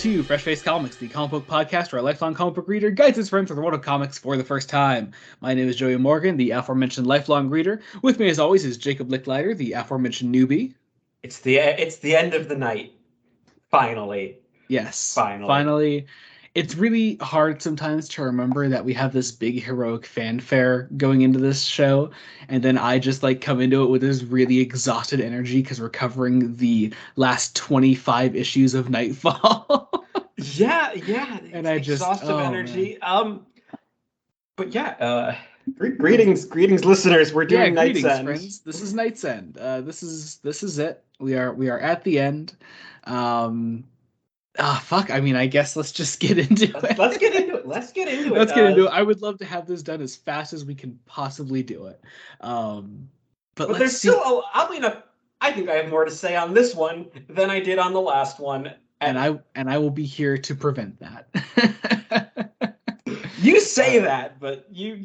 to Fresh Face Comics, the comic book podcast where a lifelong comic book reader guides his friends through the world of comics for the first time. My name is Joey Morgan, the aforementioned lifelong reader. With me, as always, is Jacob Licklider, the aforementioned newbie. It's the end of the night. Finally. Yes, Finally. finally. It's really hard sometimes to remember that we have this big heroic fanfare going into this show, and then I just come into it with this really exhausted energy because we're covering the last 25 issues of Nightfall. Yeah. And I just Exhaustive energy. Man. But yeah, greetings, listeners. We're doing Greetings, Knightsend. friends. This is Knightsend. This is it. We are at the end. Fuck. I mean, I guess let's just get into it. Let's get into it. Let's get into it. I would love to have this done as fast as we can possibly do it. But there's still, oddly enough, I think I have more to say on this one than I did on the last one. And I will be here to prevent that. You say that, but you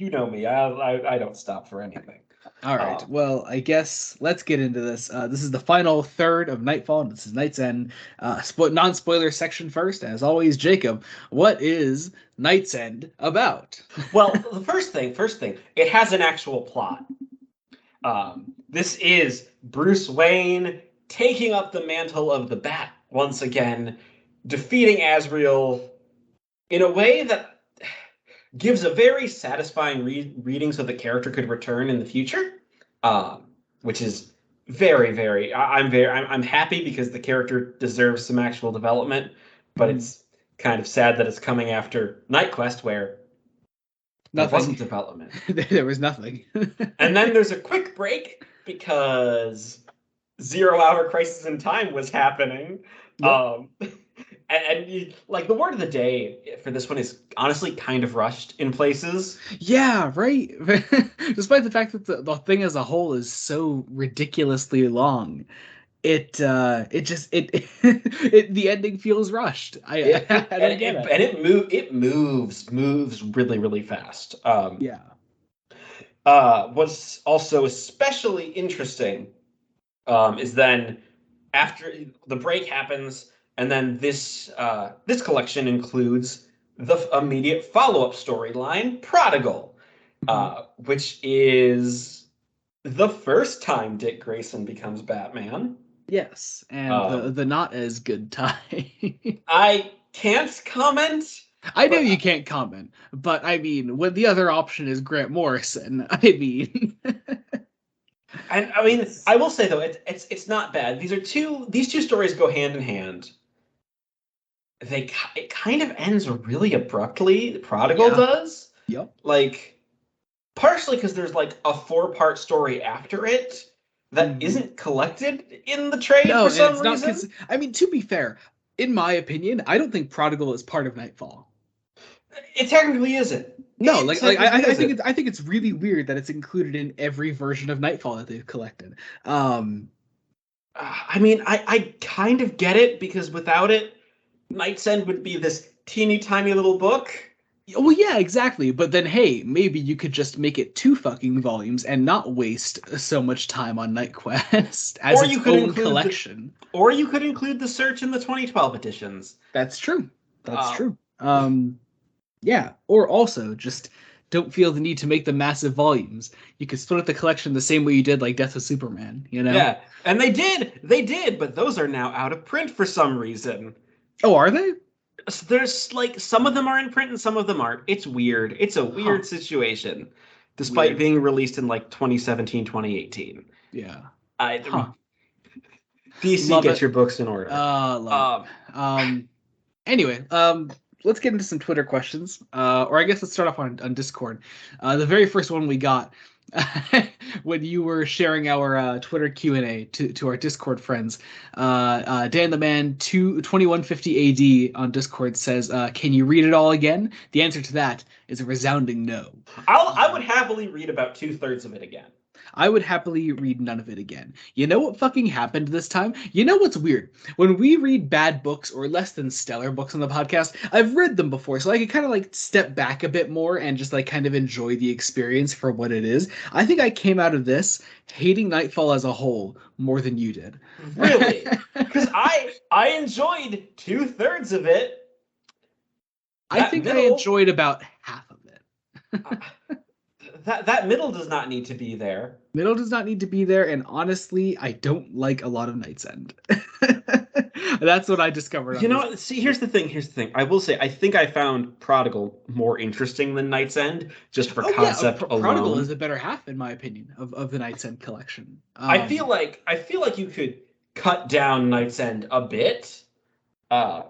know me. I don't stop for anything. All right. Well, I guess let's get into this. This is the final third of Nightfall, and this is Knightsend. Non-spoiler section first. As always, Jacob, what is Knightsend about? Well, the first thing, it has an actual plot. This is Bruce Wayne taking up the mantle of the Bat once again, defeating Azrael in a way that gives a very satisfying reading so the character could return in the future, which is very, I'm happy because the character deserves some actual development, but it's kind of sad that it's coming after Night Quest where there wasn't development. There was nothing. And then there's a quick break because 0 Hour Crisis in Time was happening. Yep. And the word of the day for this one is honestly kind of rushed in places. Yeah, right. Despite the fact that the thing as a whole is so ridiculously long, it the ending feels rushed. It moves really, really fast. Yeah. What's also especially interesting is then after the break happens. And then this collection includes the immediate follow-up storyline, Prodigal, which is the first time Dick Grayson becomes Batman. Yes, and the not as good time. I can't comment. I know you can't comment, but I mean, when the other option is Grant Morrison, I mean. And I mean, I will say though, it's not bad. These two stories go hand in hand. It kind of ends really abruptly. Prodigal does. Yep. Partially because there's a 4-part story after it that isn't collected in the trade for some reason. I mean, to be fair, in my opinion, I don't think Prodigal is part of Nightfall. It technically isn't. No, I think it's really weird that it's included in every version of Nightfall that they've collected. I mean, I kind of get it because without it, Knightsend would be this teeny tiny little book. Well, yeah, exactly. But then, hey, maybe you could just make it 2 fucking volumes and not waste so much time on Night Quest as its own collection. Or you could include the search in the 2012 editions. That's true. That's true. Yeah. Or also just don't feel the need to make the massive volumes. You could split up the collection the same way you did Death of Superman. You know? Yeah, and they did, but those are now out of print for some reason. Oh, are they? There's some of them are in print and some of them aren't. It's weird. It's a weird situation, despite being released in 2017, 2018. Yeah. DC, get your books in order. Anyway, let's get into some Twitter questions. Or I guess let's start off on Discord. The very first one we got when you were sharing our Twitter Q&A to our Discord friends, Dan the Man 2150 AD on Discord says, "Can you read it all again?" The answer to that is a resounding no. I would happily read about 2/3 of it again. I would happily read none of it again. You know what fucking happened this time? You know what's weird? When we read bad books or less than stellar books on the podcast, I've read them before, so I could kind of like step back a bit more and just like kind of enjoy the experience for what it is. I think I came out of this hating Nightfall as a whole more than you did. Really? Because I enjoyed 2/3 of it. I That think I middle, enjoyed about half of it. uh, that middle does not need to be there. Middle does not need to be there, and honestly, I don't like a lot of Knightsend. That's what I discovered You on know this. what? See, here's the thing. Here's the thing. I will say, I think I found Prodigal more interesting than Knightsend, just for Oh yeah, concept Prodigal is alone. a better half, in my opinion, of the Knightsend collection. I feel like you could cut down Knightsend a bit, uh,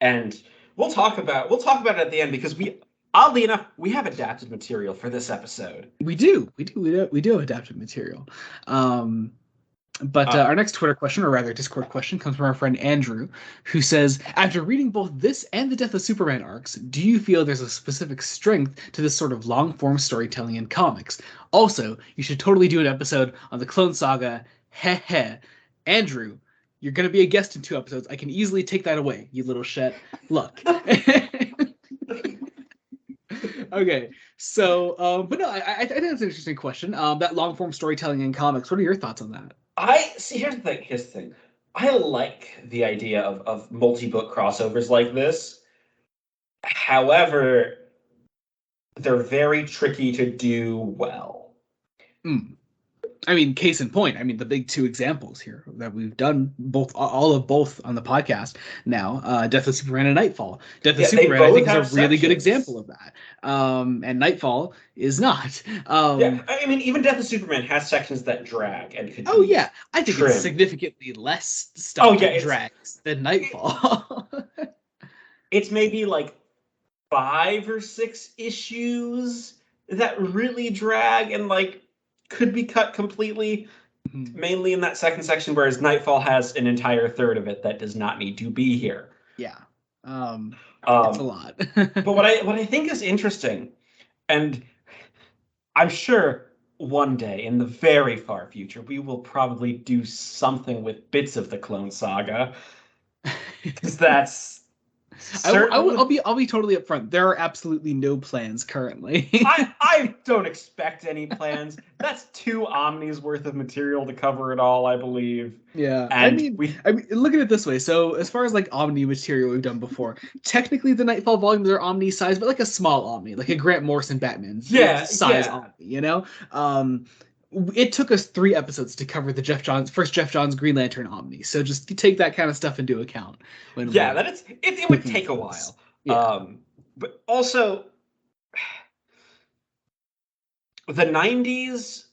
and we'll talk about it at the end because we oddly enough we have adapted material for this episode. We do have adapted material. But Uh, our next Twitter question, or rather Discord question, comes from our friend Andrew, who says, after reading both this and the Death of Superman arcs, do you feel there's a specific strength to this sort of long-form storytelling in comics? Also, you should totally do an episode on the Clone Saga. Heh heh. Andrew, you're going to be a guest in 2 episodes. I can easily take that away, you little shit. Look. Okay, so, but no, I think that's an interesting question. That long-form storytelling in comics, what are your thoughts on that? I see. Here's the thing. Here's the thing. I like the idea of multi-book crossovers like this. However, they're very tricky to do well. Mm. I mean, case in point, I mean, the big 2 examples here that we've done both, all of both on the podcast now, Death of Superman and Nightfall. Death of Yeah, they Superman, I both think, is a have really good sections. example of that. And Nightfall is not. Yeah, I mean, even Death of Superman has sections that drag and could Oh be yeah, I think it's trimmed. significantly less Oh stuff yeah, that drags than it, Nightfall. it's maybe like 5 or 6 issues that really drag and like could be cut completely, mainly in that second section, whereas Nightfall has an entire third of it that does not need to be here. Yeah, it's a Um, lot. but what I think is interesting, and I'm sure one day in the very far future we will probably do something with bits of the Clone Saga, because that's certainly. I'll be totally upfront. There are absolutely no plans currently. I don't expect any plans. That's 2 Omnis worth of material to cover it all, I believe. Yeah, And we I mean, look at it this way. So, as far as like Omni material we've done before, technically the Nightfall volumes are Omni size, but like a small Omni, like a Grant Morrison Batman's yeah, size yeah. Omni. You know, it took us 3 episodes to cover the first Jeff Johns Green Lantern Omni. So just take that kind of stuff into account when Yeah, we're that it would looking take at a this. while. Yeah, But also the 90s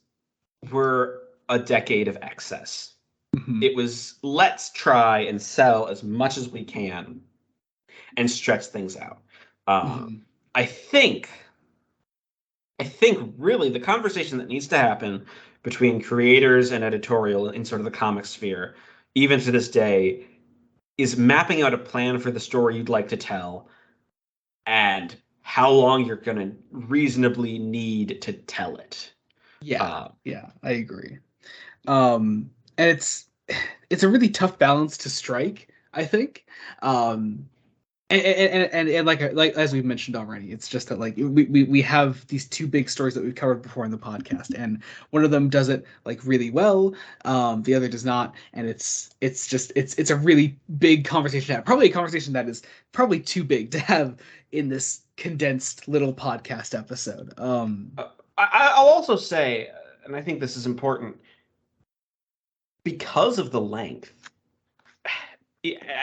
were a decade of excess. hmm It was let's try and sell as much as we can and stretch things out. Um, hmm I think I think really the conversation that needs to happen between creators and editorial in sort of the comic sphere, even to this day, is mapping out a plan for the story you'd like to tell and how long you're going to reasonably need to tell it. yeah, Uh, yeah. I agree. And it's a really tough balance to strike, I think. Um, and like as we've mentioned already, it's just that like we have these 2 big stories that we've covered before in the podcast, and one of them does it like really well, the other does not, and it's a really big conversation to have. Probably a conversation that is probably too big to have in this condensed little podcast episode. I'll also say, and I think this is important, because of the length,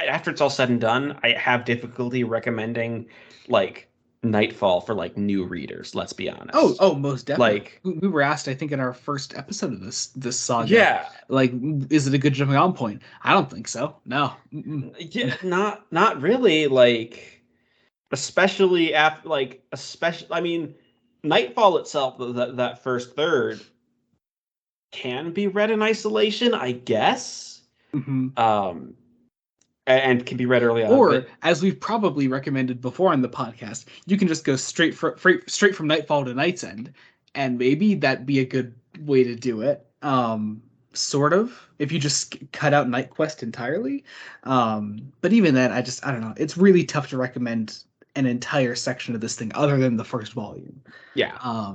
after it's all said and done, I have difficulty recommending like Nightfall for like new readers. Let's be honest. Oh, most definitely. Like, We were asked, I think, in our first episode of this saga, yeah, like, is it a good jumping on point? I don't think so. No. Mm-mm. yeah, not really. Like, especially after like, especially. I mean, Nightfall itself, that first third can be read in isolation, I guess. Mhm. Um, and can be read early on, Or, but as we've probably recommended before on the podcast, you can just go straight from Nightfall to Night's End, and maybe that'd be a good way to do it. Sort of. If you just cut out Night Quest entirely. But even then, I don't know. It's really tough to recommend an entire section of this thing other than the first volume. Yeah.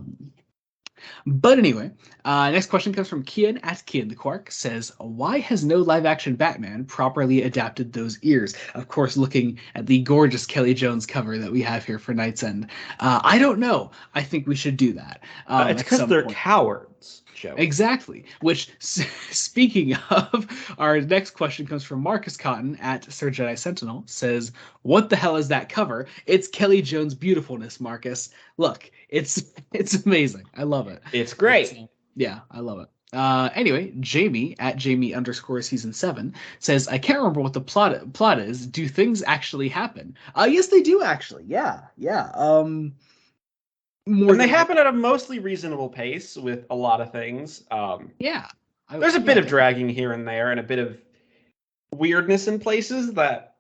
But anyway, next question comes from Kian at Kian the Quark. Says, why has no live action Batman properly adapted those ears? Of course, looking at the gorgeous Kelly Jones cover that we have here for Knightsend. I don't know. I think we should do that It's at because some they're point. cowards, Joey. Exactly. Which, speaking of, our next question comes from Marcus Cotton at Sir Jedi Sentinel. Says, "What the hell is that cover? It's Kelly Jones' beautifulness, Marcus. Look, it's amazing. I love it. It's great. Yeah, I love it." Anyway, Jamie at Jamie underscore season 7 says, "I can't remember what the plot is. Do things actually happen?" Yes, they do actually. Yeah, yeah. More And they than happen at a mostly reasonable pace with a lot of things. yeah. There's a bit Yeah, of dragging here and there, and a bit of weirdness in places that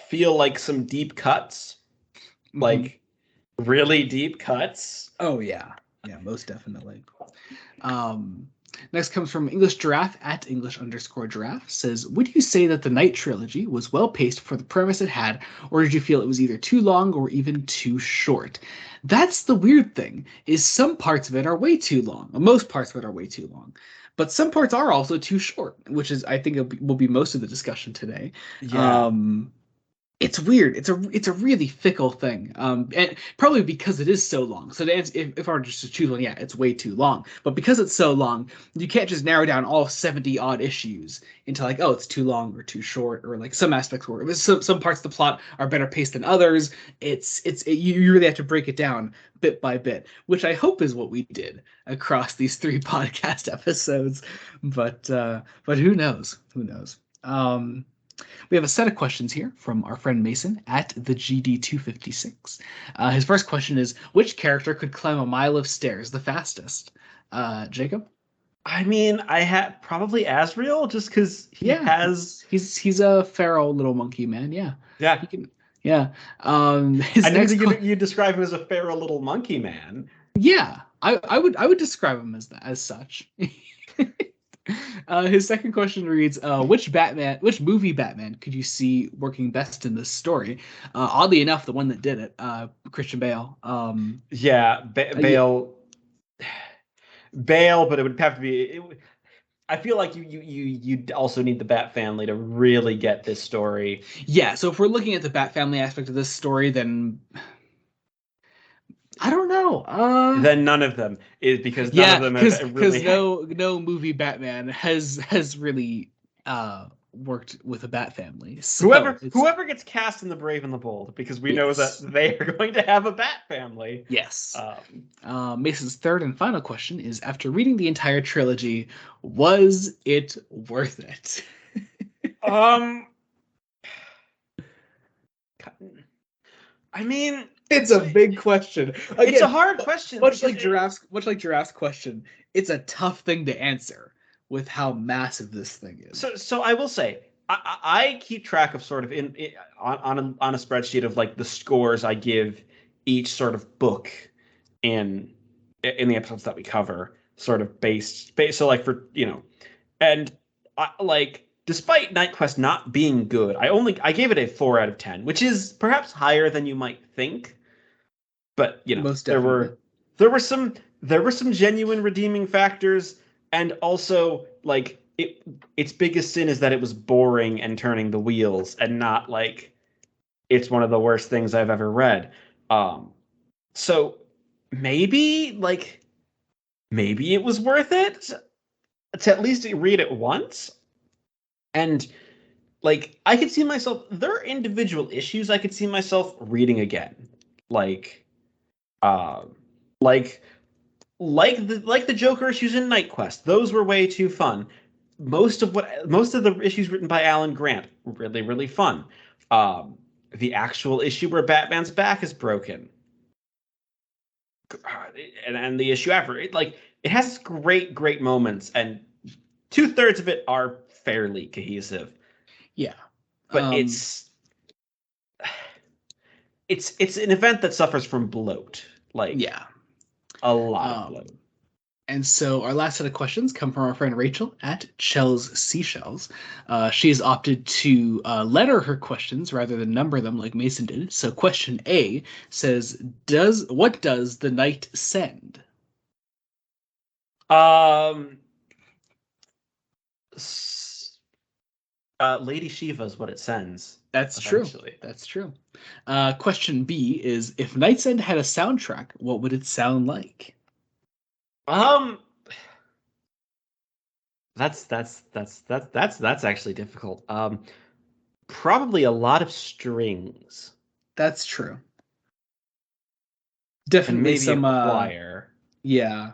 feel like some deep cuts, mhm. like really deep cuts. Oh yeah, yeah, most definitely. Um, Next comes from English Giraffe at English underscore Giraffe. Says, would you say that the Night trilogy was well paced for the premise it had, or did you feel it was either too long or even too short? That's the weird thing. Is some parts of it are way too long. Most parts of it are way too long, but some parts are also too short, which is I think will be most of the discussion today. Yeah. Um, it's weird. It's a really fickle thing. And probably because it is so long. So to answer, if I were just to choose one, yeah, it's way too long. But because it's so long, you can't just narrow down all 70 odd issues into like, oh, it's too long or too short, or like some aspects were some parts of the plot are better paced than others. You really have to break it down bit by bit, which I hope is what we did across these 3 podcast episodes. But who knows? Who knows? We have a set of questions here from our friend Mason at the GD256. His first question is, which character could climb a mile of stairs the fastest? Jacob? I mean, I had probably Asriel just because he Yeah, has. he's a feral little monkey man. Yeah, Yeah. he can. Yeah. I His didn't next think you describe him as a feral little monkey man. yeah, I would describe him as that as such. His second question reads, which movie Batman could you see working best in this story? Oddly enough, the one that did it, Christian Bale. Yeah, Yeah, Bale, but it would have to be. I feel like you also need the Bat family to really get this story. yeah. So if we're looking at the Bat family aspect of this story, then I don't know. Then none of them is because none of Yeah, them have because really. no movie Batman has really worked with a Bat family. So it's Whoever gets cast in the Brave and the Bold, because we know that yes. they are going to have a Bat family. Yes. Um, Mason's third and final question is, after reading the entire trilogy, was it worth it? um, I mean, It's a big question. it's a Again, hard question because much like giraffe's question, it's a tough thing to answer with how massive this thing is. so I will say I keep track of sort of on a spreadsheet of like the scores I give each sort of book in the episodes that we cover, sort of based so like for and like despite Night Quest not being good, I gave it a 4 out of 10, which is perhaps higher than you might think, but Most there definitely. were some genuine redeeming factors, and also like its biggest sin is that it was boring and turning the wheels, and not like it's one of the worst things I've ever read. So maybe like maybe it was worth it to at least read it once. And like I could see myself, there are individual issues I could see myself reading again, like uh like like the Joker issues in Night Quest. Those were way too fun. Most of the issues written by Alan Grant, really fun. um the actual issue where Batman's back is broken, and the issue after it, like it has great moments, and 2/3 of it are fairly cohesive, Yeah. but Um, it's an event that suffers from bloat, like yeah. a lot of Um, bloat. And so our last set of questions come from our friend Rachel at Chell's Seashells. She's opted to letter her questions rather than number them like Mason did. So question A says, what does the knight send? Lady Shiva is what it sends. That's true. Eventually. That's true. Question B is, if Knightsend had a soundtrack, what would it sound like? Um, that's actually difficult. Probably a lot of strings That's true. and Definitely maybe a some choir. yeah,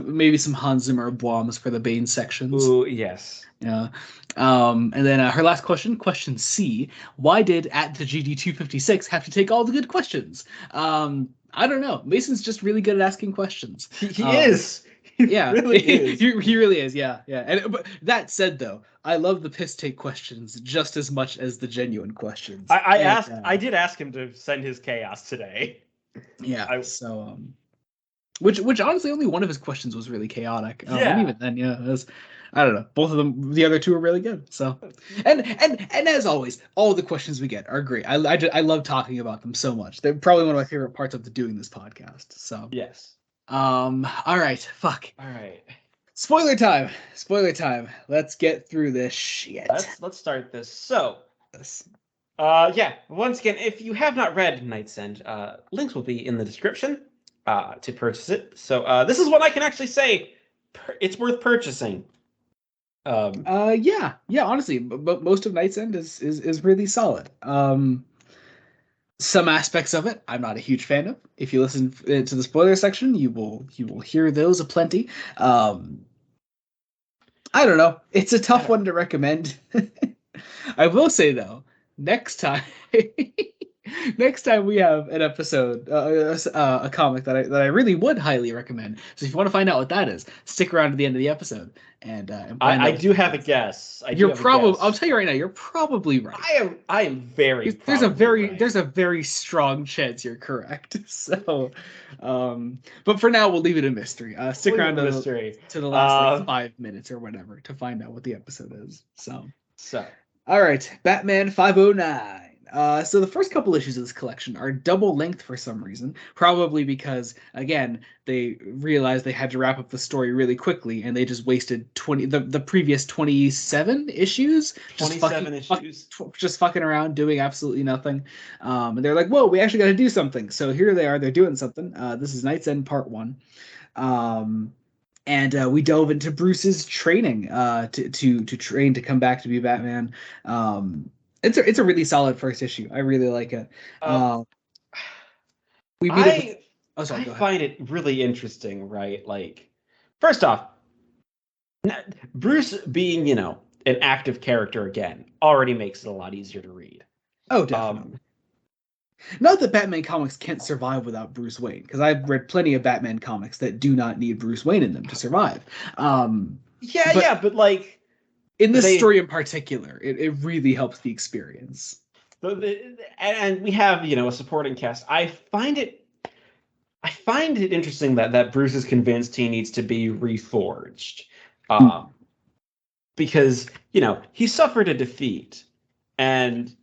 maybe some Hans Zimmer bombs for the Bane sections. Ooh, yes. Yeah. And then her last question C, why did at the GD256 have to take all the good questions? I don't know. Mason's just really good at asking questions. He is. He Yeah, really is. he really is. Yeah, yeah. And but that said, though, I love the piss take questions just as much as the genuine questions. I did ask him to send his chaos today. Yeah. I, So which honestly only one of his questions was really chaotic. Yeah. And even then, yeah, it was, I don't know. Both of them, the other two are really good. So, and as always, all the questions we get are great. I love talking about them so much. They're probably one of my favorite parts of doing this podcast. So, yes. all right, fuck. All right. Spoiler time. Spoiler time. Let's get through this shit. Let's start this. So, This. yeah. Once again, if you have not read Knightsend, links will be in the description to purchase it. So, this is what I can actually say. It's worth purchasing. Yeah. Honestly, but most of Knightsend is really solid. Some aspects of it I'm not a huge fan of. If you listen to the spoiler section, you will hear those aplenty. I don't know. It's a tough one to recommend. I will say though, next time, next time we have an episode, a comic that I really would highly recommend. So if you want to find out what that is, stick around to the end of the episode and find I out. do have a guess. You're probably. I'll tell you right now. You're probably right. I am very. There's a very right. there's a very strong chance you're correct. So, but for now we'll leave it a mystery. Stick around to the last like 5 minutes or whatever to find out what the episode is. So all right, Batman 509. So the first couple issues of this collection are double length for some reason, probably because again they realized they had to wrap up the story really quickly, and they just wasted the previous 27 issues, just fucking around doing absolutely nothing. And they're like, whoa, we actually got to do something. So here they are, they're doing something. This is Knightsend Part 1. And we delve into Bruce's training to train to come back to be Batman. It's a really solid first issue. I really like it. We meet. I find it really interesting, right? Like, first off, Bruce being an active character again already makes it a lot easier to read. Oh, definitely. Not that Batman comics can't survive without Bruce Wayne, because I've read plenty of Batman comics that do not need Bruce Wayne in them to survive. But like in this story in particular, it really helps the experience. And we have a supporting cast. I find it interesting that Bruce is convinced he needs to be reforged, because he suffered a defeat, and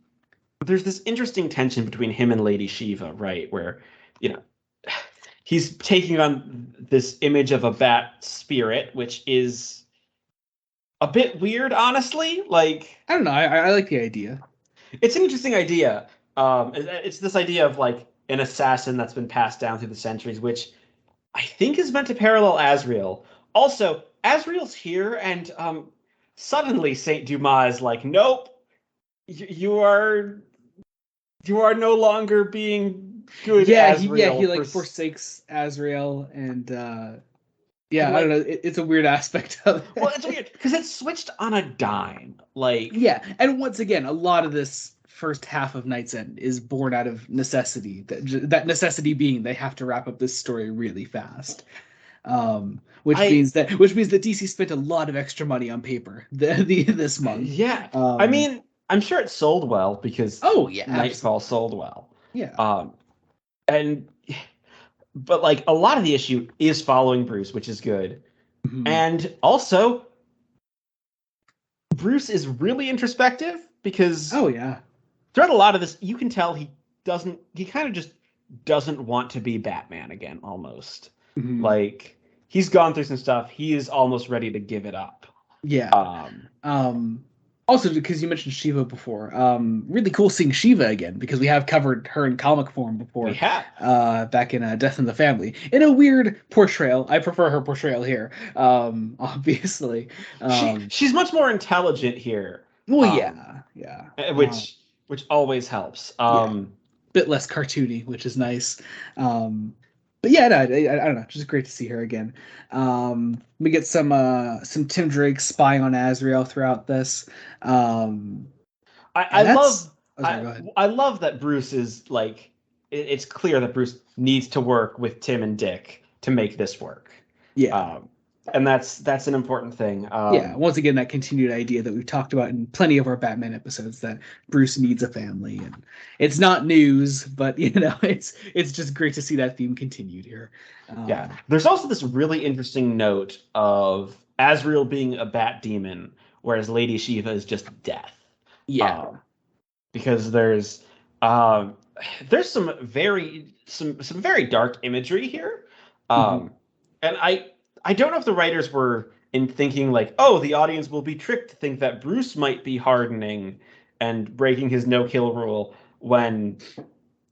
there's this interesting tension between him and Lady Shiva, right? Where, he's taking on this image of a bat spirit, which is a bit weird, honestly. Like, I don't know. I like the idea. It's an interesting idea. It's this idea of like an assassin that's been passed down through the centuries, which I think is meant to parallel Azrael. Also, Azrael's here, and suddenly Saint Dumas is like, nope, you are no longer being good. Azrael. He like forsakes Azrael, and I don't know. It's a weird aspect of it. Well, it's weird because it's switched on a dime. Like, yeah, and once again, a lot of this first half of Knightsend is born out of necessity. That necessity being they have to wrap up this story really fast. Which means that DC spent a lot of extra money on paper this month. Yeah, I mean, I'm sure it sold well because Nightfall sold well. Yeah. But like a lot of the issue is following Bruce, which is good. Mhm. And also, Bruce is really introspective because Oh yeah. throughout a lot of this, you can tell he kind of just doesn't want to be Batman again, almost. Mhm. Like, he's gone through some stuff. He is almost ready to give it up. Yeah. Um, Um, Also, because you mentioned Shiva before, really cool seeing Shiva again because we have covered her in comic form we before, have. back in Death in the Family in a weird portrayal. I prefer her portrayal here, obviously. She's much more intelligent here. Well, Um, yeah, yeah, which always helps. yeah, bit less cartoony, which is nice. Um, but yeah, no, I don't know, just great to see her again. We get some Tim Drake spying on Azrael throughout this. Um, I and that's love oh sorry, go ahead. I love that Bruce is like it's clear that Bruce needs to work with Tim and Dick to make this work. Yeah. Um, and that's an important thing. Yeah, once again, that continued idea that we've talked about in plenty of our Batman episodes that Bruce needs a family, and it's not news, but it's just great to see that theme continued here. Yeah. Um, There's also this really interesting note of Azrael being a bat demon, whereas Lady Shiva is just death. yeah. Um, because um, there's some very dark imagery here. Mhm. Um, and I don't know if the writers were in thinking like, oh, the audience will be tricked to think that Bruce might be hardening and breaking his no-kill rule when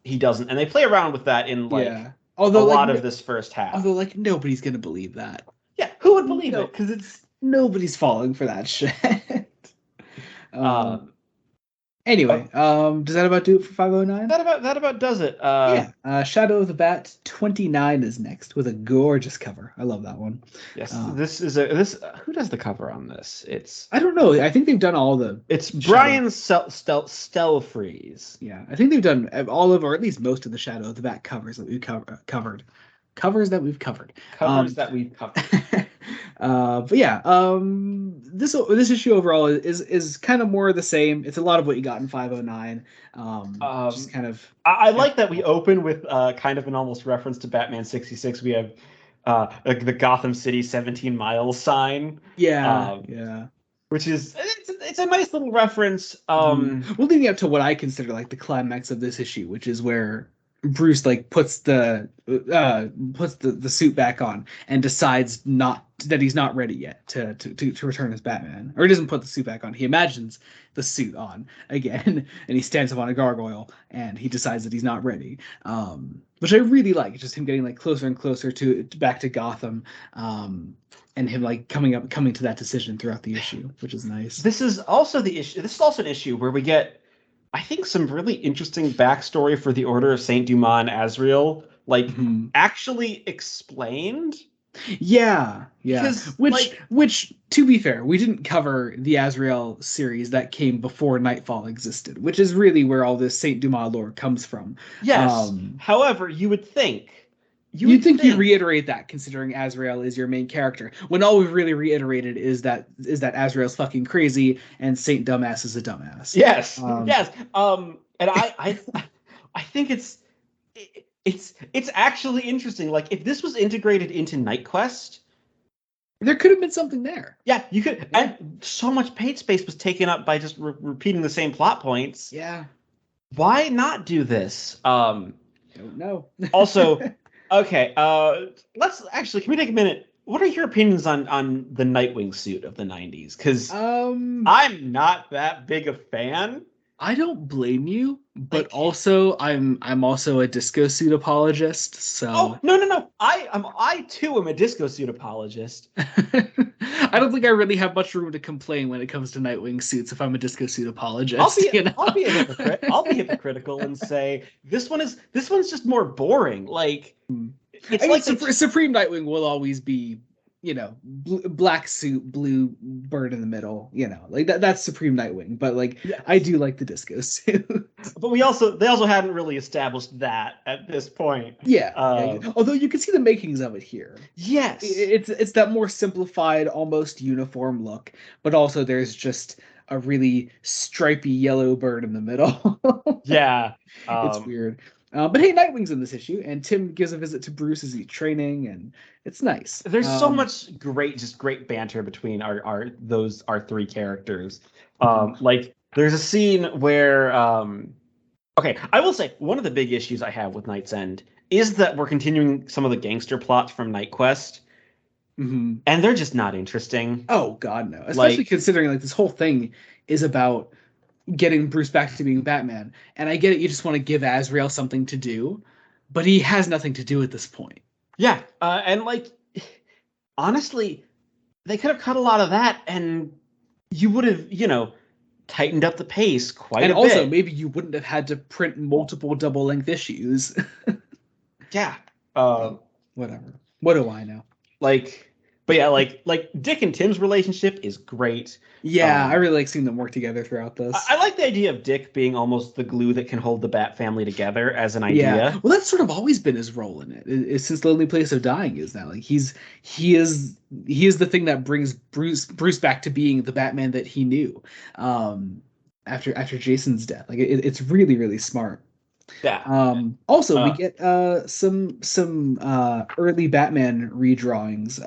he doesn't. And they play around with that in like Yeah. a Although like lot no, of this first half. although like nobody's gonna believe that. Yeah, who would believe it? No, Because it's nobody's falling for that shit. um. um, Anyway, does that about do it for 509? that about does it. Yeah, Shadow of the Bat 29 is next with a gorgeous cover. I love that one. Yes, Uh, this who does the cover on this? I don't know. I think they've done all the It's Shadow. Brian Stelfreeze. Yeah, I think they've done all of, or at least most of the Shadow of the Bat covers that we've covered. Covers that we've covered. Covers that we've covered. But yeah, this issue overall is kind of more of the same. It's a lot of what you got in 509. Just Um, kind of. I like that we open with kind of an almost reference to Batman 66. We have like the Gotham City 17 miles sign, Yeah, um, yeah. which is it's a nice little reference. Well, leading up to what I consider like the climax of this issue, which is where Bruce like puts the suit back on and decides not that he's not ready yet to return as Batman, or he doesn't put the suit back on. He imagines the suit on again, and he stands up on a gargoyle, and he decides that he's not ready. Which I really like, just him getting like closer and closer to back to Gotham. And him like coming to that decision throughout the issue, which is nice. This is also the issue. This is also an issue where we get, I think, some really interesting backstory for the Order of Saint Dumas and Azrael, like Mhm. actually explained. Yeah, yeah. Because Which, like which, to be fair, we didn't cover the Azrael series that came before Nightfall existed, which is really where all this Saint Dumas lore comes from. yes, Um, however, you you'd would think you'd think reiterate that, considering Azrael is your main character, when all we've really reiterated is that Azrael's fucking crazy and Saint Dumbass is a dumbass. yes, Um, yes. And I think it's actually interesting. Like if this was integrated into Night Quest, there could have been something there. yeah, you could. Yeah, And so much page space was taken up by just repeating the same plot points. yeah. Why not do this? Don't know. Also, okay, let's actually, can we take a minute? What are your opinions on the Nightwing suit of the 90s? Because um, I'm not that big a fan. I don't blame you, but Like, also I'm also a disco suit apologist, oh, so no, no, no. I too am a disco suit apologist. I don't think I really have much room to complain when it comes to Nightwing suits if I'm a disco suit apologist, you know. I'll be a hypocrite. I'll be hypocritical and say this one's just more boring. Like I it's mean, like they Supreme Nightwing will always be, black suit, blue bird in the middle, like that's Supreme Nightwing. But like, I yes. do like the disco suit. But they also hadn't really established that at this point. Yeah, yeah. Although you can see the makings of it here. Yes. It's that more simplified, almost uniform look, but also there's just a really stripy yellow bird in the middle. Yeah. It's Um, weird. But hey, Nightwing's in this issue, and Tim gives a visit to Bruce as he's training, and it's nice. There's so much great banter between our three characters. Like there's a scene where okay, I will say one of the big issues I have with Knightsend is that we're continuing some of the gangster plots from Night Quest, Mhm. and they're just not interesting. Oh God, no! Especially Like, considering like this whole thing is about getting Bruce back to being Batman, and I get it. You just want to give Azrael something to do, but he has nothing to do at this point. yeah, and like honestly, they could have cut a lot of that, and you would have, tightened up the pace quite And a also, bit. maybe you wouldn't have had to print multiple double-length issues. Yeah. Uh, Whatever. What do I know? like, but yeah, like Dick and Tim's relationship is great. Yeah, I Um, really like seeing them work together throughout I this. like the idea of Dick being almost the glue that can hold the Bat family together as an Yeah, idea. well, that's sort of always been his role in it. Since Lonely Place of Dying is now like he is he is the thing that brings Bruce back to being the Batman that he knew, um, after Jason's death. Like it's really smart. Yeah. Also, we Uh, get some early Batman redrawings,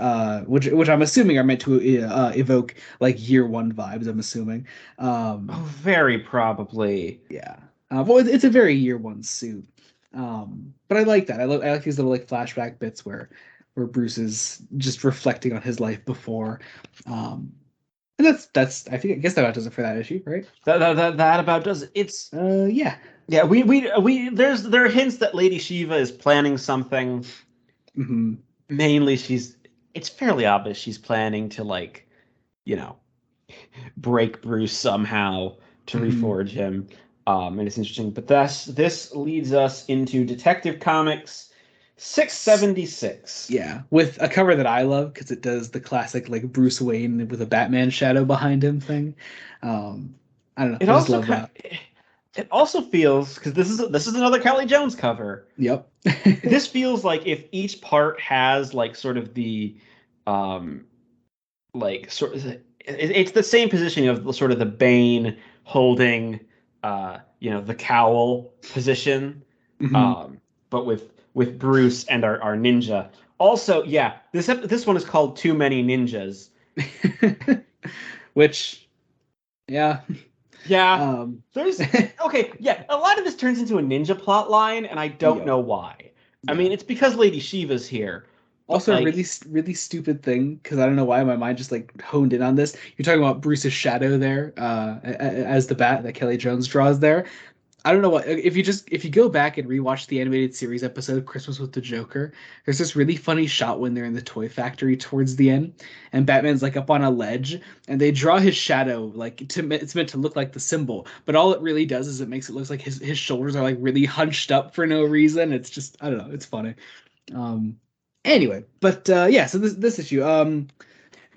which I'm assuming are meant to evoke like year one vibes. I'm assuming. oh, Um, very probably. yeah. Well, it's a very year one suit. But I like that. I like these little like flashback bits where Bruce is just reflecting on his life before. Um, and that's I guess that about does it for that issue, right? That about does it. It's Yeah. yeah. We there are hints that Lady Shiva is planning something. Hmm. Mainly, it's fairly obvious she's planning to like you know break Bruce somehow to Hmm. reforge him. And it's interesting. But this leads us into Detective Comics 676. Yeah, with a cover that I love because it does the classic like Bruce Wayne with a Batman shadow behind him thing. Um, I don't know, It I just also love that. it also feels because this is another Kelly Jones cover. Yep. This feels like if each part has like sort of the um like sort of it's the same positioning of sort of the Bane holding the cowl position, Hmm. um but with Bruce and our ninja. Also, yeah, this one is called Too Many Ninjas. Which, yeah. Yeah, Um, there's okay, yeah, a lot of this turns into a ninja plot line, and I don't yep. know why. I Yeah. mean, it's because Lady Shiva's here, but Also, a really like, really stupid thing because I don't know why my mind just like honed in on this. You're talking about Bruce's shadow there, as the bat that Kelly Jones draws there. I don't know what if you go back and rewatch the animated series episode Christmas with the Joker, there's this really funny shot when they're in the toy factory towards the end, and Batman's like up on a ledge, and they draw his shadow like it's meant to look like the symbol, but all it really does is it makes it look like his shoulders are like really hunched up for no reason. It's just I don't know, it's funny. Um, anyway, but yeah, so this issue,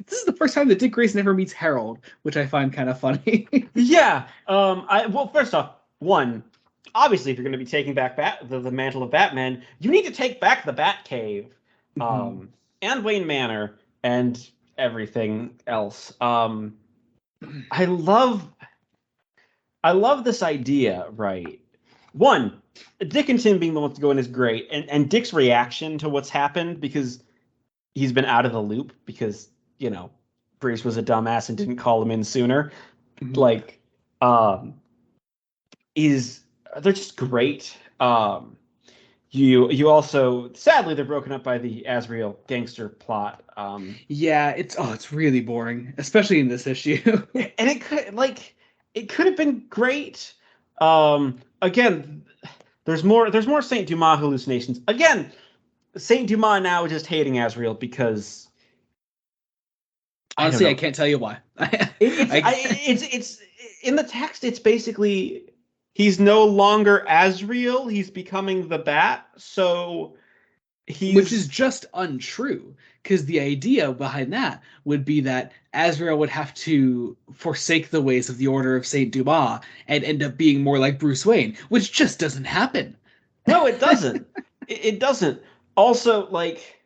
this is the first time that Dick Grayson ever meets Harold, which I find kind of funny. yeah. Well, first off, one, obviously, if you're going to be taking back the mantle of Batman, you need to take back the Batcave, Mhm. and Wayne Manor, and everything else. I love I love this idea, right? One, Dick and Tim being the ones to go in is great, and Dick's reaction to what's happened because he's been out of the loop because you know Bruce was a dumbass and didn't call him in sooner. Mhm. Like, um, is they're just great. You also sadly they're broken up by the Azrael gangster plot. Yeah, it's really boring, especially in this issue. And it could have been great. Again, there's more Saint Dumas hallucinations. Again, Saint Dumas now is just hating Azrael because I don't Honestly, I know. can't tell you why. I It's in the text. It's basically he's no longer Azrael. He's becoming the Bat. So which is he's just untrue, because the idea behind that would be that Azrael would have to forsake the ways of the Order of Saint Dumas and end up being more like Bruce Wayne, which just doesn't happen. no, it doesn't. It doesn't. Also, like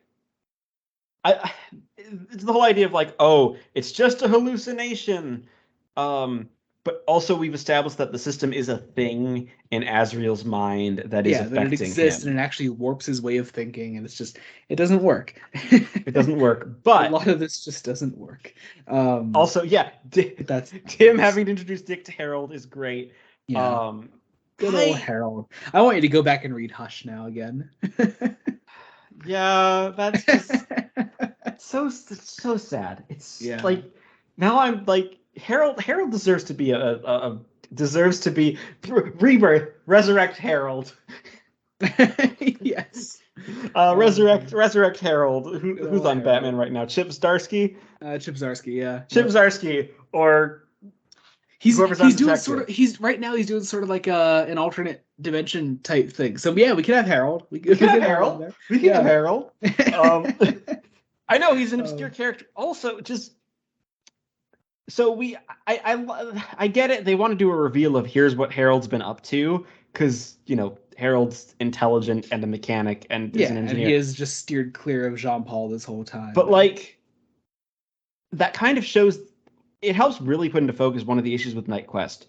I it's the whole idea of like, oh, it's just a hallucination. Um, but also we've established that the system is a thing in Azriel's mind that is that it affecting exists him. and it actually warps his way of thinking, and it doesn't work. It doesn't work, A but lot of this just doesn't work. also, yeah, That's Tim having to introduce Dick to Harold is great. Yeah. Good old Harold. I want you to go back and read Hush now again. Yeah, that's just so sad. It's Yeah. like now I'm like Harold deserves to be deserves to be rebirth, resurrect Harold. Yes. Resurrect Harold. Who's on Harold. Batman right now? Chip Zdarsky? Chip Zdarsky, yeah. Chip Zdarsky or he's whoever's on doing Detective. he's doing sort of like an alternate dimension type thing. So yeah, we can have Harold. We can have Harold. We can have Harold. I know he's an obscure character. Also, just so I get it. They want to do a reveal of here's what Harold's been up to because Harold's intelligent and a mechanic and is an engineer. And he has just steered clear of Jean-Paul this whole time. But like that kind of shows it helps really put into focus one of the issues with Night Quest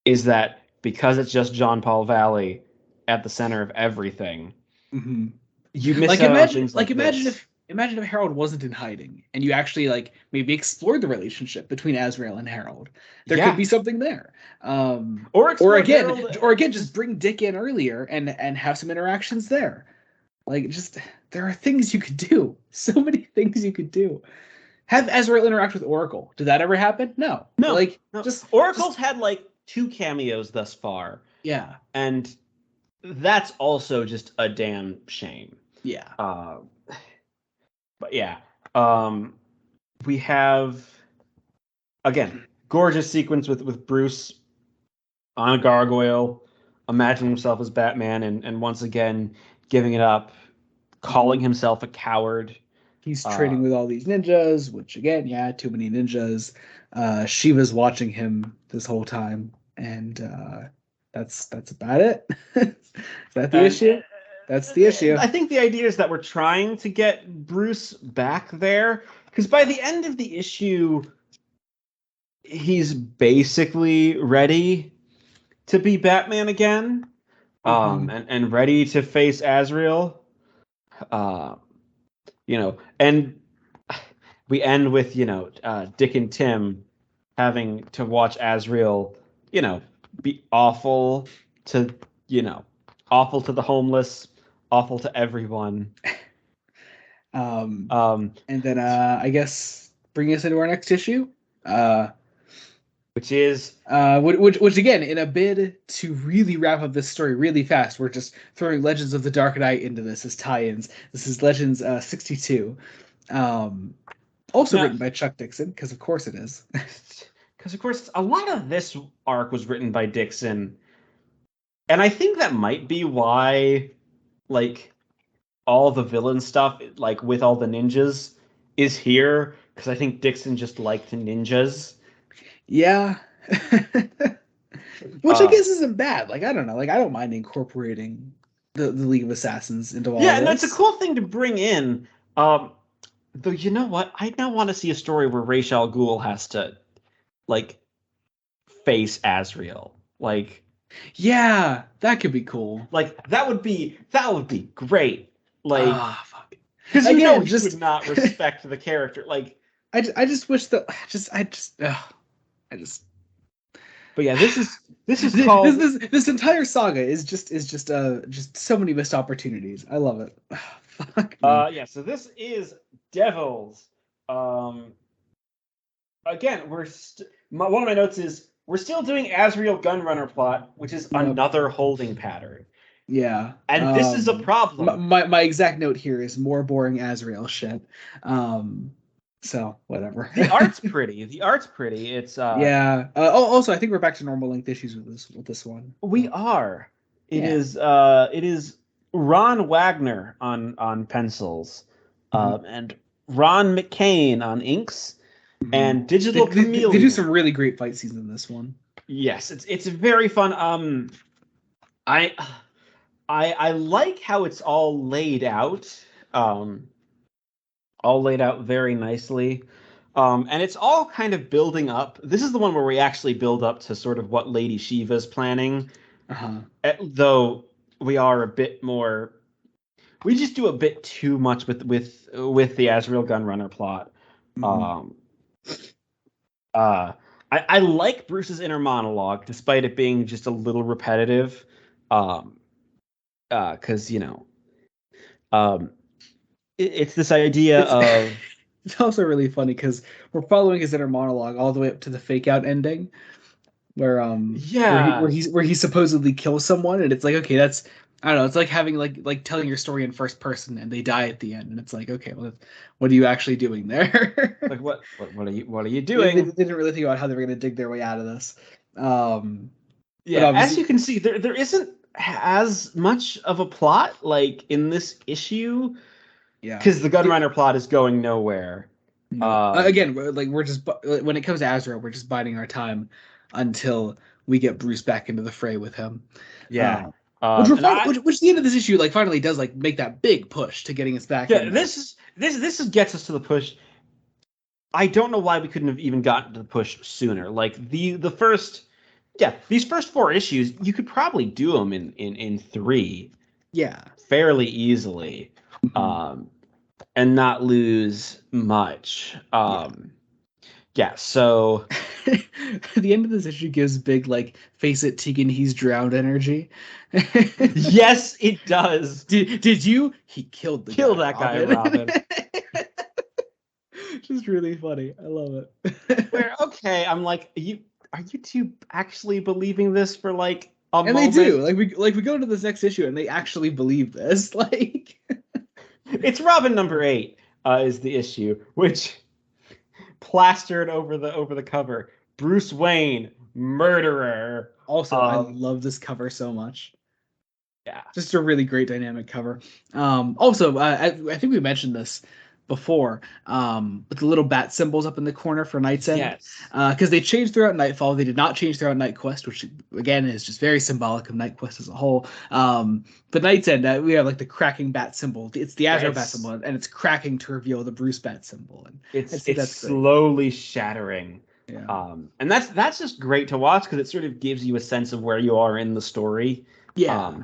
is that because it's just Jean-Paul Valley at the center of everything, you miss out on things like imagine if Harold wasn't in hiding and you actually like maybe explored the relationship between Azrael and Harold. There could be something there. Or again, just bring Dick in earlier and have some interactions there. Like just there are things you could do. So many things you could do. Have Azrael interact with Oracle. Did that ever happen? No. Like just Oracle's had like 2 cameos thus far. Yeah. And that's also just a damn shame. Yeah. But yeah. We have again, gorgeous sequence with Bruce on a gargoyle, imagining himself as Batman and once again giving it up, calling himself a coward. He's training with all these ninjas, which again, too many ninjas. Shiva's watching him this whole time, and that's about it. Is that the issue? That's the issue. I think the idea is that we're trying to get Bruce back there, because by the end of the issue, he's basically ready to be Batman again, and ready to face Azrael. And we end with Dick and Tim having to watch Azrael, be awful to the homeless, awful to everyone. And then I guess bring us into our next issue, which is which again, in a bid to really wrap up this story really fast, we're just throwing Legends of the Dark Knight into this as tie-ins. This is Legends 62, also written by Chuck Dixon, because of course it is. Because of course a lot of this arc was written by Dixon, and I think that might be why, like, all the villain stuff, like with all the ninjas, is here, because I think Dixon just liked ninjas. Yeah. Which I guess isn't bad. Like, I don't know. Like, I don't mind incorporating the League of Assassins into all of this. Yeah, no, it's a cool thing to bring in. Though, you know what? I now want to see a story where Ra's al Ghul has to, like, face Azrael. Like, yeah, that could be cool. Like, that would be great. Like, fuck. Because you would not respect the character. Like, I just wish that But yeah, this is called this entire saga is just so many missed opportunities. I love it. Fuck me. Yeah, so this is Devils. Again, one of my notes is we're still doing Azrael Gunrunner plot, which is another holding pattern. Yeah. And this is a problem. My exact note here is more boring Azrael shit. So whatever. The art's pretty. It's yeah. Also, I think we're back to normal length issues with this one. We are. It is Ron Wagner on pencils, and Ron McCain on inks, and Digital Chameleon. They do some really great fight scenes in this one. Yes, it's very fun. I like how it's all laid out. All laid out very nicely. And it's all kind of building up. This is the one where we actually build up to sort of what Lady Shiva's planning. Though we are a bit more, we just do a bit too much with the Azrael Gunrunner plot. I like Bruce's inner monologue, despite it being just a little repetitive. Because it's this idea of. It's also really funny because we're following his inner monologue all the way up to the fake out ending, where he supposedly kills someone, and it's like, okay, that's, I don't know, it's like having like telling your story in first person and they die at the end, and it's like, okay, well, what are you actually doing there? Like what are you doing? They didn't really think about how they were going to dig their way out of this. As you can see, there isn't as much of a plot like in this issue. Yeah, because the Gunrunner plot is going nowhere. No. Again, we're just, when it comes to Azrael, we're just biding our time until we get Bruce back into the fray with him. Yeah. Which the end of this issue finally does make that big push to getting us back. Yeah, this gets us to the push. I don't know why we couldn't have even gotten to the push sooner. Like these first 4 issues, you could probably do them in 3. Yeah, fairly easily. And not lose much. So the end of this issue gives big face it, Tegan, he's drowned energy. Yes, it does. Did you? He killed that guy, Robin. Just really funny. I love it. Okay, I'm like, are you two actually believing this for a and moment? They do. We go into this next issue and they actually believe this. It's Robin number 8 is the issue, which plastered over the cover. Bruce Wayne, murderer. Also, I love this cover so much. Yeah, just a really great dynamic cover. Also, I think we mentioned this before, with the little bat symbols up in the corner for Knightsend. Yes. Because they changed throughout Nightfall. They did not change throughout NightQuest, which again is just very symbolic of NightQuest as a whole. But Knightsend, we have the cracking bat symbol. It's the Azrael bat symbol, and it's cracking to reveal the Bruce bat symbol. And it's slowly shattering. Yeah. And that's just great to watch because it sort of gives you a sense of where you are in the story. Yeah.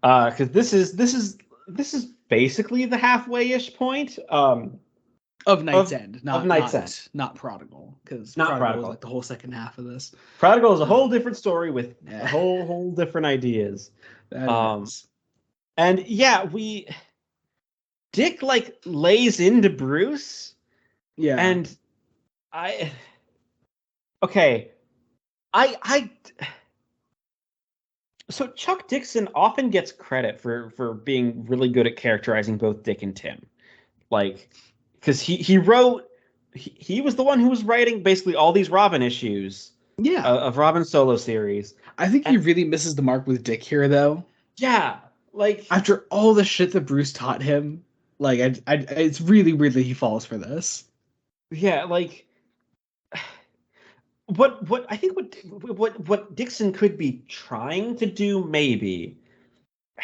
Because this is basically the halfway-ish point of Knightsend, not Prodigal, because Prodigal was the whole second half of this. Prodigal is a whole different story with whole different ideas. And Dick lays into Bruce. Yeah. And so Chuck Dixon often gets credit for being really good at characterizing both Dick and Tim. Because he was the one who was writing basically all these Robin issues. Yeah. Of Robin solo series. I think he really misses the mark with Dick here, though. Yeah. After all the shit that Bruce taught him, it's really weird that he falls for this. Yeah, what I think what Dixon could be trying to do, maybe,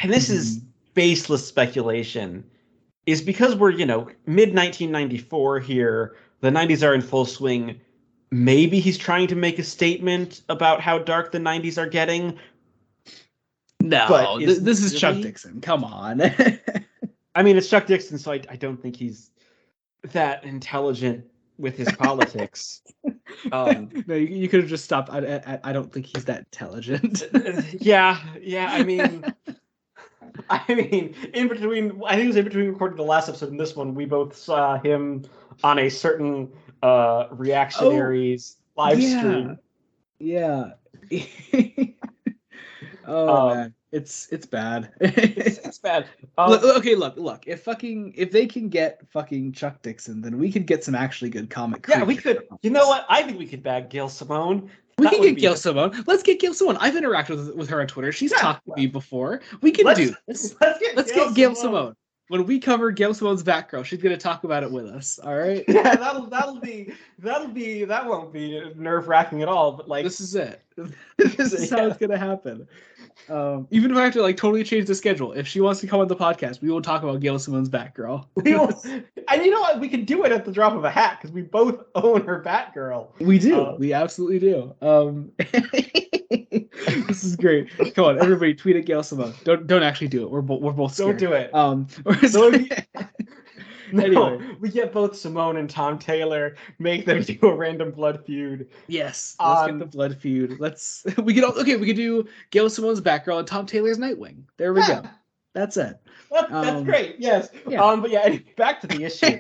and this is baseless speculation, is because we're mid 1994 here, the 90s are in full swing. Maybe he's trying to make a statement about how dark the 90s are getting. No, but this is Chuck Dixon. Come on. I mean, it's Chuck Dixon, so I don't think he's that intelligent with his politics. No, you could have just stopped. I don't think he's that intelligent. Yeah. I mean, in between, I think it was in between recording the last episode and this one, we both saw him on a certain reactionaries live stream. Yeah. Man, it's bad. It's bad. Look. If they can get fucking Chuck Dixon, then we could get some actually good comic. Yeah, we could. You know what? I think we could bag Gail Simone. We can get Gail Simone. Let's get Gail Simone. I've interacted with her on Twitter. She's talked to me before. We can do this. Let's get Gail Simone. when we cover Gail Simone's Batgirl, she's gonna talk about it with us. All right. Yeah, that won't be nerve-wracking at all. But like, This is it. This is how Yeah. it's gonna happen. Even if I have to like totally change the schedule, if she wants to come on the podcast, we will talk about Gail Simone's Batgirl. And you know what? We can do it at the drop of a hat because we both own her Batgirl. We do. We absolutely do. This is great. Come on, everybody, tweet at Gail Simone. Don't actually do it. We're both scared. Don't do it. No, Anyway. we get both Simone and Tom Taylor, make them do a random blood feud. Yes, let's get the blood feud. We could do Gail Simone's Batgirl and Tom Taylor's Nightwing. There we go. That's it. That's great. Yes. Yeah. But yeah, anyway, back to the issue.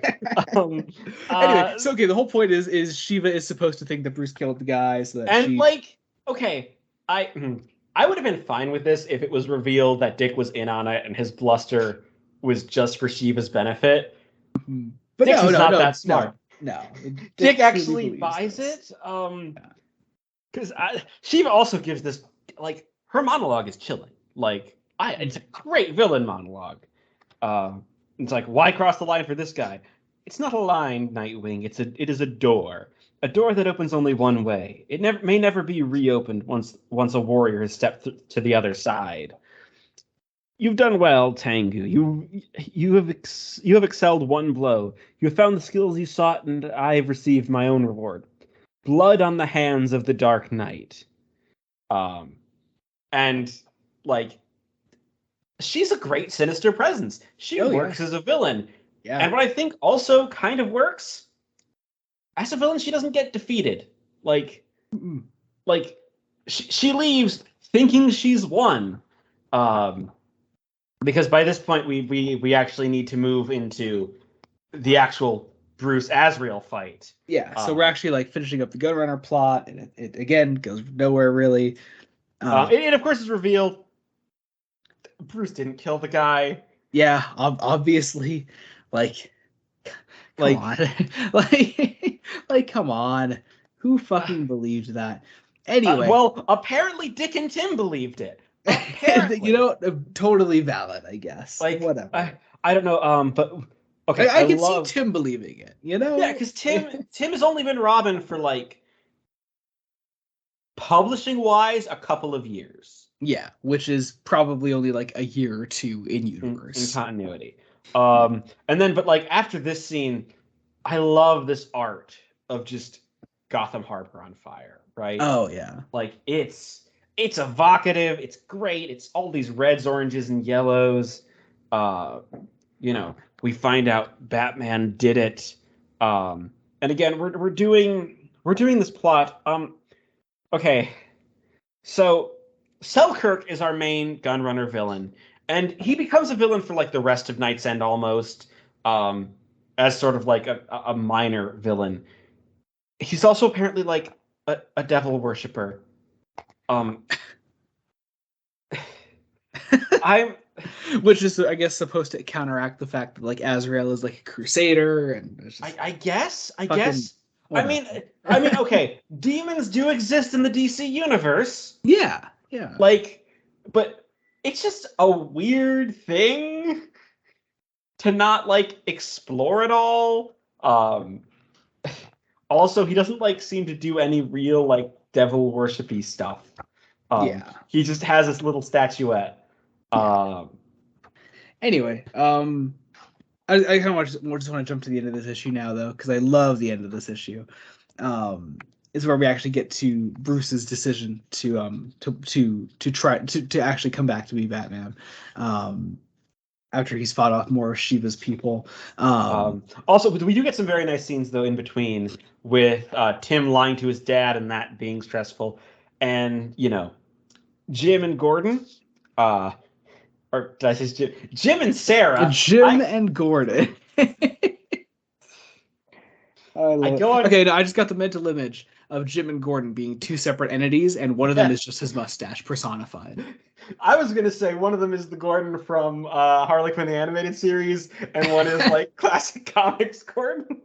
Anyway, so okay, the whole point is Shiva is supposed to think that Bruce killed the guy, so that I would have been fine with this if it was revealed that Dick was in on it and his bluster was just for Shiva's benefit. But Dick's no, not that smart. No. Dick actually buys it. Because Shiva also gives this, like, her monologue is chilling. Like, it's a great villain monologue. It's like, why cross the line for this guy? It's not a line, Nightwing. It is a door that opens only one way. It may never be reopened once a warrior has stepped to the other side. You've done well, Tengu. You have excelled one blow. You have found the skills you sought, and I have received my own reward. Blood on the hands of the Dark Knight. And like, she's a great sinister presence. She works as a villain. Yeah. And what I think also kind of works, as a villain, she doesn't get defeated. Like she leaves thinking she's won. Because by this point we actually need to move into the actual Bruce Azrael fight. Yeah, so we're actually like finishing up the Gunrunner plot, and it again goes nowhere really. It of course is revealed Bruce didn't kill the guy. Yeah, obviously, come on, come on, who fucking believed that? Anyway, well, apparently Dick and Tim believed it. Totally valid, I guess. Like, whatever. I don't know. But okay, I can see Tim believing it. Yeah, because Tim has only been Robin for like publishing wise a couple of years. Yeah, which is probably only like a year or two in universe in continuity. And then, but like after this scene, I love this art of just Gotham Harbor on fire. Right? Oh yeah. Like it's evocative. It's great. It's all these reds, oranges, and yellows. We find out Batman did it. And again, we're doing this plot. Okay, so Selkirk is our main Gunrunner villain, and he becomes a villain for like the rest of Knightsend almost, as sort of like a minor villain. He's also apparently like a devil worshiper. Which is, I guess, supposed to counteract the fact that like Azrael is like a crusader, and it's just I guess. I mean, okay, demons do exist in the DC universe. Yeah. Like, but it's just a weird thing to not like explore at all. Also, he doesn't like seem to do any real like devil worshipy stuff. He just has this little statuette. Anyway, I kind of just want to jump to the end of this issue now, though, because I love the end of this issue. Is where we actually get to Bruce's decision to try to actually come back to be Batman. After he's fought off more of Shiva's people. Also, we do get some very nice scenes though in between with Tim lying to his dad and that being stressful, and Jim and Gordon. Or did I say Jim and Sarah? Jim and Gordon. Okay, no, I just got the mental image of Jim and Gordon being two separate entities, and one of them is just his mustache personified. I was gonna say one of them is the Gordon from Harley Quinn the animated series, and one is like classic comics Gordon.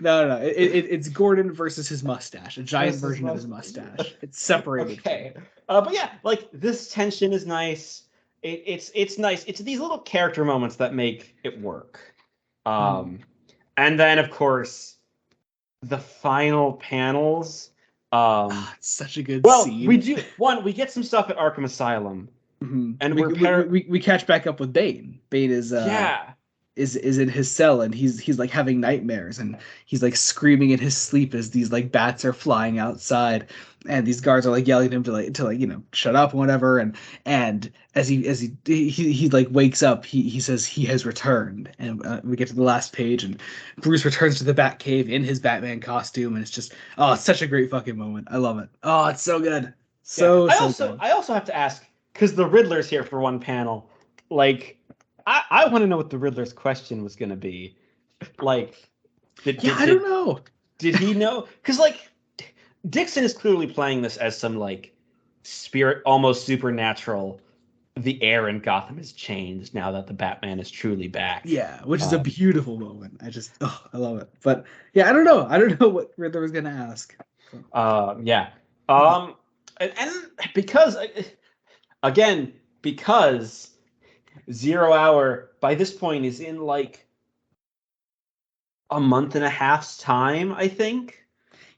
No, it's Gordon versus his mustache, a giant version of his mustache. It's separated. Okay, but yeah, like this tension is nice. it's nice. It's these little character moments that make it work. And then of course the final panels. It's such a good Well, scene. we get some stuff at Arkham Asylum, and we catch back up with Bane. Bane is is in his cell, and he's like having nightmares, and he's like screaming in his sleep as these like bats are flying outside, and these guards are like yelling at him to like shut up and whatever, and as he like wakes up, he says he has returned, and we get to the last page, and Bruce returns to the Batcave in his Batman costume, and it's just it's such a great fucking moment. I love it. Oh, it's so good. So good. I also have to ask, because the Riddler's here for one panel, like I want to know what the Riddler's question was going to be. Like, I don't know. Did he know? Because like Dixon is clearly playing this as some like spirit, almost supernatural. The air in Gotham has changed now that the Batman is truly back. Yeah, which is a beautiful moment. I love it. But yeah, I don't know. I don't know what Riddler was gonna ask. Yeah. And because again, because 0 Hour by this point is in like a month and a half's time, I think.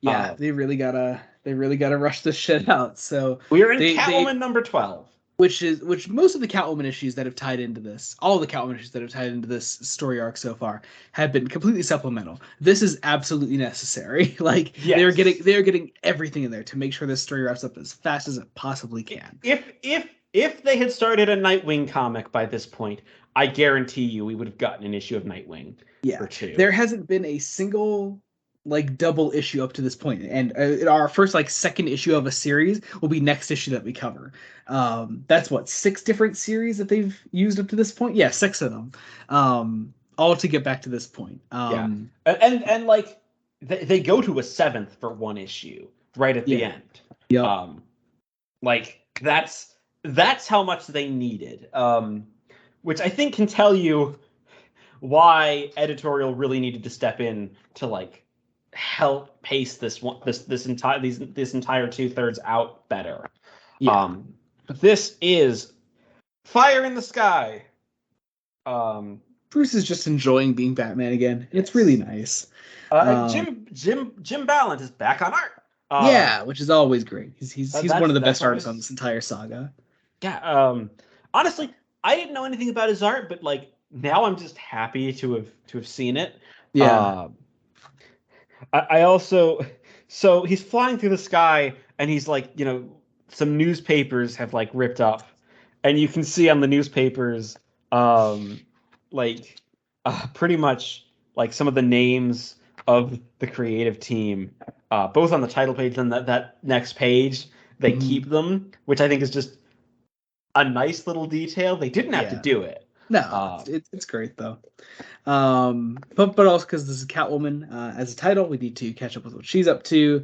Yeah, they really gotta rush this shit out. So we are in Catwoman number 12. Which most of the Catwoman issues that have tied into this, all the Catwoman issues that have tied into this story arc so far, have been completely supplemental. This is absolutely necessary. Like they're getting everything in there to make sure this story wraps up as fast as it possibly can. If they had started a Nightwing comic by this point, I guarantee you we would have gotten an issue of Nightwing. Yeah, or two. There hasn't been a single like double issue up to this point, and our first like second issue of a series will be next issue that we cover. That's what 6 different series that they've used up to this point. Yeah, 6 of them, all to get back to this point. And like they go to a 7th for one issue right at the end. Yeah. Like that's how much they needed. Which I think can tell you why editorial really needed to step in to like help pace this entire 2/3 out better. This is Fire in the Sky. Bruce is just enjoying being Batman again. It's really nice. Jim Ballant is back on art. Which is always great. He's one of the best artists on this entire saga. Yeah. Honestly, I didn't know anything about his art, but like now I'm just happy to have seen it. Yeah. I also, so he's flying through the sky, and he's like, some newspapers have like ripped up, and you can see on the newspapers, pretty much like some of the names of the creative team, both on the title page and that next page. They keep them, which I think is just a nice little detail. They didn't have to do it. No, it's great though. But also because this is Catwoman as a title, we need to catch up with what she's up to.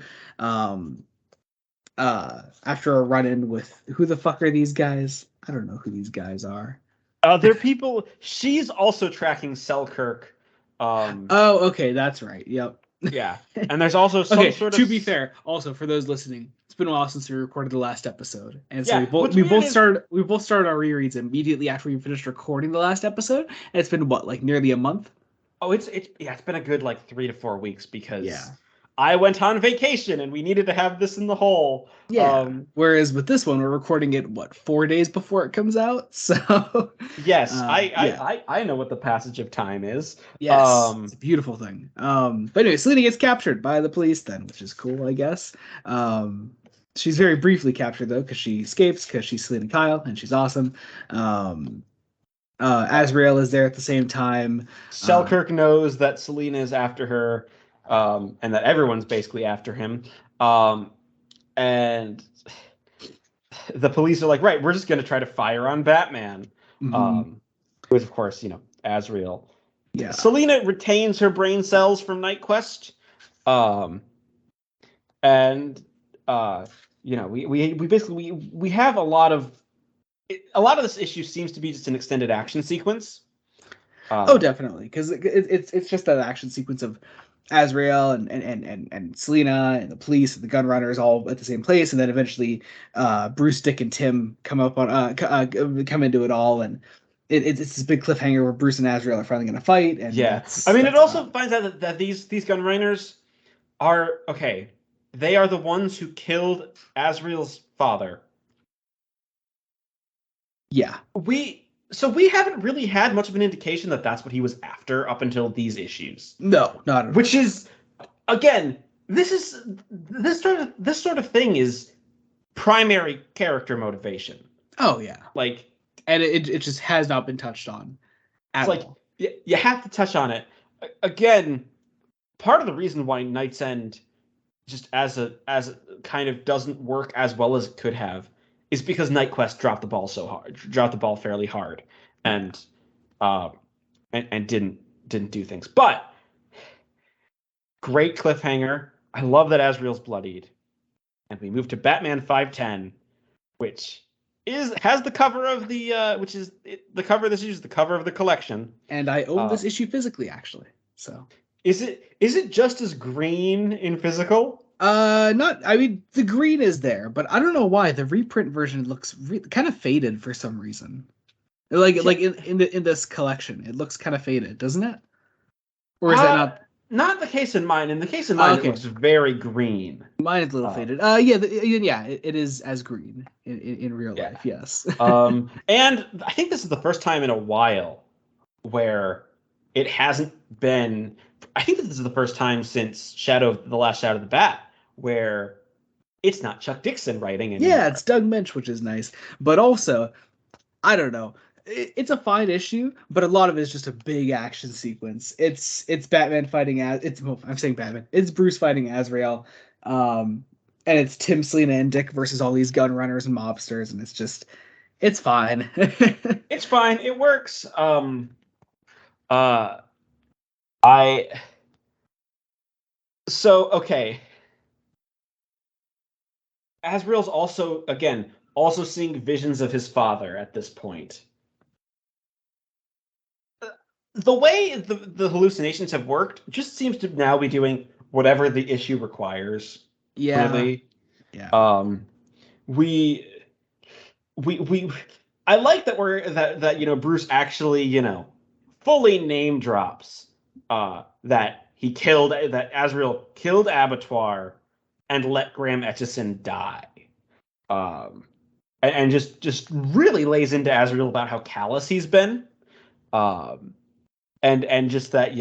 After a run-in with who the fuck are these guys? I don't know who these guys are. They're people. She's also tracking Selkirk. Oh, okay, that's right. Yep. Yeah, and there's also some sort of. To be fair, also for those listening, it's been a while since we recorded the last episode, and so Yeah, we both started our rereads immediately after we finished recording the last episode. And it's been what, like nearly a month? Oh, it's been a good like 3 to 4 weeks because I went on vacation and we needed to have this in the hole. Yeah. Whereas with this one, we're recording it 4 days before it comes out. So yes, I know what the passage of time is. Yes, it's a beautiful thing. But anyway, Selina gets captured by the police then, which is cool, I guess. She's very briefly captured though, because she escapes because she's Selina Kyle and she's awesome. Azrael is there at the same time. Selkirk knows that Selina is after her. And that everyone's basically after him. And the police are like, right, we're just going to try to fire on Batman. Who is, of course, Azrael. Yeah. Selina retains her brain cells from NightQuest. We basically have a lot of this issue seems to be just an extended action sequence. Definitely, because it's just that action sequence of Azrael and Selena and the police and the gun runners all at the same place, and then eventually Bruce, Dick, and Tim come into it all, and it's this big cliffhanger where Bruce and Azrael are finally going to fight, and Yeah, I mean, it that's also finds out that these gun runners are okay. They are the ones who killed Azrael's father. yeah. We haven't really had much of an indication that that's what he was after up until these issues. No, not at all. Which is, again, this sort of thing is primary character motivation. Oh yeah, Like, and it just has not been touched on at it's like all. you have to touch on it. Again, part of the reason why Knightsend just as a kind of doesn't work as well as it could have is because NightQuest dropped the ball fairly hard, and didn't do things. But great cliffhanger. I love that Azrael's bloodied, and we move to Batman 510, which has the cover of the the cover of this issue is the cover of the collection. And I own this issue physically, actually. So is it just as green in physical? not. I mean, the green is there, but I don't know why the reprint version looks kind of faded for some reason. Like in this collection, it looks kind of faded, doesn't it? Or is that not? Not the case in mine. In the case in mine, Okay. It looks very green. Mine is a little faded. Yeah, it is as green in real life. Yes. And I think this is the first time in a while where it hasn't been. I think this is the first time since the last Shadow of the Bat, where it's not Chuck Dixon writing anymore. Yeah, it's Doug Minch, which is nice. But also, I don't know. It's a fine issue, but a lot of it is just a big action sequence. It's Batman fighting I'm saying Batman. It's Bruce fighting Azrael, and it's Tim, Selena, and Dick versus all these gun runners and mobsters, and it's fine. It's fine. It works. I so okay. Azrael's also seeing visions of his father at this point. The way the hallucinations have worked just seems to now be doing whatever the issue requires. Yeah. Really. Yeah. We I like that Bruce actually, fully name drops that Azrael killed Abattoir and let Graham Etchison die. And just really lays into Azrael about how callous he's been. And just that,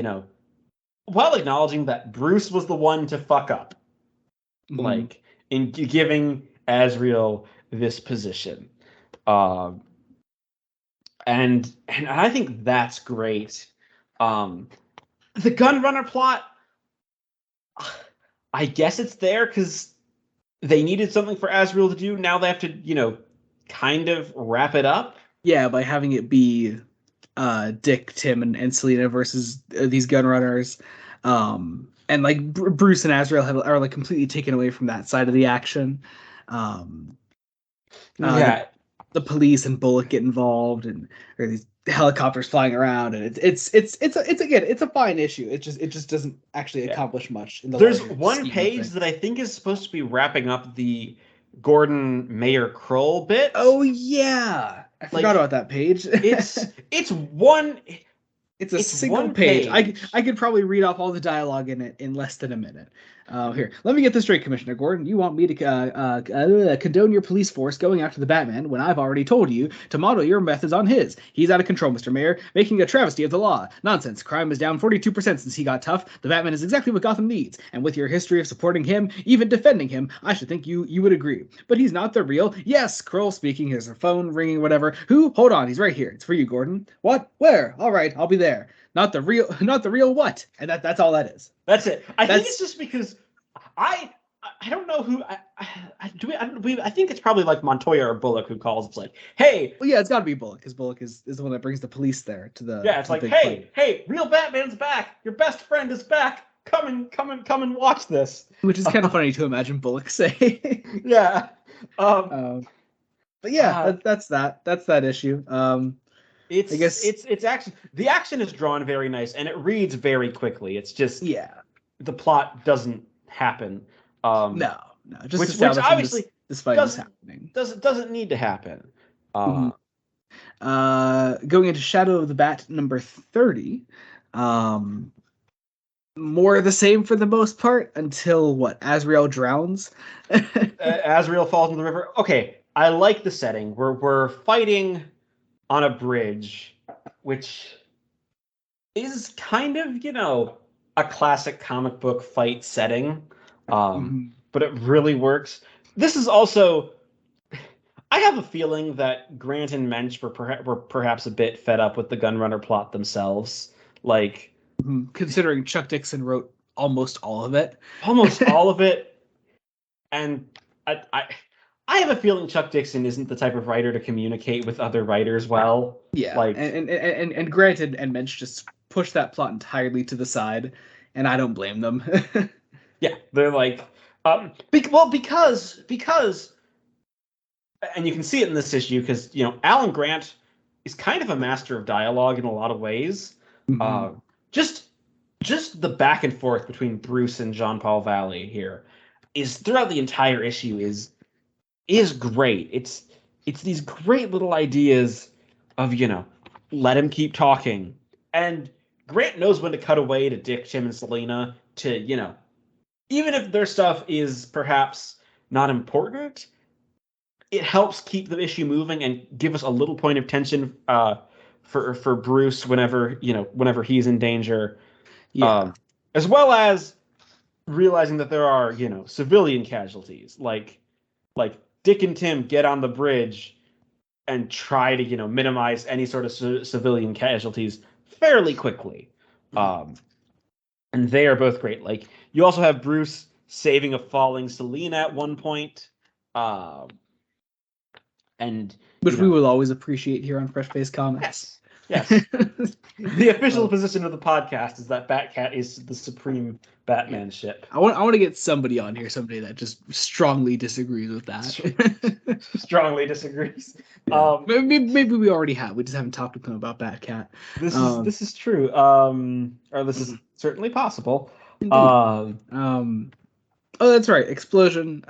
while acknowledging that Bruce was the one to fuck up, Mhm. like in giving Azrael this position. And I think that's great. The gun runner plot, I guess it's there because they needed something for Azrael to do. Now they have to, kind of wrap it up. Yeah, by having it be Dick, Tim, and Selena versus these gun runners. And like Bruce and Azrael are like completely taken away from that side of the action. The police and Bullock get involved, and or these helicopters flying around, and it's a fine issue. It just doesn't actually accomplish much. There's one page that I think is supposed to be wrapping up the Gordon Mayor Kroll bit. Oh yeah, I forgot about that page. It's one. It's a single page. I could probably read off all the dialogue in it in less than a minute. Here, let me get this straight, Commissioner Gordon. You want me to condone your police force going after the Batman when I've already told you to model your methods on his. He's out of control, Mr. Mayor, making a travesty of the law. Nonsense. Crime is down 42% since he got tough. The Batman is exactly what Gotham needs. And with your history of supporting him, even defending him, I should think you would agree. But he's not the real. Yes, Kroll speaking. Here's her phone ringing, whatever. Who? Hold on. He's right here. It's for you, Gordon. What? Where? All right. I'll be there. Not the real what? And that's all that is. That's it. I think it's just because I don't know who I think it's probably like Montoya or Bullock who calls. It's like, hey. Well, yeah, it's got to be Bullock because Bullock is the one that brings the police there to the. Yeah, it's like, hey, real Batman's back. Your best friend is back. Come and watch this. Which is kind of funny to imagine Bullock say. Yeah. But yeah, that's that issue. I guess it's actually the action is drawn very nice and it reads very quickly. It's just the plot doesn't happen. No, just Which establishing obviously this fight is doesn't happening. doesn't need to happen. Mhm. Going into Shadow of the Bat number 30. More of the same for the most part until what? Azrael drowns. Azrael falls into the river. Okay, I like the setting. We're fighting on a bridge, which is kind of, a classic comic book fight setting. Mhm. But it really works. This is also, I have a feeling that Grant and Mensch were perhaps a bit fed up with the Gunrunner plot themselves. Like, Considering Chuck Dixon wrote almost all of it. almost all of it. And I have a feeling Chuck Dixon isn't the type of writer to communicate with other writers well. Yeah, Like, and Grant and Mensch just push that plot entirely to the side, and I don't blame them. yeah, they're like, because, and you can see it in this issue because Alan Grant is kind of a master of dialogue in a lot of ways. Mhm. Uh, just just the back and forth between Bruce and Jean Paul Valley here is throughout the entire issue is great. It's these great little ideas of let him keep talking, and Grant knows when to cut away to Dick, Tim, and Selena to even if their stuff is perhaps not important, it helps keep the issue moving and give us a little point of tension for Bruce whenever he's in danger, Yeah. as well as realizing that there are civilian casualties like Dick and Tim get on the bridge and try to minimize any sort of civilian casualties fairly quickly, and they are both great. Like, you also have Bruce saving a falling Selena at one point, um, and Which we will always appreciate here on Fresh Face Comics. yes. The official position of the podcast is that Batcat is the supreme Batman ship. I want to get somebody on here someday that just strongly disagrees with that. Strongly disagrees. Yeah. Maybe we already have. We just haven't talked with them about Batcat. This is true. Or this is certainly possible. Indeed. Oh, that's right. Explosion.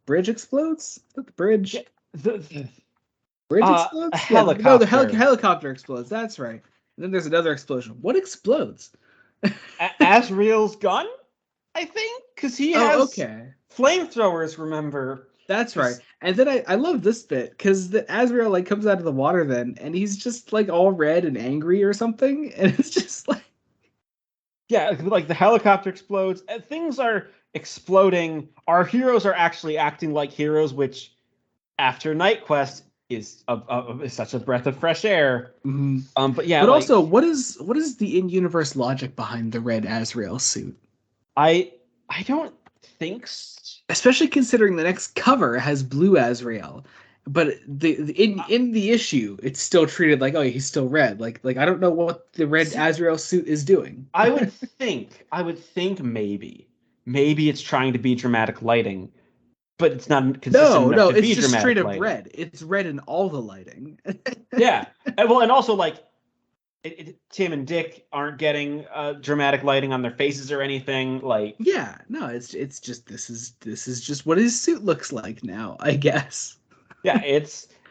Bridge explodes? Is that the bridge? Yeah, the Bridge a explodes? Yeah. No, the helicopter. helicopter explodes. That's right. And then there's another explosion. What explodes? Azrael's gun, I think, because he Oh, has okay. flamethrowers. Remember? That's right. And then I love this bit because the Azrael like comes out of the water then, and he's just like all red and angry or something, and it's just like Yeah, like the helicopter explodes. Things are exploding. Our heroes are actually acting like heroes, which after Night Quest is is such a breath of fresh air. Mhm. But yeah, But like also, what is the in-universe logic behind the red Azrael suit? I don't think. Especially considering the next cover has blue Azrael, but in the issue it's still treated like, oh, he's still red. Like I don't know what the red Azrael suit is doing. I would think maybe it's trying to be dramatic lighting, but it's not consistent enough No, to it's be just straight dramatic up lighting. red. It's red in all the lighting. Yeah, and also like Tim and Dick aren't getting dramatic lighting on their faces or anything. Like, Yeah, no, it's just this is just what his suit looks like now, I guess. yeah,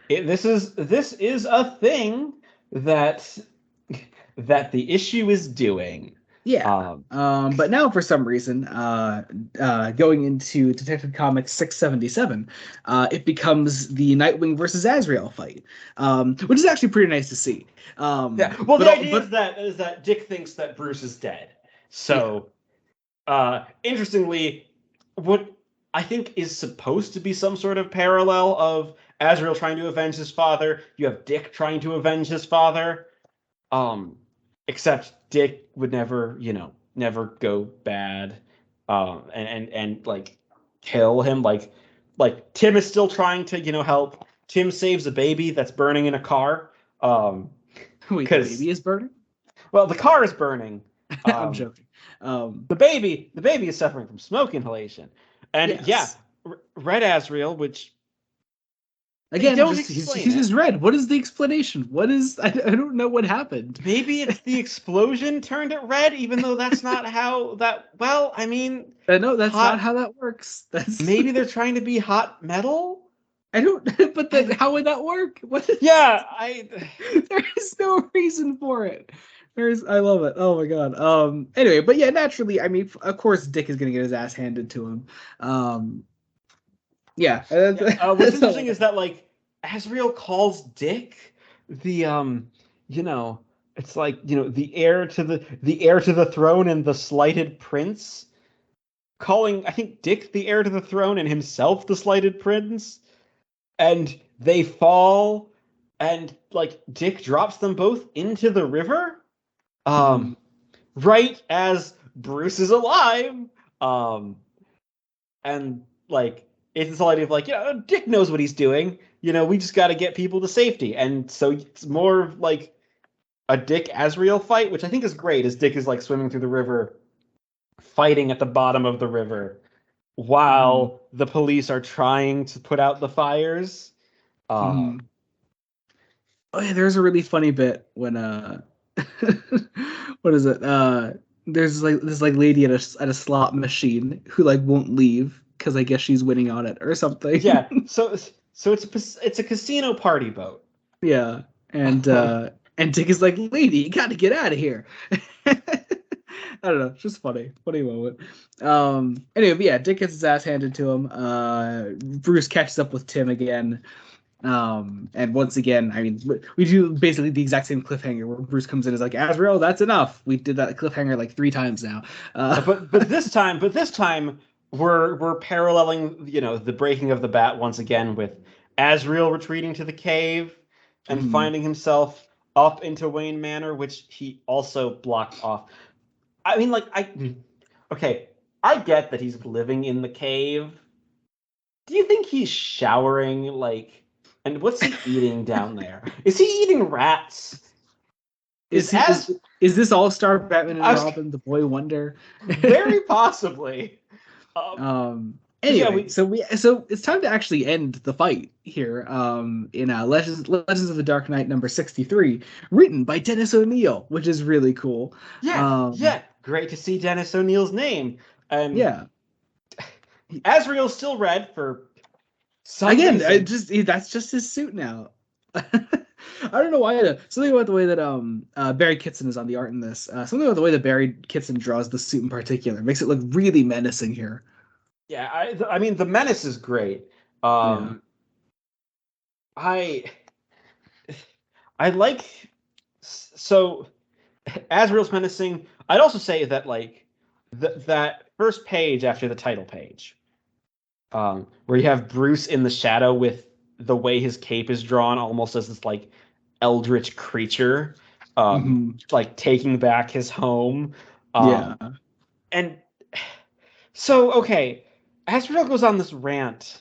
this is a thing that the issue is doing. Yeah. But now for some reason, going into Detective Comics 677, it becomes the Nightwing versus Azrael fight, which is actually pretty nice to see. Yeah. Well, the idea but is that Dick thinks that Bruce is dead. yeah. So, interestingly, what I think is supposed to be some sort of parallel of Azrael trying to avenge his father, you have Dick trying to avenge his father. Except Dick would never go bad, and like kill him. Like Tim is still trying to help. Tim saves a baby that's burning in a car. Wait, the Because baby is burning? well, the car is burning. I'm joking. The baby is suffering from smoke inhalation, and yeah, Yes. Red Azrael, which They Again, don't just he's explain it. just red. What is the explanation? What is I don't know what happened. Maybe it's the explosion turned it red, even though that's not how that. Well, I mean, No, that's not hot. how that works. That's Maybe they're trying to be hot metal. I don't. But then, I, how would that work? What? yeah, I. There is no reason for it. I love it. Oh my god. Anyway, but yeah, naturally, I mean, of course, Dick is gonna get his ass handed to him. Yeah. Yeah. What's interesting is that like Asriel calls Dick the you know, it's like the heir to the throne and the slighted prince, calling I think Dick the heir to the throne and himself the slighted prince, and they fall, and like Dick drops them both into the river. Mhm. Um, right as Bruce is alive. Um, and like it's this whole idea of like, Dick knows what he's doing. We just got to get people to safety, and so it's more of like a Dick Asriel fight, which I think is great. As Dick is like swimming through the river, fighting at the bottom of the river, Mhm. while the police are trying to put out the fires. Mhm. Oh yeah, there's a really funny bit when what is it? There's like this like lady at a slot machine who like won't leave because I guess she's winning on it or something. Yeah, so it's a casino party boat. Yeah. And Dick is like, lady, you gotta get out of here. I don't know, it's just funny. Funny moment. Anyway, but yeah, Dick gets his ass handed to him. Bruce catches up with Tim again. And once again, I mean, we do basically the exact same cliffhanger where Bruce comes in and is like, Azrael, that's enough. We did that cliffhanger like 3 times now. But this time we're paralleling, the breaking of the bat once again with Asriel retreating to the cave and Mhm. finding himself up into Wayne Manor, which he also blocked off. I mean, like okay, I get that he's living in the cave. Do you think he's showering and what's he eating down there? Is he eating rats? Is Is he as is this All Star Batman and I was Robin, the Boy Wonder? very possibly. Um, but yeah, Anyway, so it's time to actually end the fight here. In Legends of the Dark Knight number 63, written by Dennis O'Neil, which is really cool. yeah, great to see Dennis O'Neil's name. And Yeah. Asriel's still red for some Again, reason. that's just his suit now. I don't know why. Something about the way that Barry Kitson is on the art in this. Something about the way that Barry Kitson draws the suit in particular makes it look really menacing here. Yeah, I mean the menace is great. Yeah. Um, I I like so Asriel's menacing. I'd also say that that first page after the title page, where you have Bruce in the shadow with the way his cape is drawn, almost as this like eldritch creature, Hmm. like taking back his home. Yeah. And so, okay, Asriel goes on this rant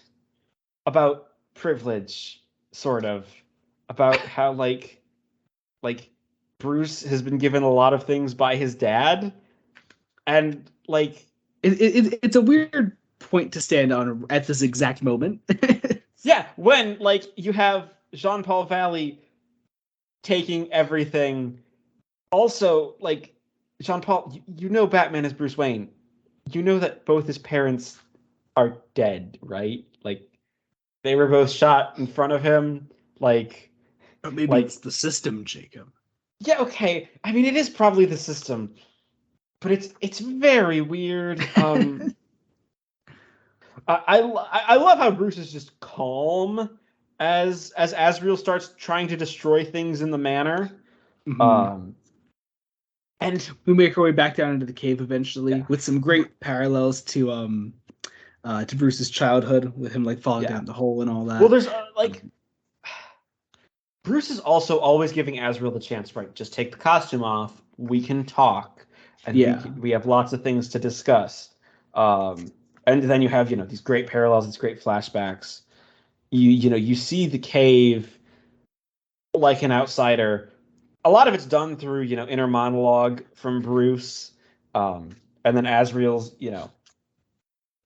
about privilege, sort of, about how like Bruce has been given a lot of things by his dad, and It's a weird point to stand on at this exact moment. yeah, when you have Jean Paul Valley taking everything. Also, Jean Paul, you know Batman is Bruce Wayne. You know that both his parents are dead, right? Like they were both shot in front of him. Like But maybe like it's the system, Jacob. yeah, okay. I mean, it is probably the system, but it's very weird. I love how Bruce is just calm as Asriel starts trying to destroy things in the manor. Hmm. Um, and We make our way back down into the cave yeah, eventually with some great parallels to Bruce's childhood with him like falling yeah. down the hole and all Well, that. there's Bruce is also always giving Asriel the chance, right? Just take the costume off. We can talk, and Yeah. we have lots of things to discuss. Um, and then you have these great parallels, these great flashbacks. You see the cave like an outsider. A lot of it's done through inner monologue from Bruce, um, and then Asriel's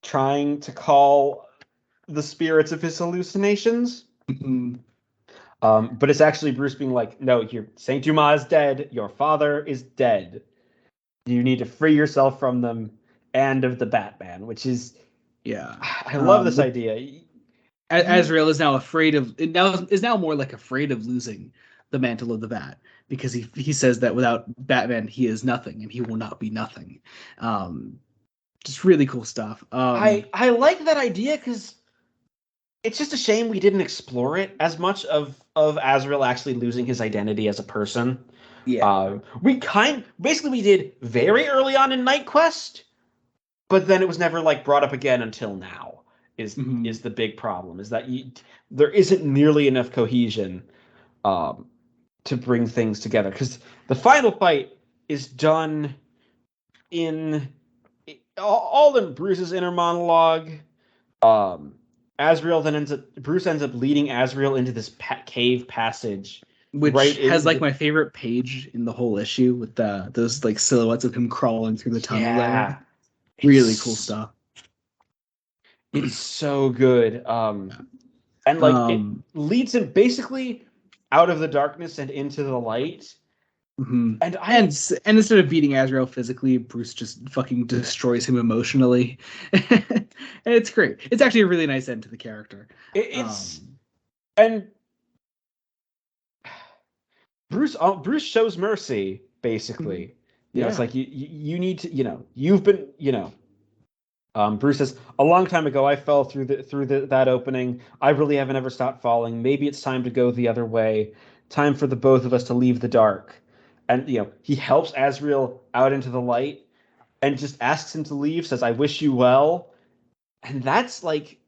trying to call the spirits of his hallucinations. Mhm. But it's actually Bruce being like, no, your Saint Dumas is dead. Your father is dead. You need to free yourself from them and of the Batman, which is, Yeah. I love this idea. You, Azrael is now afraid of is now more like afraid of losing the mantle of the Bat because he says that without Batman he is nothing and he will not be nothing. Um, just really cool stuff. I like that idea because it's just a shame we didn't explore it as much of Azrael actually losing his identity as a person. Yeah. Basically we did very early on in Night Quest, but then it was never like brought up again until now. Mhm. Is the big problem is that there isn't nearly enough cohesion um, to bring things together because the final fight is done in all in Bruce's inner monologue. Um, Bruce ends up leading Azrael into this cave passage Which right has into like the my favorite page in the whole issue with those like silhouettes of him crawling through the tunnel yeah. there. Really cool It's stuff. it's so good. And like it Um, leads him basically out of the darkness and into the light. mhm. And And I and instead of beating Azrael physically, Bruce just fucking destroys him emotionally. And it's great. It's actually a really nice end to the character. it's Um, and Bruce shows mercy mhm. basically. You know, it's Yeah. like you need to, you've been, Bruce says, a long time ago, I fell through that opening. I really haven't ever stopped falling. Maybe it's time to go the other way. Time for the both of us to leave the dark. And he helps Azrael out into the light and just asks him to leave. Says, "I wish you well." And that's like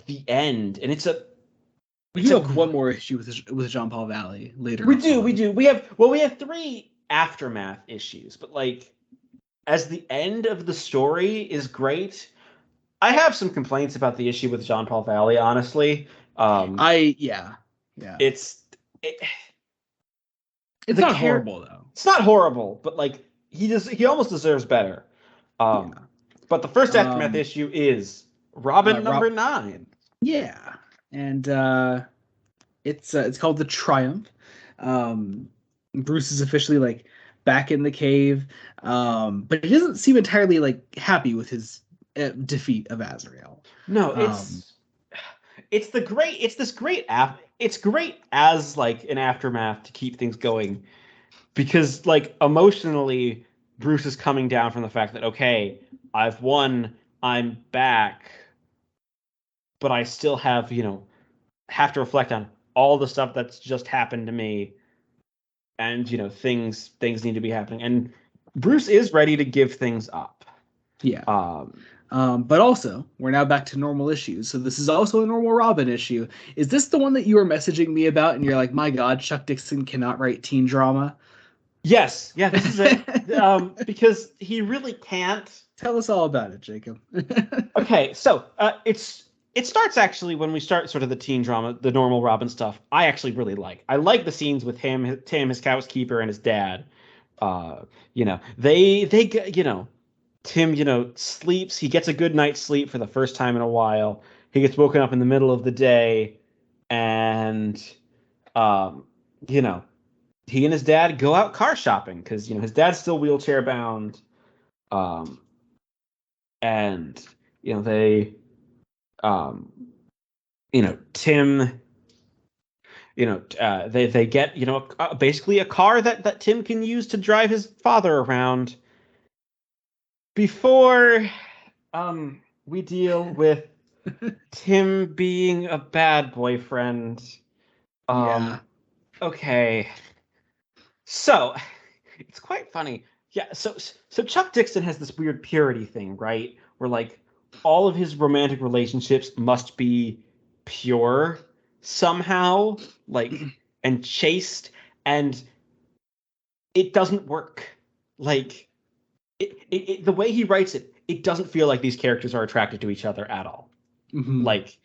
the end. And We it's do a have one more issue with Jean Paul Valley later we on. do we have three aftermath issues, but like as the end of the story is great. I have some complaints about the issue with Jean Paul Valley, honestly. Um, Yeah. Yeah. it's it, It's the not care. horrible though. It's not horrible, but like he almost deserves better. Um, Yeah. but the first aftermath Um, issue is Robin Rob, #9. yeah. And it's called the Triumph. Bruce is officially like back in the cave, but he doesn't seem entirely like happy with his defeat of Azrael. No, Um, it's this great app. It's great as like an aftermath to keep things going because like emotionally Bruce is coming down from the fact that okay, I've won, I'm back, but I still have to reflect on all the stuff that's just happened to me and things need to be happening and Bruce is ready to give things up. yeah. um But also, we're now back to normal issues. So this is also a normal Robin issue. Is this the one that you were messaging me about? And you're like, my God, Chuck Dixon cannot write teen drama. yes, yeah, this is it. Because he really can't. Tell us all about it, Jacob. Okay, so it starts actually when we start sort of the teen drama, the normal Robin stuff. I like the scenes with him, Tim, his housekeeper, and his dad. They get Tim, sleeps. He gets a good night's sleep for the first time in a while. He gets woken up in the middle of the day, and um, you know, he and his dad go out car shopping because his dad's still wheelchair bound. Um, and they, um, Tim, they get basically a car that Tim can use to drive his father around before we deal with Tim being a bad boyfriend. Yeah. Okay. So, it's quite funny. Yeah, so Chuck Dixon has this weird purity thing, right? Where like all of his romantic relationships must be pure somehow, like and chaste, and it doesn't work. Like the way he writes it, it doesn't feel like these characters are attracted to each other at all. Mhm. Like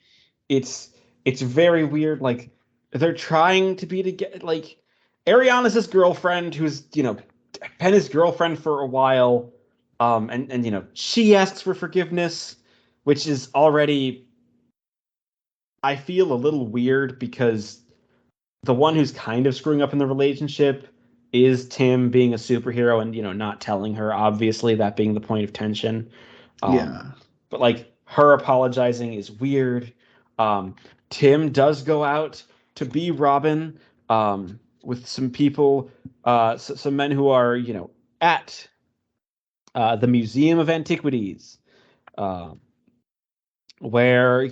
it's it's very weird. Like they're trying to be together. Like Ariana's his girlfriend, who's been his girlfriend for a while, and she asks for forgiveness, which is already I feel a little weird because the one who's kind of screwing up in the relationship is Tim being a superhero and, not telling her, obviously, that being the point of tension. Yeah. But like her apologizing is weird. Um, Tim does go out to be Robin with some people, some men who are, at the Museum of Antiquities, uh, where,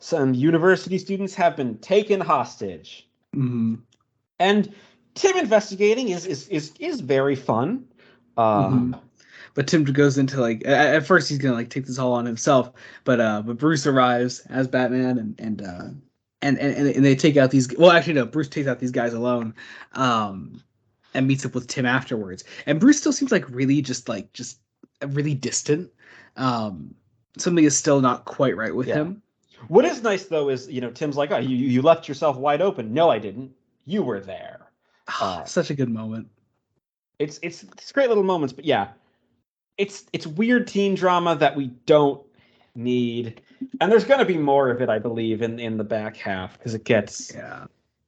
some university students have been taken hostage. Hmm. And Tim investigating is very fun. Hmm. But Tim goes into like at first he's gonna like take this all on himself, but Bruce arrives as Batman and they take out these. Well, actually no, Bruce takes out these guys alone, um, and meets up with Tim afterwards. And Bruce still seems like just really distant. Um, Something is still not quite right with Yeah. him. What is nice though is Tim's like, oh, you left yourself wide open. No, I didn't. You were there. Uh, Such a good moment. it's great little moments, but yeah, it's weird teen drama that we don't need, and there's going to be more of it, I believe, in the back half because it gets Yeah.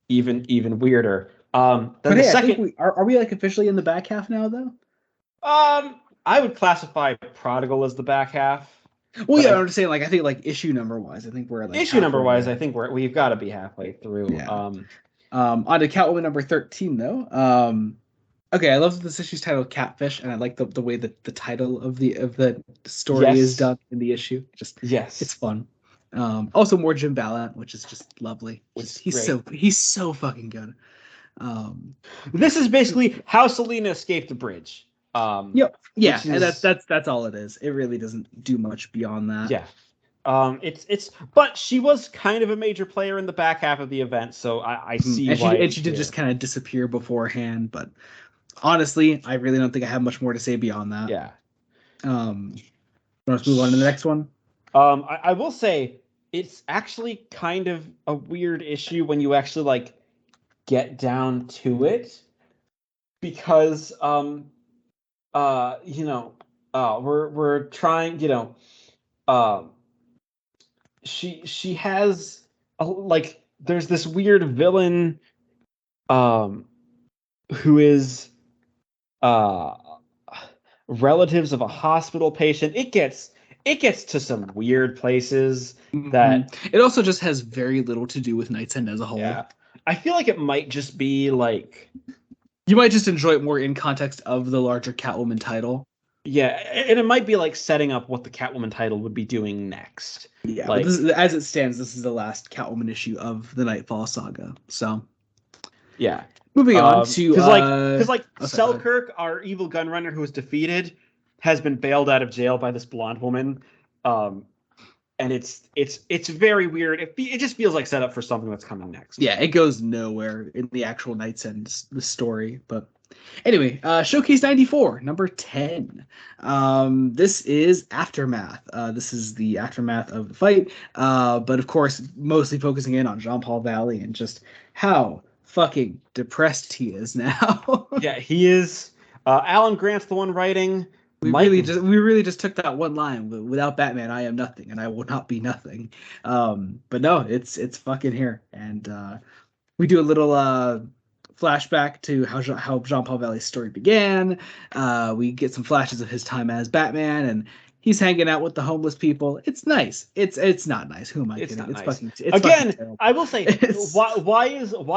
even weirder. Then But the hey, I think second, we are we like officially in the back half now though? I would classify Prodigal as the back half, Well, but yeah, I I'm just saying, like, I think, like, issue number wise, I think we're like issue number halfway wise, I there. think we've got to be halfway through. Yeah. On to Catwoman number 13, though. Okay, I love that this issue's titled Catfish, and I like the way that the title of the story is Yes, done in the issue. Just it's yes, fun. Also more Jim Ballant, which is just lovely. which Just is great. he's so fucking good. Um, This is basically how Selena escaped the bridge. yep, yeah, Which and is that's all it is. It really doesn't do much beyond that. yeah. But she was kind of a major player in the back half of the event, so I Mhm. see And why she did just here. kind of disappear beforehand, but honestly, I really don't think I have much more to say beyond that. Yeah. Let's move on to the next one. I will say it's actually kind of a weird issue when you actually like get down to it because we're trying, um she has like there's this weird villain um who is uh relatives of a hospital patient. It gets to some weird places that It also just has very little to do with Knightsend as a whole. yeah. I feel like it might just be like You might just enjoy it more in context of the larger Catwoman title. yeah, and it might be like setting up what the Catwoman title would be doing next. Yeah, but Like as it stands, this is the last Catwoman issue of the Nightfall saga. So yeah. moving on to Because oh, sorry, go ahead. Selkirk, our evil gunrunner who was defeated, has been bailed out of jail by this blonde woman, um, and it's very weird. It just feels like setup for something that's coming next. Yeah, it goes nowhere in the actual Knightsend the story, but anyway, Showcase 94, number 10. This is Aftermath. This is the aftermath of the fight, but of course, mostly focusing in on Jean Paul Valley and just how fucking depressed he is now. Yeah, he is. Alan Grant's the one writing. Mike, We really just took that one line. Without Batman, I am nothing, and I will not be nothing. But no, it's fucking here, and we do a little flashback to how Jean Paul Valley's story began. We get some flashes of his time as Batman, and he's hanging out with the homeless people. It's nice. It's not nice. Who am I it's kidding? not It's nice. fucking it's fucking Again, terrible. I will say, It's, why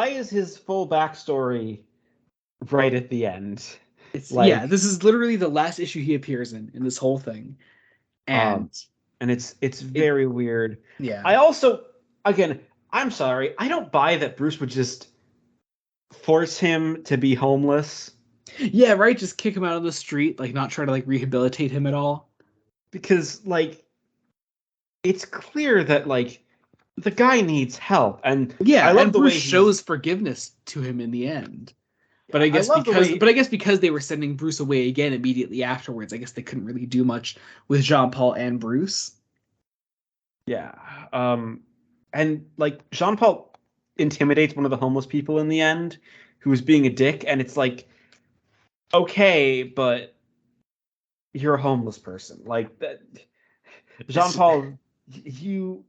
is his full backstory right at the end? yeah. Like, This is literally the last issue he appears in this whole thing, um, and and it's it very weird. yeah. I also, again, I'm sorry, I don't buy that Bruce would just force him to be homeless Yeah, right. Just kick him out on the street, like not try to like rehabilitate him at all. because like it's clear that like the guy needs help, and I Yeah, love and the Bruce way he's. shows forgiveness to him in the end. I love the way. But I guess because they were sending Bruce away again immediately afterwards, I guess they couldn't really do much with Jean Paul and Bruce. Yeah, and like Jean Paul intimidates one of the homeless people in the end, who is being a dick, and it's like, okay, but you're a homeless person, like that. Jean It's Paul, you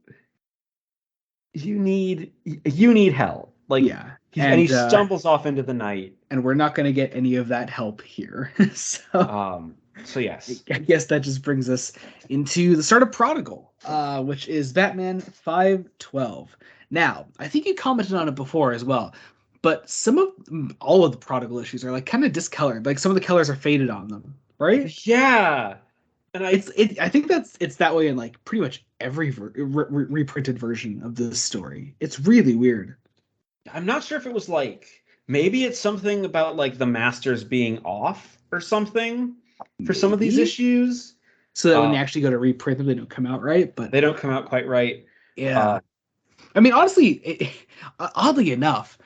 you need help. Like, Yeah, and he stumbles off into the night, and we're not going to get any of that help here. So yes, I guess that just brings us into the start of Prodigal, which is Batman 512. Now, I think you commented on it before as well, but all of the Prodigal issues are like kind of discolored. Like some of the colors are faded on them, right? yeah, and I think it's that way in like pretty much every reprinted version of this story. It's really weird. I'm not sure if it was like maybe it's something about like the masters being off or something for some of these Maybe? issues. So that when they actually go to reprint them, they don't come out right. But They don't come out quite right. yeah, I mean, honestly, oddly enough,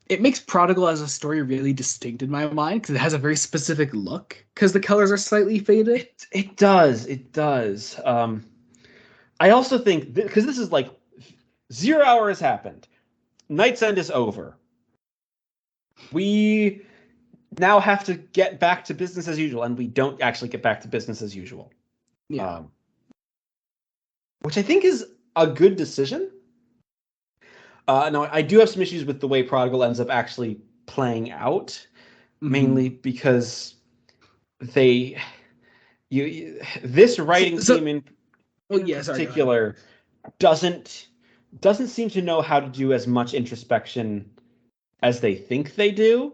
it makes Prodigal as a story really distinct in my mind because it has a very specific look because the colors are slightly faded. It does. It does. I also think because this is like 0 hour has happened. Knightsend is over. We now have to get back to business as usual, and we don't actually get back to business as usual. Yeah. Which I think is a good decision. Now, I do have some issues with the way Prodigal ends up actually playing out, mainly because this writing team in particular doesn't seem to know how to do as much introspection as they think they do.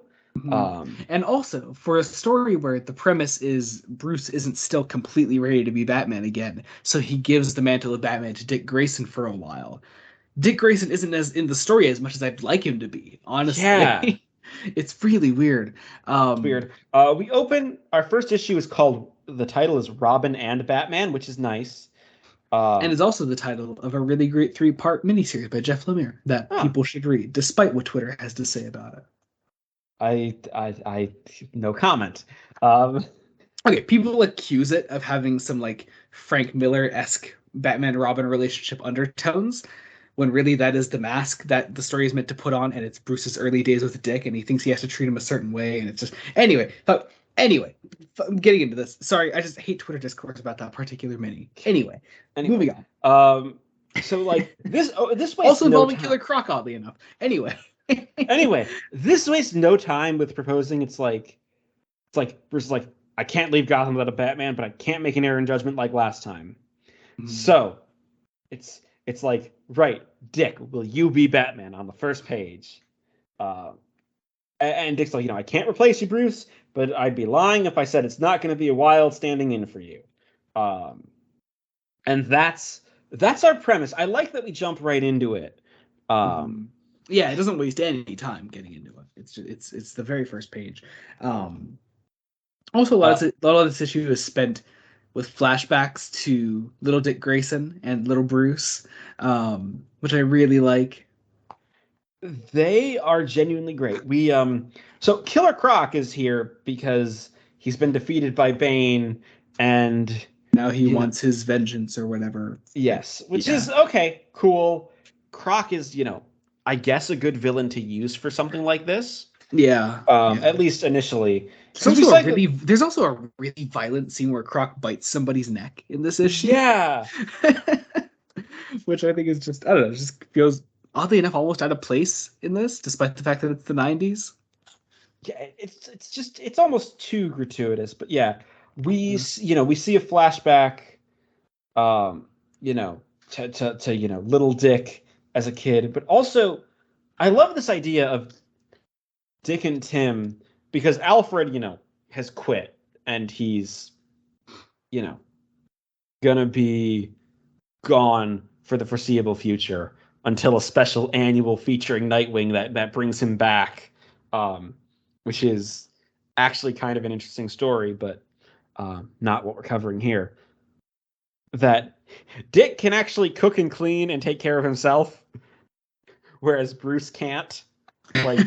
And also, for a story where the premise is Bruce isn't still completely ready to be Batman again, so he gives the mantle of Batman to Dick Grayson for a while. Dick Grayson isn't as in the story as much as I'd like him to be, honestly. Yeah. It's really weird. It's weird. We open our first issue is called the title is Robin and Batman, which is nice. And is also the title of a really great 3-part miniseries by Jeff Lemire that people should read, despite what Twitter has to say about it. I no comment. Okay, people accuse it of having some like Frank Miller-esque Batman Robin relationship undertones, when really that is the mask that the story is meant to put on, and it's Bruce's early days with Dick, and he thinks he has to treat him a certain way, and it's just anyway. I'm getting into this. Sorry, I just hate Twitter discourse about that particular mini. Anyway, moving on. So like this way also involving Killer Croc, oddly enough. Anyway, this wastes no time with proposing. It's like Bruce is like, I can't leave Gotham without a Batman, but I can't make an error in judgment like last time. So it's like, right, Dick, will you be Batman on the first page? And Dick's like, I can't replace you, Bruce, but I'd be lying if I said it's not going to be a while standing in for you. And that's our premise. I like that we jump right into it. Yeah, it doesn't waste any time getting into it. It's the very first page. Also, a lot of this issue is spent with flashbacks to little Dick Grayson and little Bruce, which I really like. They are genuinely great. We so Killer Croc is here because he's been defeated by Bane, and now he wants his vengeance or whatever. Yes, which is okay, cool. Croc is, I guess a good villain to use for something like this. Yeah. At least initially. There's also a really violent scene where Croc bites somebody's neck in this issue. Yeah. Which I think is just, I don't know, just feels oddly enough almost out of place in this, despite the fact that it's the 90s. Yeah, it's almost too gratuitous, but yeah, we see a flashback, to little Dick as a kid, but also I love this idea of Dick and Tim because Alfred, has quit and he's, gonna be gone for the foreseeable future until a special annual featuring Nightwing that brings him back, which is actually kind of an interesting story, but not what we're covering here. That Dick can actually cook and clean and take care of himself, whereas Bruce can't. Like,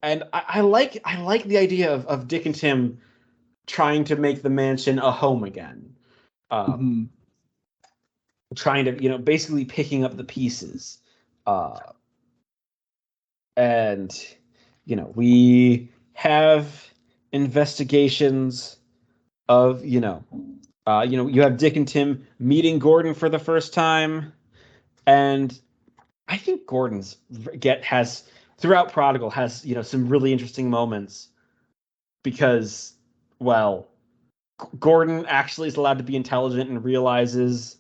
and I like the idea of Dick and Tim trying to make the mansion a home again. Trying to, basically picking up the pieces. And, we have investigations of, you have Dick and Tim meeting Gordon for the first time. And I think Gordon's has throughout Prodigal has some really interesting moments because, well, Gordon actually is allowed to be intelligent and realizes,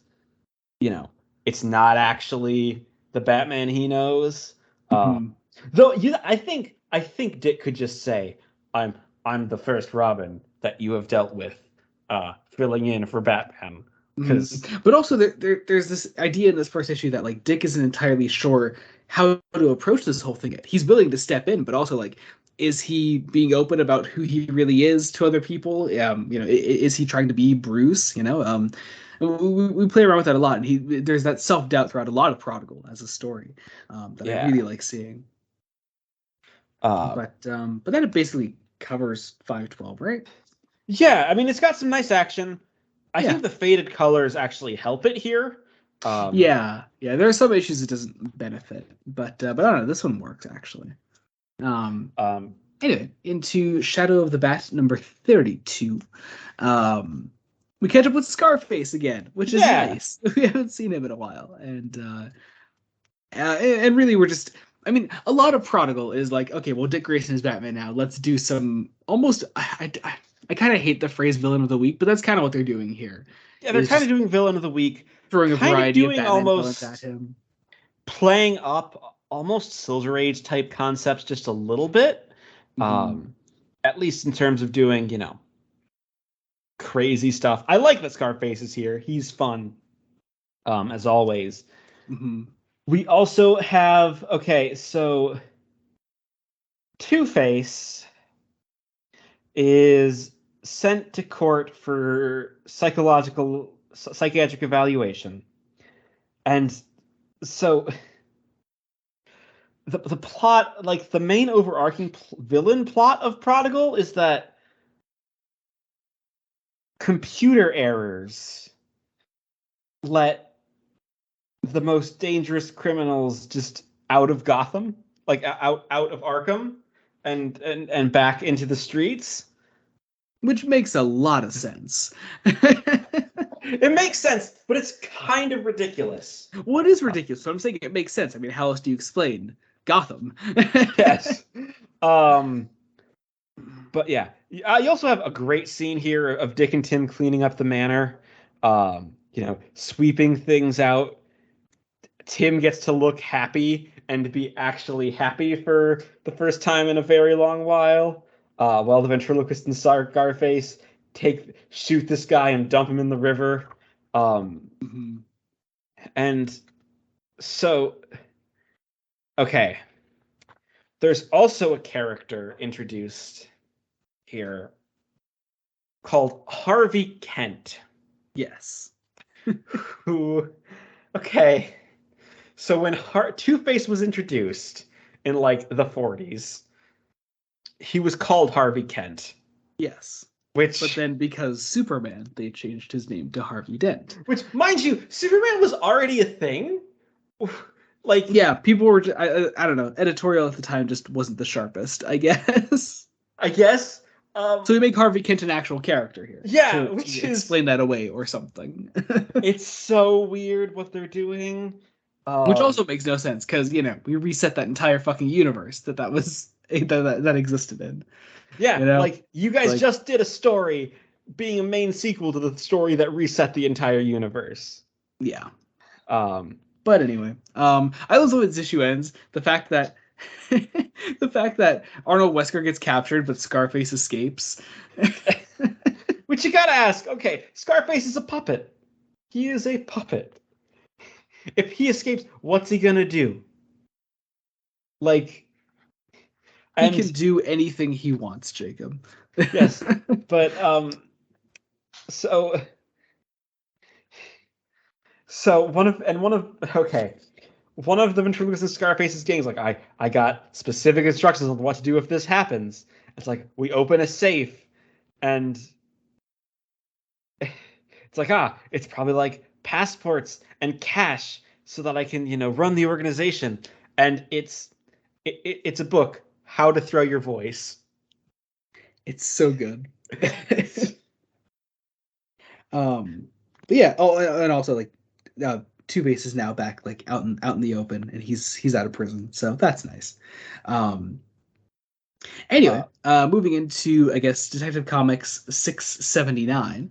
it's not actually the Batman he knows. Mhm. Though I think Dick could just say, I'm the first Robin that you have dealt with, filling in for Batman. Because But also there's this idea in this first issue that like Dick isn't entirely sure how to approach this whole thing yet. He's willing to step in, but also like, is he being open about who he really is to other people? Is he trying to be Bruce? We play around with that a lot, and there's that self doubt throughout a lot of Prodigal as a story that I yeah, really like seeing. uh, But that basically covers 512, right? yeah. I mean, it's got some nice action. I Yeah. think the faded colors actually help it here. Yeah. There are some issues it doesn't benefit, but I don't know. This one works actually. Um, um, anyway, into Shadow of the Bat number 32. We catch up with Scarface again, which is yeah, nice. We haven't seen him in a while, and really we're just. I mean, a lot of Prodigal is like, okay, well, Dick Grayson is Batman now. Let's do some almost. I kind of hate the phrase "villain of the week," but that's kind of what they're doing here. yeah. They're Is kind of just doing villain of the week, throwing a kind of variety of doing Batman villains at almost him. playing up almost Silver Age type concepts just a little bit. Mhm. At least in terms of doing, crazy stuff. I like that Scarface is here. He's fun, as always. Mhm. We also have, okay, so Two-Face is sent to court for psychiatric evaluation. And so the plot, like the main overarching villain plot of Prodigal is that computer errors let the most dangerous criminals just out of Gotham, like out of Arkham, and back into the streets. Which makes a lot of sense. It makes sense, but it's kind of ridiculous. What is ridiculous? So I'm saying it makes sense. I mean, how else do you explain Gotham? Yes. Um, but yeah, you also have a great scene here of Dick and Tim cleaning up the manor, sweeping things out. Tim gets to look happy and be actually happy for the first time in a very long while. While the ventriloquist and Scarface shoot this guy and dump him in the river. Mhm. And so, okay, there's also a character introduced here called Harvey Kent, Yes. who, okay, so when Two-Face was introduced in like the 40s, he was called Harvey Kent, Yes. But which then because Superman, they changed his name to Harvey Dent. mind you, Superman was already a thing. Like, Yeah, people were. I don't know. Editorial at the time just wasn't the sharpest, I guess. I guess, So we make Harvey Kent an actual character here yeah, to which is explain that away or something. it's so weird what they're doing. Which Um, also makes no sense because we reset that entire fucking universe that was that existed in. yeah, You know, like you guys like just did a story being a main sequel to the story that reset the entire universe. yeah. Um, But anyway, I love the way this issue ends. The fact that the fact that Arnold Wesker gets captured but Scarface escapes. which you gotta ask, okay, Scarface is a puppet. He is a puppet. If he escapes, what's he gonna do? Like, He can and do anything he wants, Jacob. yes, but so one of the ventriloquist and Scarface's gangs, like, I got specific instructions on what to do if this happens. It's like we open a safe, and it's like, it's probably like passports and cash so that I can, run the organization. And it's a book, How to Throw Your Voice. It's so good. It's um, but yeah. Oh, and also like, Two-Face is now back like out in the open, and he's out of prison, so that's nice. Um, Anyway, moving into, I guess, Detective Comics 679,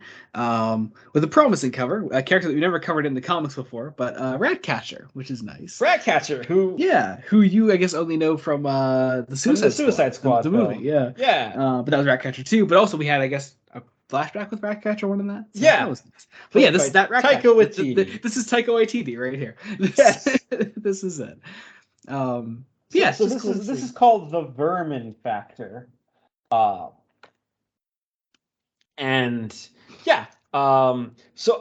with a promising cover, a character that we never covered in the comics before, but Ratcatcher, which is nice. Ratcatcher, who Yeah, who you, I guess, only know from the from the Suicide Suicide Squad the movie, film. yeah. Yeah. But that was Ratcatcher too, but also we had, I guess, a flashback with Ratcatcher, one in that, so Yeah. that was nice. But yeah, Played this by is that Ratcatcher. Taika Waititi. This is Taika Waititi right here. Yes. This is it. So, Yeah, so just this cool is to this see. is called the Vermin Factor. And yeah. So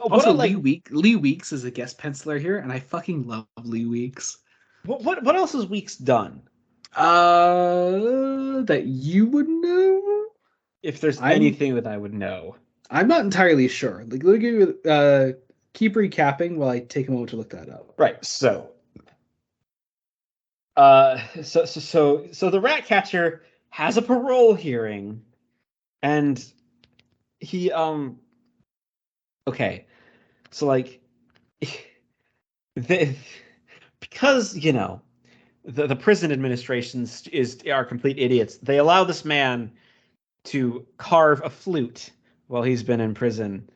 what Also, I like. Lee Weeks is a guest penciler here, and I fucking love Lee Weeks. What else has Weeks done? That you would know? If there's I'm anything that I would know. I'm not entirely sure. Like, let me keep recapping while I take a moment to look that up. Right. So the Ratcatcher has a parole hearing, and he okay. So like the, because the prison administration are complete idiots. They allow this man to carve a flute while he's been in prison,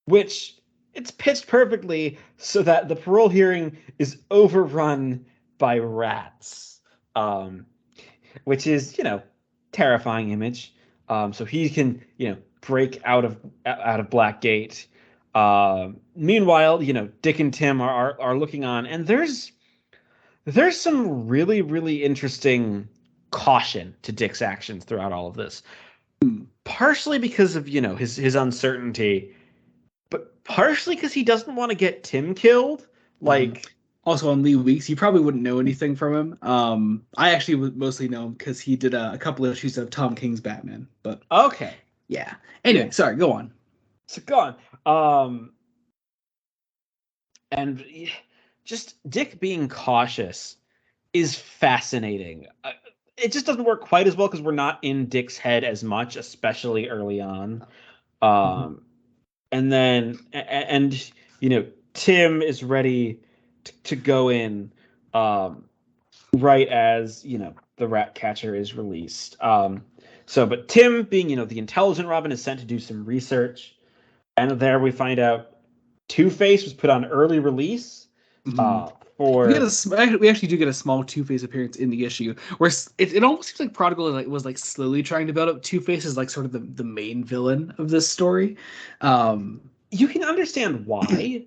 which it's pitched perfectly so that the parole hearing is overrun by rats, which is terrifying image. So he can break out of Blackgate. Meanwhile, Dick and Tim are looking on, and there's some really, really interesting caution to Dick's actions throughout all of this. Partially because of, his uncertainty, but partially because he doesn't want to get Tim killed. Like, also on Lee Weeks, you probably wouldn't know anything from him. I actually would mostly know him because he did a couple of issues of Tom King's Batman. But okay. yeah. Anyway, sorry, go on. So go on. And just Dick being cautious is fascinating. It just doesn't work quite as well because we're not in Dick's head as much, especially early on. And then, Tim is ready to go in right as, the Ratcatcher is released. But Tim, being, the intelligent Robin, is sent to do some research. And there we find out Two-Face was put on early release for... We actually do get a small Two-Face appearance in the issue, where it almost seems like Prodigal was like slowly trying to build up Two-Face as like sort of the main villain of this story. You can understand why he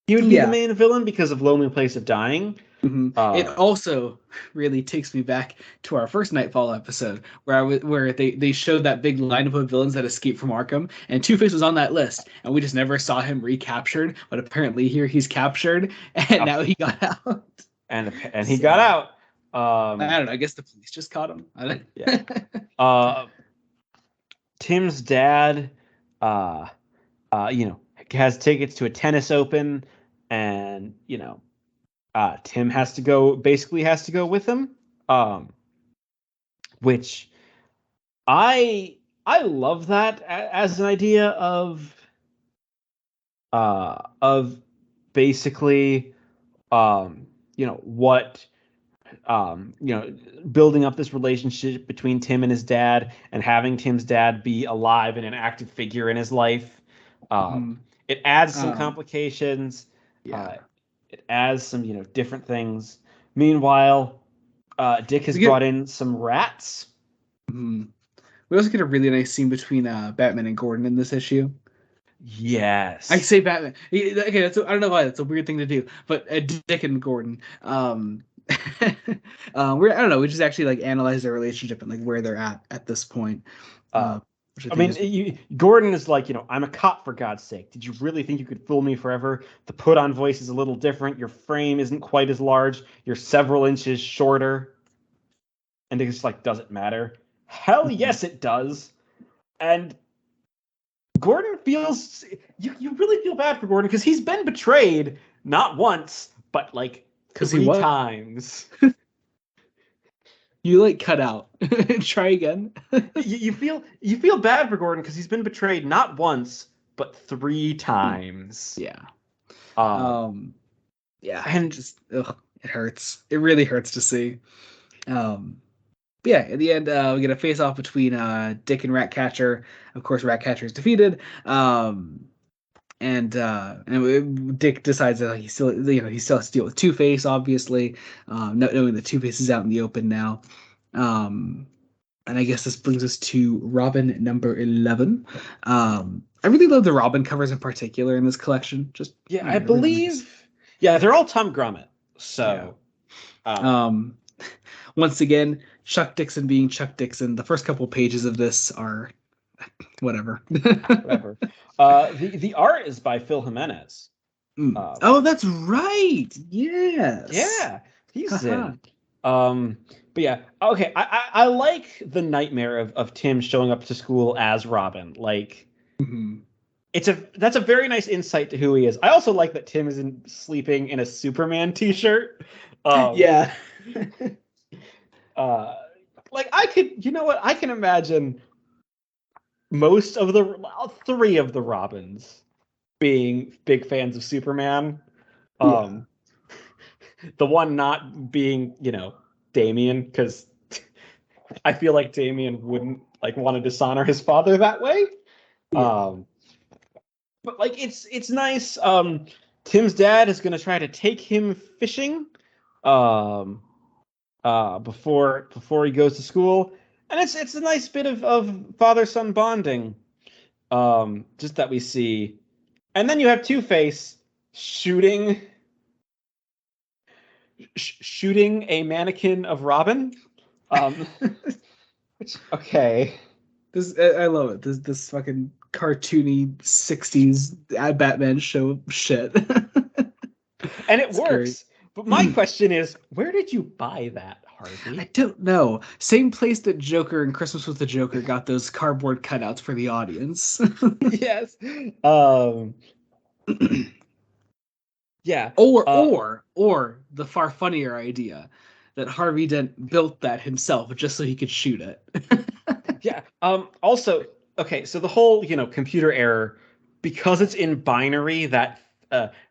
would be the main villain because of Lonely Place of Dying. It also really takes me back to our first Nightfall episode where they showed that big lineup of villains that escaped from Arkham, and Two-Face was on that list, and we just never saw him recaptured. But apparently here he's captured, and now he got out. And he got out. I don't know. I guess the police just caught him. Yeah. Tim's dad, has tickets to a tennis open, and Tim has to go with him, which I love that as an idea of basically what building up this relationship between Tim and his dad, and having Tim's dad be alive and an active figure in his life. It adds some complications. Yeah. It adds some, different things. Meanwhile, Dick has brought in some rats. We also get a really nice scene between Batman and Gordon in this issue. Yes. I say Batman. Okay, I don't know why that's a weird thing to do, but Dick and Gordon. I don't know. We just actually like analyze their relationship and like where they're at this point. Gordon is like, I'm a cop, for God's sake. Did you really think you could fool me forever? The put on voice is a little different. Your frame isn't quite as large. You're several inches shorter. And it's like, does it matter? Hell yes, it does. And Gordon feels, you really feel bad for Gordon because he's been betrayed not once, but like 3 times. You like cut out. Try again. you feel bad for Gordon because he's been betrayed not once but 3 times. Yeah. Yeah, And just it hurts. It really hurts to see. But yeah, in the end, we get a face off between Dick and Ratcatcher. Of course, Ratcatcher is defeated. And Dick decides that he still, he still has to deal with Two Face, obviously, knowing that Two Face is out in the open now. Um, and I guess this brings us to Robin number 11. I really love the Robin covers in particular in this collection. Just yeah, I really nice. believe, yeah, they're all Tom Grummett. Yeah. So, Um, once again, Chuck Dixon being Chuck Dixon. The first couple pages of this are whatever. whatever. The art is by Phil Jimenez. Oh, that's right. Yes. Yeah, he's Haha. in. But yeah, okay. I like the nightmare of Tim showing up to school as Robin. Like, Mhm. that's a very nice insight to who he is. I also like that Tim is sleeping in a Superman t-shirt. Yeah. Uh, like I could, you know what? I can imagine most of the three of the Robins being big fans of Superman. Yeah. The one not being, Damien, because I feel like Damien wouldn't like want to dishonor his father that way. Yeah. But like it's nice. Tim's dad is gonna try to take him fishing um before he goes to school. And it's a nice bit of father-son bonding. Just that we see. And then you have Two-Face shooting shooting a mannequin of Robin. Okay. This I love it. This fucking cartoony 60s Batman show shit. And it It's great. works. But my question is, where did you buy that, I Harvey? don't know. Same place that Joker and Christmas with the Joker got those cardboard cutouts for the audience. Yes. Um, yeah. Or Uh, or or the far funnier idea that Harvey Dent built that himself just so he could shoot it. yeah. Also, okay, so the whole, computer error, because it's in binary, that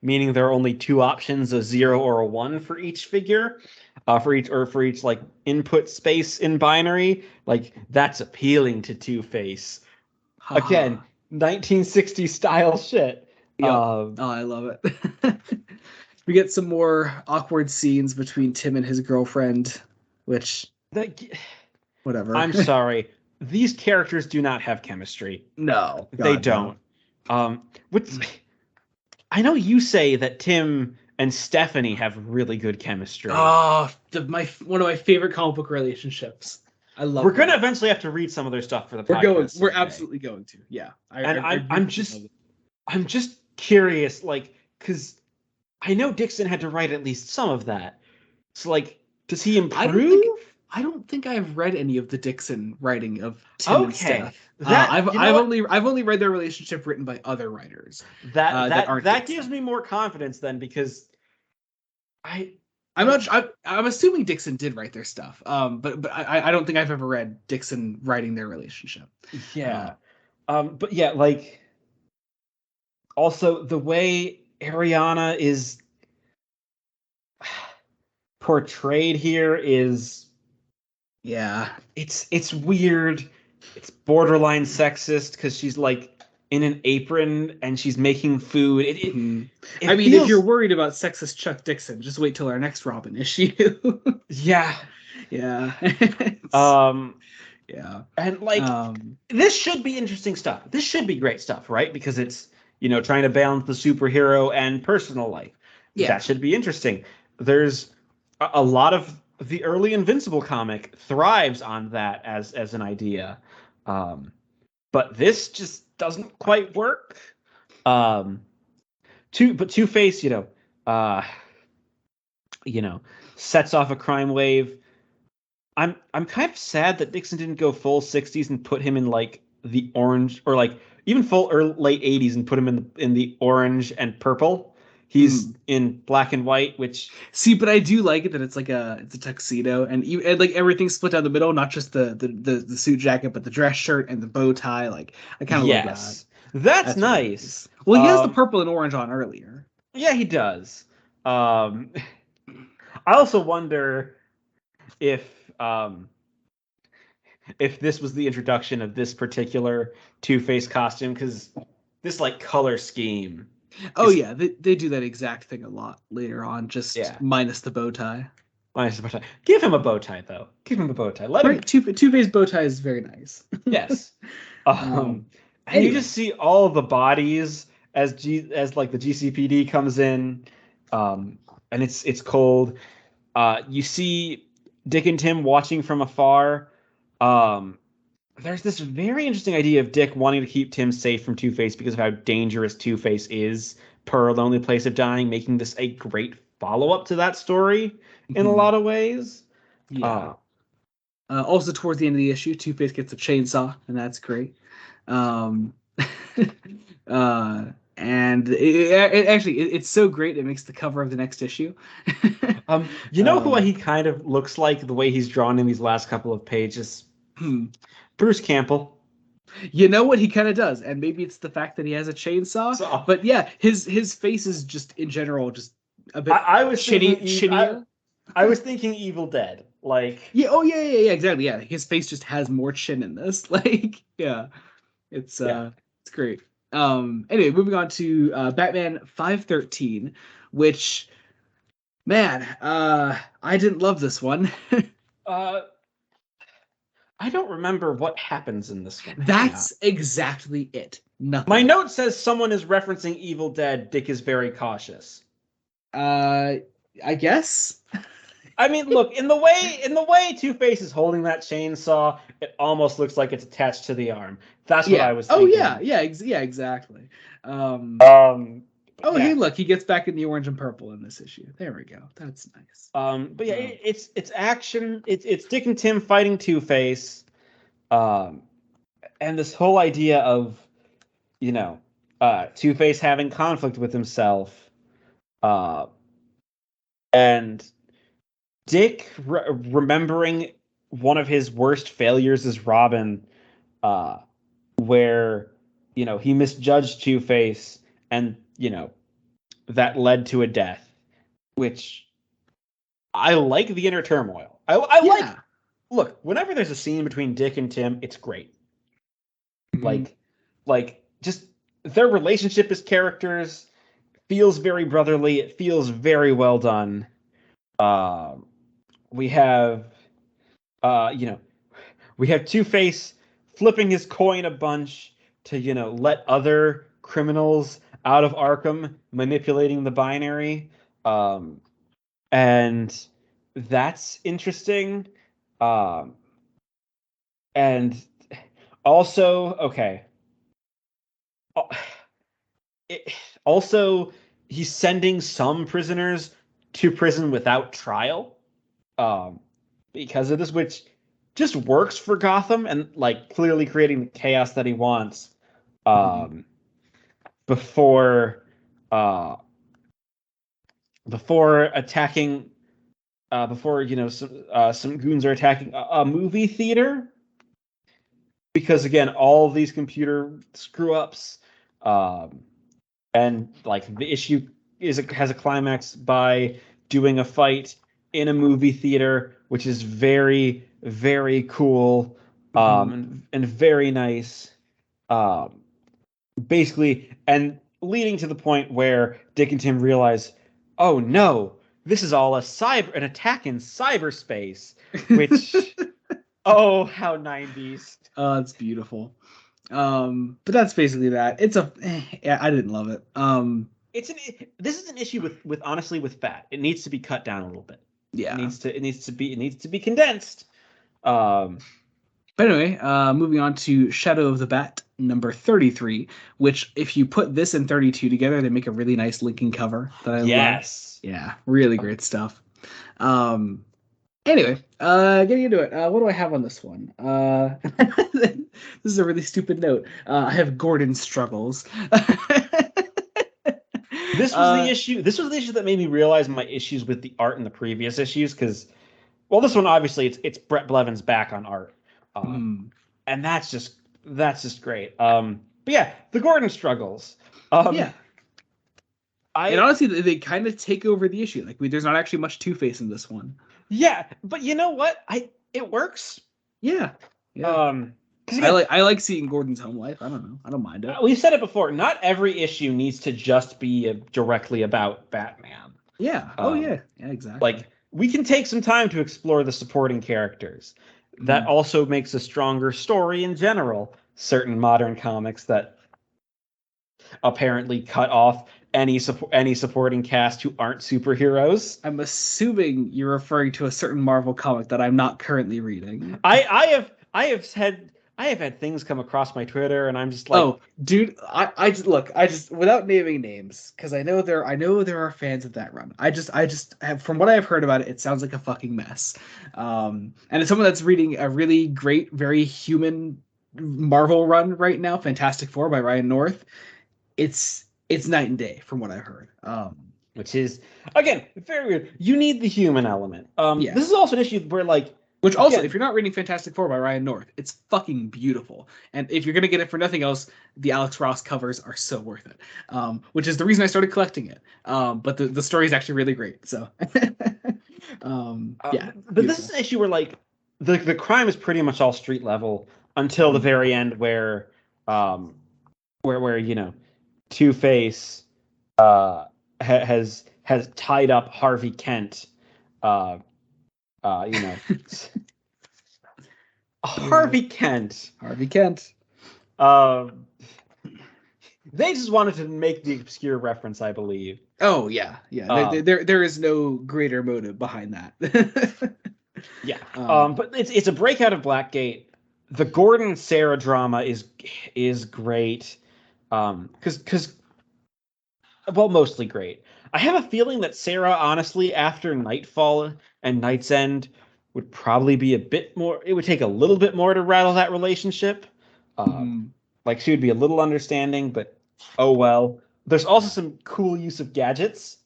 meaning there are only two options, a 0 or a 1 for each figure, for each like input space in binary, like that's appealing to Two-Face. Again, Haha. 1960s style shit. Yep. Oh, I love it. We get some more awkward scenes between Tim and his girlfriend, which That, whatever. I'm sorry. These characters do not have chemistry. No, They God no. don't. What's I know you say that Tim and Stephanie have really good chemistry. Oh, my one of my favorite comic book relationships. I We're love gonna that. eventually have to read some of their stuff for the We're going. podcast We're someday. absolutely going to. Yeah, And I I'm I'm really just love it. I'm just curious, like, because I know Dixon had to write at least some of that. So, like, does he I don't think. improve? I don't think I've read any of the Dixon writing of Tim and Okay, Steph. that I've you know what I've only read their relationship written by other writers that that that aren't that gives Dixon. me more confidence then because I I'm not. I'm assuming Dixon did write their stuff. But I don't think I've ever read Dixon writing their relationship. yeah, but yeah, like also the way Ariana is portrayed here is Yeah. it's weird. It's borderline sexist because she's like in an apron and she's making food. It it, Mhm. I it mean, if you're feels worried about sexist Chuck Dixon, just wait till our next Robin issue. yeah. Yeah. Um Yeah. and like Um, this should be interesting stuff. This should be great stuff, right? Because it's trying to balance the superhero and personal life. yeah. That should be interesting. There's a lot of the early Invincible comic thrives on that as an idea. But this just doesn't quite work. Um, Two-Face, uh, you know, sets off a crime wave. I'm kind of sad that Dixon didn't go full 60s and put him in like the orange or like even full or late 80s and put him in the orange and purple. He's mm. in black and white, which See, but I do like it that it's a tuxedo and like everything's split down the middle, not just the suit jacket, but the dress shirt and the bow tie. Like I kind of love that. yes, that's That's really nice. nice. Well, he has the purple and orange on earlier. Yeah, he does. I also wonder if this was the introduction of this particular Two-Face costume, because this like color scheme. Oh yeah, they do that exact thing a lot later on, just Yeah. minus the bow tie. Minus the bow tie. Give him a bow tie though. Give him a bow tie. Let him. Right, Two-Face bow tie is very nice. Yes. Um, And you anyway. just see all the bodies as like the GCPD comes in, and it's cold. You see Dick and Tim watching from afar. Um, there's this very interesting idea of Dick wanting to keep Tim safe from Two-Face because of how dangerous Two-Face is per Lonely Place of Dying, making this a great follow-up to that story in a Mhm. lot of ways. Yeah. Also, towards the end of the issue, Two-Face gets a chainsaw, and that's great. Um, and it's so great it makes the cover of the next issue. You know who he kind of looks like, the way he's drawn in these last couple of pages? Bruce Campbell. You know what, he kind of does, and maybe it's the fact that he has a chainsaw. So, but yeah, his face is just in general just a bit I was chinnier. I was thinking Evil Dead. Like, Yeah. Oh yeah, exactly. Yeah, his face just has more chin in this. Like, yeah, it's yeah. it's great. Anyway, moving on to Batman 513, which, man, I didn't love this one. Uh, I don't remember what happens in this one. That's exactly it. Nothing. My note says someone is referencing Evil Dead. Dick is very cautious. I guess. I mean, look, in the way Two-Face is holding that chainsaw, it almost looks like it's attached to the arm. That's what I was thinking. Oh yeah, exactly. Oh, yeah. hey, look, he gets back in the orange and purple in this issue. There we go. That's nice. But yeah, it's action. It's Dick and Tim fighting Two-Face, and this whole idea of, Two-Face having conflict with himself, and Dick remembering one of his worst failures as Robin, where he misjudged Two-Face, and that led to a death, which I like the inner turmoil. I like. Look, whenever there's a scene between Dick and Tim, it's great. Mhm. Like just their relationship as characters feels very brotherly. It feels very well done. We have, we have Two-Face flipping his coin a bunch to, let other criminals out of Arkham, manipulating the binary. And that's interesting. And also, okay. It, also, he's sending some prisoners to prison without trial, because of this, which just works for Gotham and like clearly creating the chaos that he wants. Before, uh, before attacking, before some goons are attacking a movie theater, because again, all of these computer screw ups. And like the issue has a climax by doing a fight in a movie theater, which is very, very cool, and very nice. Um, Basically, and leading to the point where Dick and Tim realize, oh no, this is all an attack in cyberspace, which, oh, how 90s. Oh, it's beautiful. But that's basically that. Yeah, I didn't love it. This is an issue with honestly with fat. It needs to be cut down a little bit. Yeah. It needs to be condensed. But anyway, moving on to Shadow of the Bat number 33, which if you put this and 32 together, they make a really nice linking cover that I love. Yeah, really great stuff. Anyway, getting into it. What do I have on this one? This is a really stupid note. I have Gordon struggles. This was the issue. This was the issue that made me realize my issues with the art in the previous issues. Because, well, this one obviously it's Brett Blevins back on art, and that's just great. But yeah, the Gordon struggles. Yeah. And honestly, they kind of take over the issue. Like, there's not actually much Two-Face in this one. Yeah, but you know what? It works. Yeah. Because I like seeing Gordon's home life. I don't know. I don't mind it. We've said it before. Not every issue needs to just be directly about Batman. Yeah. Yeah, exactly. Like, we can take some time to explore the supporting characters. That also makes a stronger story in general. Certain modern comics that apparently cut off any supporting cast who aren't superheroes. I'm assuming you're referring to a certain Marvel comic that I'm not currently reading. I have had things come across my Twitter, and I'm just like, oh, dude, I just without naming names, because I know there are fans of that run. I just have, from what I've heard about it, it sounds like a fucking mess. And as someone that's reading a really great, very human Marvel run right now, Fantastic Four by Ryan North, it's night and day from what I've heard. Which is, again, very weird. You need the human element. Yeah. This is also an issue where, like, which also, if you're not reading Fantastic Four by Ryan North, it's fucking beautiful. And if you're gonna get it for nothing else, the Alex Ross covers are so worth it. Which is the reason I started collecting it. But the story is actually really great. So, yeah. But this is an issue where, like, the crime is pretty much all street level until the very end, where you know, Two-Face has tied up Harvey Kent. You know, Harvey Kent. They just wanted to make the obscure reference, I believe. Oh yeah. There is no greater motive behind that. Yeah. But it's a breakout of Blackgate. The Gordon Sarah drama is great. Because mostly great. I have a feeling that Sarah, honestly, after Nightfall and Knightsend, would probably be a bit more. It would take a little bit more to rattle that relationship. Like, she would be a little understanding, but oh well. There's also some cool use of gadgets,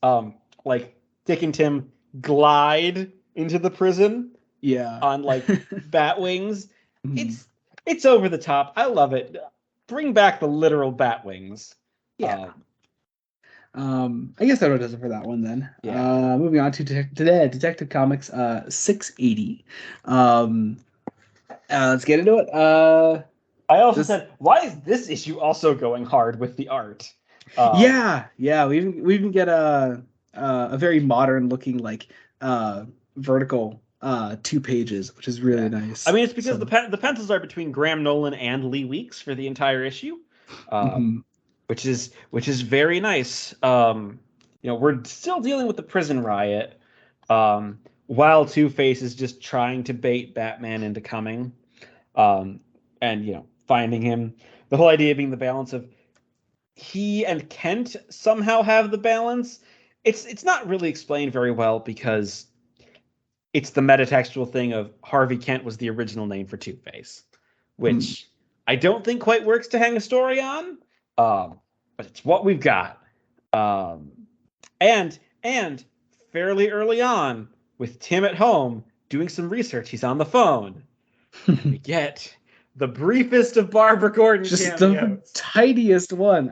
like Dick and Tim glide into the prison. Yeah. On, like, bat wings. It's over the top. I love it. Bring back the literal bat wings. Yeah. I guess that does it for that one then. Yeah. Moving on to Detective Comics 680. Let's get into it. I also said, why is this issue also going hard with the art? Yeah. We even get a very modern looking, like, vertical 2 pages, which is really nice. I mean, it's because the pencils are between Graham Nolan and Lee Weeks for the entire issue. Which is very nice. You know, we're still dealing with the prison riot, while Two-Face is just trying to bait Batman into coming, and, you know, finding him. The whole idea being the balance of he and Kent somehow have the balance. It's not really explained very well, because it's the metatextual thing of Harvey Kent was the original name for Two-Face, which I don't think quite works to hang a story on. But it's what we've got. And fairly early on, with Tim at home doing some research, he's on the phone. We get the briefest of Barbara Gordon just cameos. The tiniest one.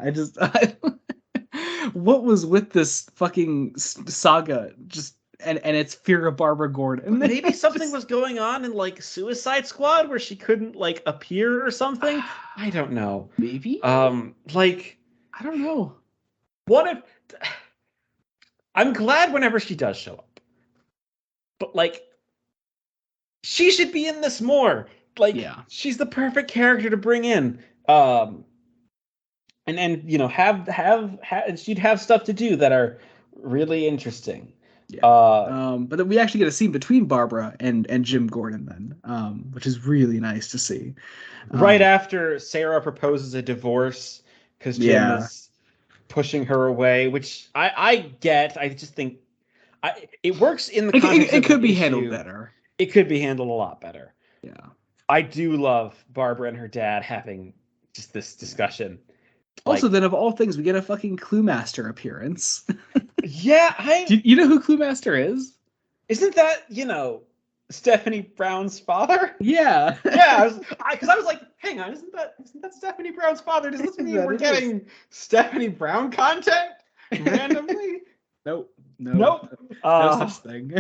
What was with this fucking saga? And it's fear of Barbara Gordon. Maybe something was going on in, like, Suicide Squad where she couldn't, like, appear or something. I don't know. Maybe. Like, I don't know. What if? I'm glad whenever she does show up, but, like, she should be in this more. Like, she's the perfect character to bring in. And you know, have she'd have stuff to do that are really interesting. Yeah. But then we actually get a scene between Barbara and Jim Gordon then, which is really nice to see. Right after Sarah proposes a divorce because Jim is pushing her away, which I get. I just think it works in the context. It could be handled better. It could be handled a lot better. Yeah. I do love Barbara and her dad having just this discussion. Also, then of all things, we get a fucking Clue Master appearance. Yeah, you know who Clue Master is? Isn't that, you know, Stephanie Brown's father? Yeah. Yeah, because I was like, hang on, isn't that Stephanie Brown's father? Does this mean we're getting Stephanie Brown content? randomly. Nope. No. Nope. No such thing.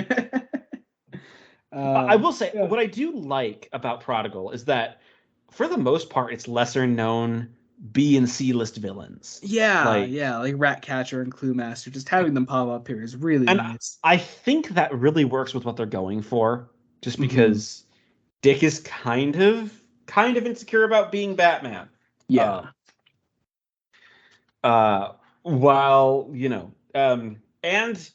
I will say Yeah. what I do like about Prodigal is that, for the most part, it's lesser known B and C list villains. Yeah, Like, yeah, like Ratcatcher and Clue Master. Just having them pop up here is really and nice. I think that really works with what they're going for, just Mhm. because Dick is kind of insecure about being Batman. Yeah. While and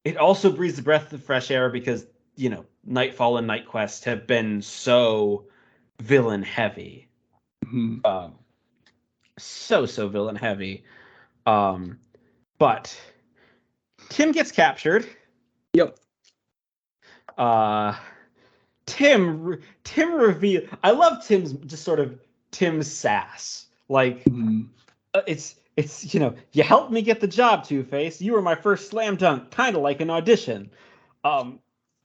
it also breathes a breath of fresh air because Nightfall and Night Quest have been so villain heavy, Mhm. so villain heavy. But Tim gets captured. Yep. Uh, Tim reveal. I love Tim's sass. Like, Mhm. it's you helped me get the job, Two-Face. You were my first slam dunk, kind of like an audition. Um,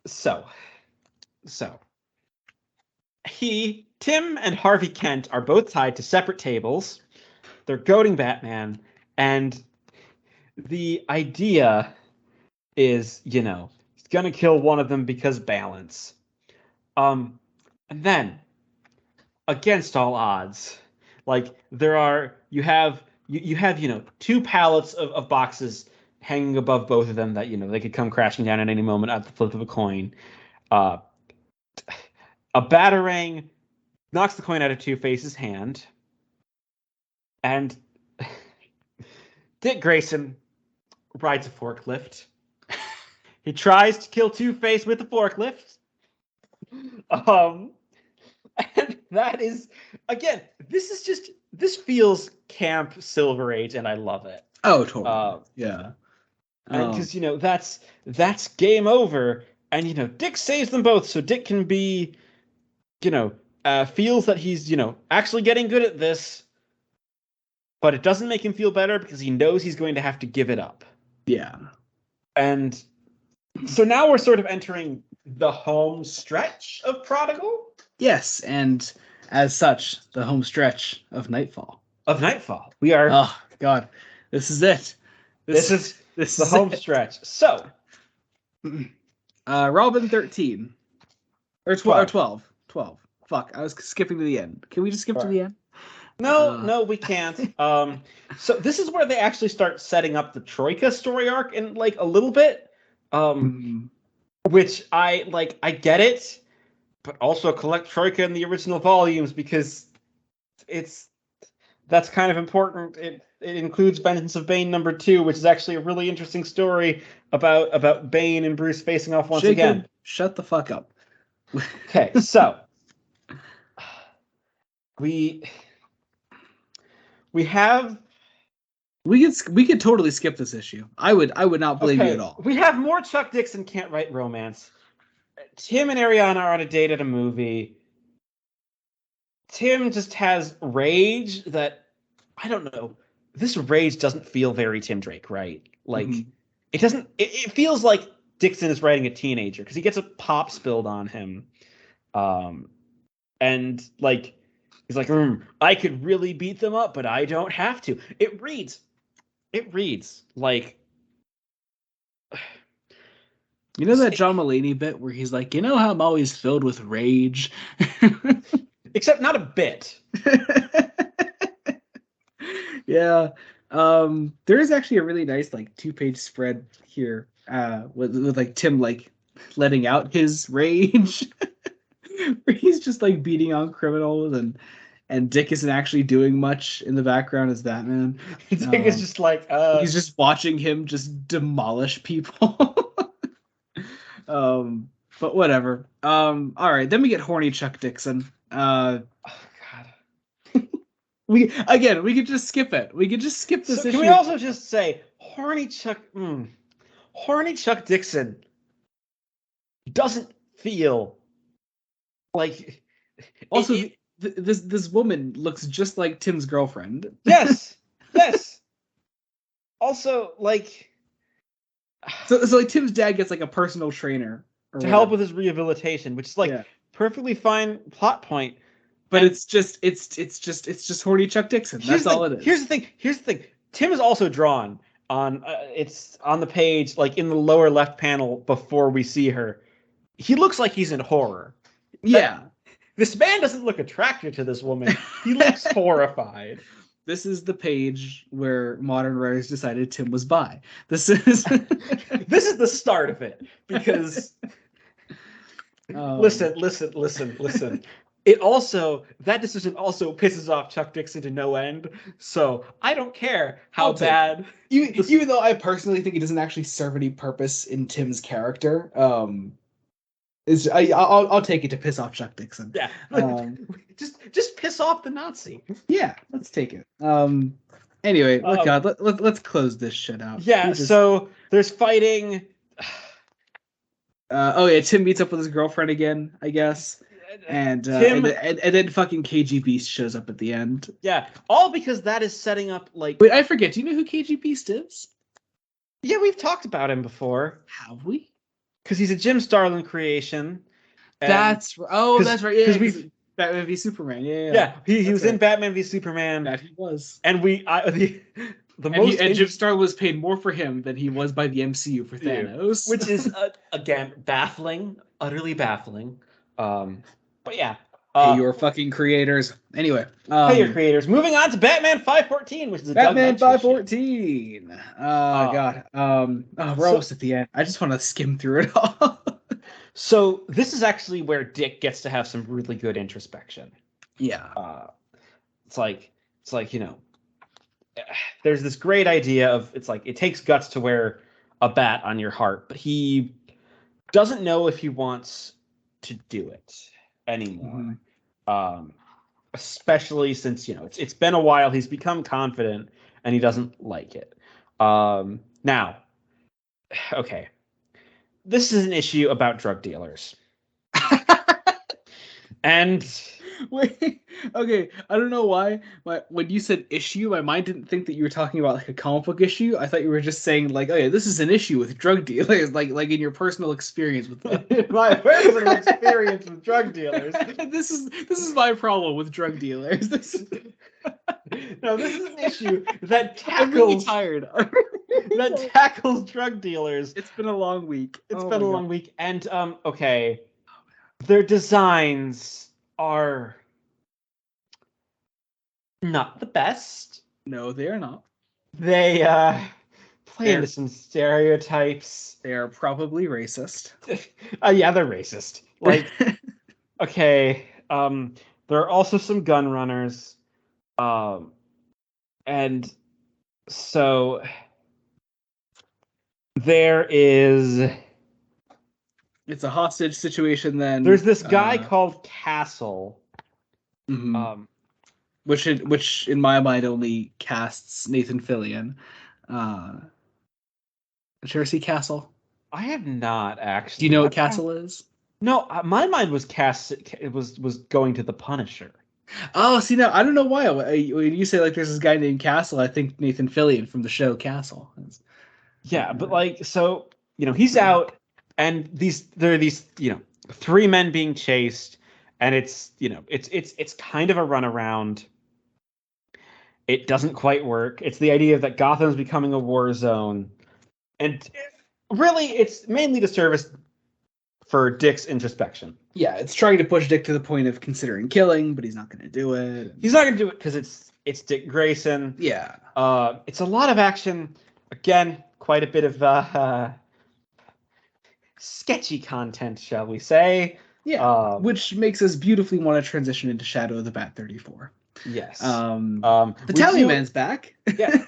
so Tim and Harvey Kent are both tied to separate tables. They're goading Batman, and the idea is, he's gonna kill one of them because balance. And then, against all odds, like you have two pallets of boxes hanging above both of them that they could come crashing down at any moment at the flip of a coin. Uh, a batarang knocks the coin out of Two-Face's hand, and Dick Grayson rides a forklift. He tries to kill Two-Face with the forklift. And that is, again, this feels camp Silver Age, and I love it. Oh, totally. Yeah. And because that's game over, and Dick saves them both, so Dick can be, feels that he's actually getting good at this, but it doesn't make him feel better because he knows he's going to have to give it up. Yeah. And so now we're sort of entering the home stretch of Prodigal. Yes, and as such, the home stretch of Nightfall. We are. Oh God, this is it. This is the home stretch. So, Robin 13 or 12 or 12. 12. 12. Fuck, I was skipping to the end. Can we just skip to the end? No, we can't. So this is where they actually start setting up the Troika story arc in like a little bit. Which I like. I get it, but also collect Troika in the original volumes because that's kind of important. It includes Vengeance of Bane #2, which is actually a really interesting story about Bane and Bruce facing off once Jacob, again. shut the fuck up. Okay, so we have. We could totally skip this issue. I would not blame you at all. We have more Chuck Dixon Can't Write Romance. Tim and Ariana are on a date at a movie. Tim just has rage that, I don't know. This rage doesn't feel very Tim Drake, right? Like, it doesn't. It feels like Dixon is writing a teenager because he gets a pop spilled on him, and like he's like, I could really beat them up, but I don't have to. It reads like. You know that John Mulaney bit where he's like, how I'm always filled with rage? Except not a bit. Yeah. There is actually a really nice like 2-page spread here with like Tim like letting out his rage. Where he's just like beating on criminals and Dick isn't actually doing much in the background as Batman. Dick is just like he's just watching him just demolish people. But whatever. All right, then we get horny Chuck Dixon. Oh God. We could just skip it. We could just skip this issue. Can we also just say horny Chuck Dixon doesn't feel like also this woman looks just like Tim's girlfriend. Yes. Also, like, so like Tim's dad gets like a personal trainer to help with his rehabilitation, which is like perfectly fine plot point. But it's just horny Chuck Dixon. That's all it is. Here's the thing. Tim is also drawn on it's on the page, like in the lower left panel before we see her. He looks like he's in horror. Yeah. This man doesn't look attracted to this woman. He looks horrified. This is the page where modern writers decided Tim was bi. This is This is the start of it, because listen. It also, that decision also pisses off Chuck Dixon to no end. So I don't care how I'll take bad. even though I personally think it doesn't actually serve any purpose in Tim's character. I'll take it to piss off Chuck Dixon. Yeah, just piss off the Nazi. Yeah, let's take it. Anyway, let's close this shit out. Yeah, so there's fighting. Tim meets up with his girlfriend again, I guess. And then fucking KG Beast shows up at the end. Yeah, all because that is setting up like. Wait, I forget. Do you know who KG Beast is? Yeah, we've talked about him before. Have we? Because he's a Jim Starlin creation. That's right. Yeah, because we Batman v Superman. Yeah. He was in Batman v Superman. That he was. And Jim Starlin was paid more for him than he was by the MCU for Thanos, which is again baffling, utterly baffling. But yeah. Pay your fucking creators. Anyway. Pay your creators. Moving on to Batman 514, which is a Batman 514. Oh god. We're almost at the end. I just want to skim through it all. So this is actually where Dick gets to have some really good introspection. Yeah. It's like, there's this great idea of, it's like, it takes guts to wear a bat on your heart, but he doesn't know if he wants to do it anymore. Mm-hmm. Especially since, it's been a while. He's become confident and he doesn't like it. Now, okay. This is an issue about drug dealers. And wait, okay, I don't know why, but when you said issue, my mind didn't think that you were talking about like a comic book issue. I thought you were just saying like, oh yeah, this is an issue with drug dealers, like in your personal experience with them. My personal experience with drug dealers. This is my problem with drug dealers. No, this is an issue that tackles. I'm really tired. That tackles drug dealers. It's been a long week. It's been a long week, and okay, their designs are not the best. No, they are not. They play into some stereotypes. They are probably racist. Yeah, they're racist. Like, okay, there are also some gun runners, and so there is. It's a hostage situation. Then there's this guy called Castle, which in my mind only casts Nathan Fillion. Did you ever see Castle? I have not actually. Do you know what Castle is? No, my mind was cast. It was going to the Punisher. Oh, see now I don't know why. When you say like there's this guy named Castle, I think Nathan Fillion from the show Castle. Yeah, but like so he's out. And there are these, three men being chased, and it's kind of a runaround. It doesn't quite work. It's the idea that Gotham's becoming a war zone, and really, it's mainly to service for Dick's introspection. Yeah, it's trying to push Dick to the point of considering killing, but he's not going to do it. He's not going to do it because it's Dick Grayson. Yeah. It's a lot of action. Again, quite a bit of sketchy content, shall we say. Yeah, which makes us beautifully want to transition into Shadow of the Bat 34. Yes. The Tallyman's back. Yeah.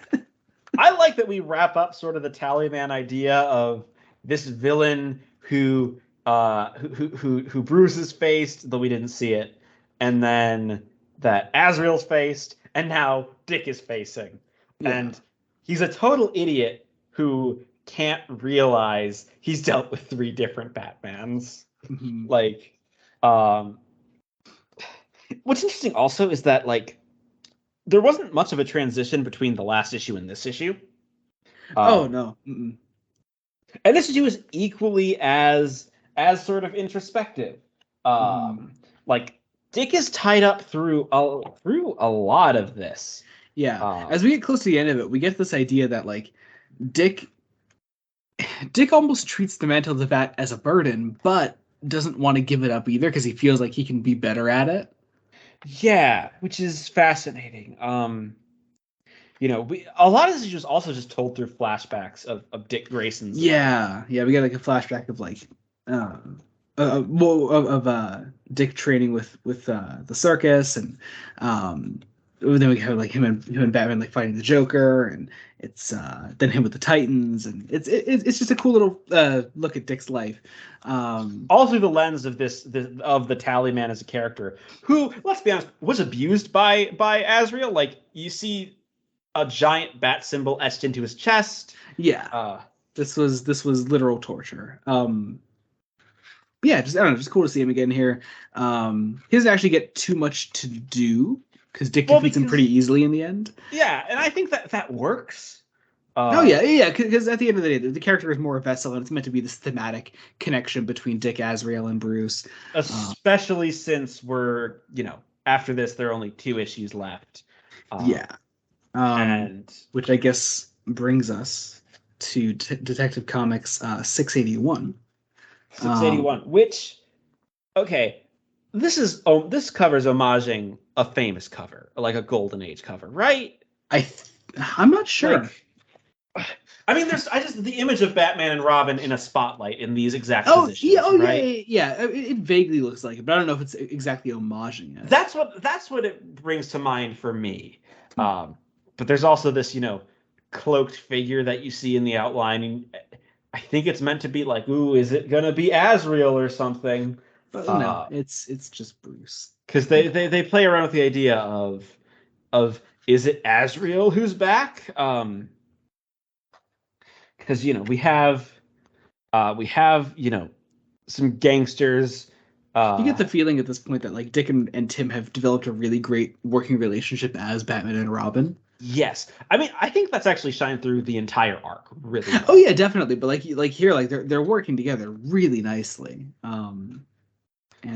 I like that we wrap up sort of the Tallyman idea of this villain who Bruce is faced, though we didn't see it, and then that Azrael's faced, and now Dick is facing. Yeah. And he's a total idiot who can't realize he's dealt with three different Batmans. Mm-hmm. Like, what's interesting also is that like there wasn't much of a transition between the last issue and this issue. Oh no. Mm-mm. And this issue is equally as sort of introspective. Like Dick is tied up through a lot of this. Yeah. As we get close to the end of it, we get this idea that like Dick Dick almost treats the mantle of the bat as a burden, but doesn't want to give it up either because he feels like he can be better at it. Yeah, which is fascinating. A lot of this is just also just told through flashbacks of Dick Grayson's life. Yeah, we get like a flashback of like of Dick training with the circus, and then we have like him and Batman like fighting the Joker, and it's then him with the Titans, and it's just a cool little look at Dick's life. All through the lens of this of the Tally Man as a character, who, let's be honest, was abused by Azrael. Like, you see a giant bat symbol etched into his chest. Yeah, this was literal torture. Yeah, just I don't know, just cool to see him again here. He doesn't actually get too much to do because Dick defeats him pretty easily in the end. Yeah, and I think that works. Yeah, because at the end of the day, the character is more a vessel, and it's meant to be this thematic connection between Dick, Azrael, and Bruce. Especially since we're, after this, there are only 2 issues left. And which I guess brings us to Detective Comics 681. 681, which, okay, this cover's homaging a famous cover, like a Golden Age cover, right? I'm not sure. I mean, the image of Batman and Robin in a spotlight in these exact positions. Right? Yeah. It vaguely looks like it, but I don't know if it's exactly homaging it. That's what it brings to mind for me. But there's also this, cloaked figure that you see in the outline. And I think it's meant to be like, ooh, is it gonna be Azrael or something? But no, it's just Bruce. Because they play around with the idea of is it Azrael who's back? Because we have some gangsters. You get the feeling at this point that like Dick and Tim have developed a really great working relationship as Batman and Robin. Yes, I mean, I think that's actually shined through the entire arc really well. Oh yeah, definitely. But like here, like they're working together really nicely. And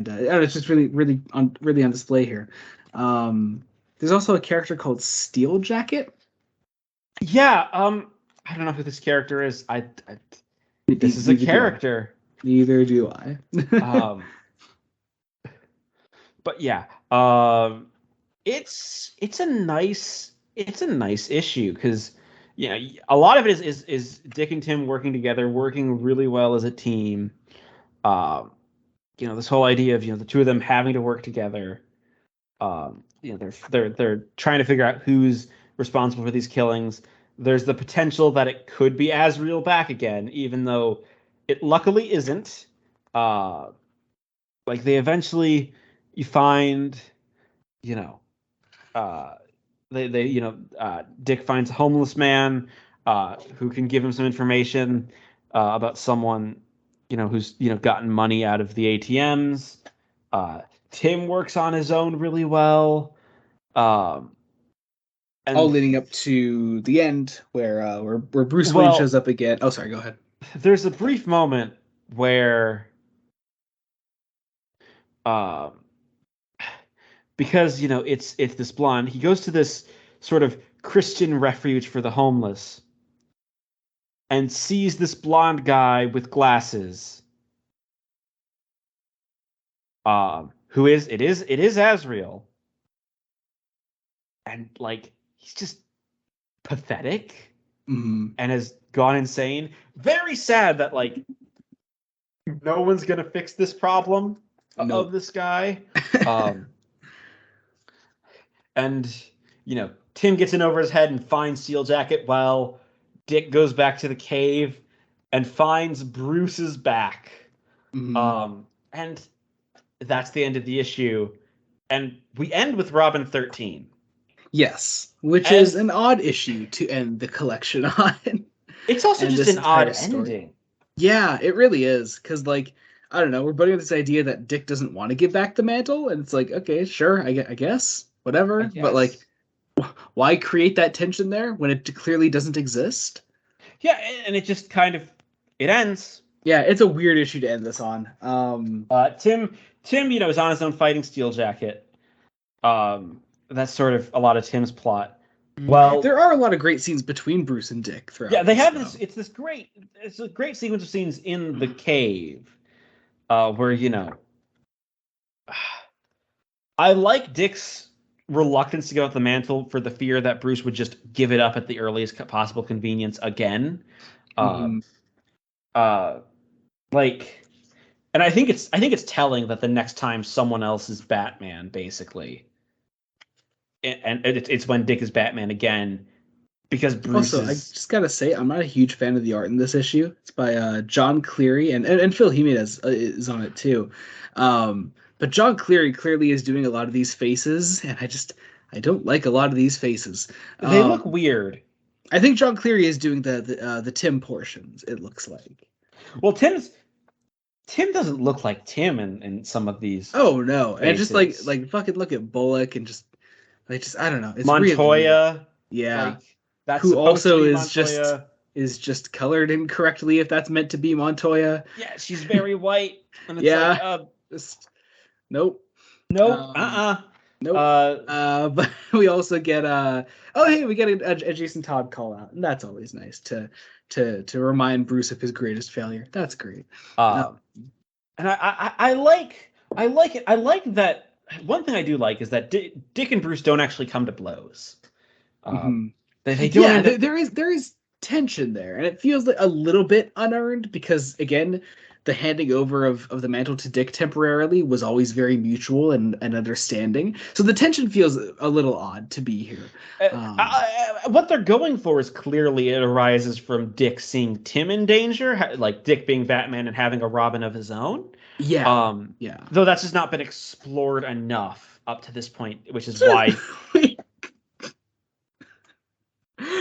it's just really on display here. There's also a character called Steel Jacket. Yeah, I don't know who this character is. This is a character. Neither do I. But yeah, it's a nice issue because a lot of it is Dick and Tim working together, working really well as a team. This whole idea of the 2 of them having to work together. They're trying to figure out who's responsible for these killings. There's the potential that it could be Azrael back again, even though it luckily isn't. Like, they eventually, you find, Dick finds a homeless man who can give him some information about someone, who's gotten money out of the ATMs. Tim works on his own really well. And all leading up to the end where Bruce Wayne shows up again. Oh, sorry, go ahead. There's a brief moment where because it's this blonde, he goes to this sort of Christian refuge for the homeless and sees this blonde guy with glasses who is Azrael, and like he's just pathetic and has gone insane. Very sad that like no one's gonna fix this problem of this guy. And Tim gets in over his head and finds Steel Jacket while Dick goes back to the cave and finds Bruce's back. And that's the end of the issue. And we end with Robin 13. Yes, which is an odd issue to end the collection on. It's also just an odd ending. Yeah, it really is. Because, like, I don't know, we're building this idea that Dick doesn't want to give back the mantle. And it's like, okay, sure, I guess. Whatever. But, like, why create that tension there when it clearly doesn't exist? Yeah, and it just kind of, it ends. Yeah, it's a weird issue to end this on. Tim, is on his own fighting Steel Jacket. That's sort of a lot of Tim's plot. Well, There are a lot of great scenes between Bruce and Dick throughout. yeah, they have though. this. It's a great sequence of scenes in the cave, where I like Dick's reluctance to give up the mantle for the fear that Bruce would just give it up at the earliest possible convenience again. Uh, Mhm. uh, like, and I think it's telling that the next time someone else is Batman, basically, and it's when Dick is Batman again, because Bruce Also, I is. just gotta say, I'm not a huge fan of the art in this issue. It's by John Cleary and Phil Jimenez is on it too. But John Cleary clearly is doing a lot of these faces, and I don't like a lot of these faces. They look Um, weird. I think John Cleary is doing the Tim portions. It looks like. Well, Tim doesn't look like Tim in some of these Oh no, and just faces. like fucking look at Bullock and just I don't know. It's really weird. Montoya, Yeah, like that's who supposed to also be Montoya. is just colored incorrectly if that's meant to be Montoya. Yeah, she's very white, and it's like, Yeah, just nope. nope, Um, nope. uh, But we also get oh hey, we get a Jason Todd call out, and that's always nice to remind Bruce of his greatest failure. That's great. Uh, uh, and I like it. I like that. One thing I do like is that Dick and Bruce don't actually come to blows. Um, mhm. they don't Yeah, end up. there is tension there, and it feels like a little bit unearned because again, the handing over of the mantle to Dick temporarily was always very mutual and understanding. So the tension feels a little odd to be here. Um, What they're going for is clearly it arises from Dick seeing Tim in danger, like Dick being Batman and having a Robin of his own. yeah, Um, yeah. though that's just not been explored enough up to this point, which is why.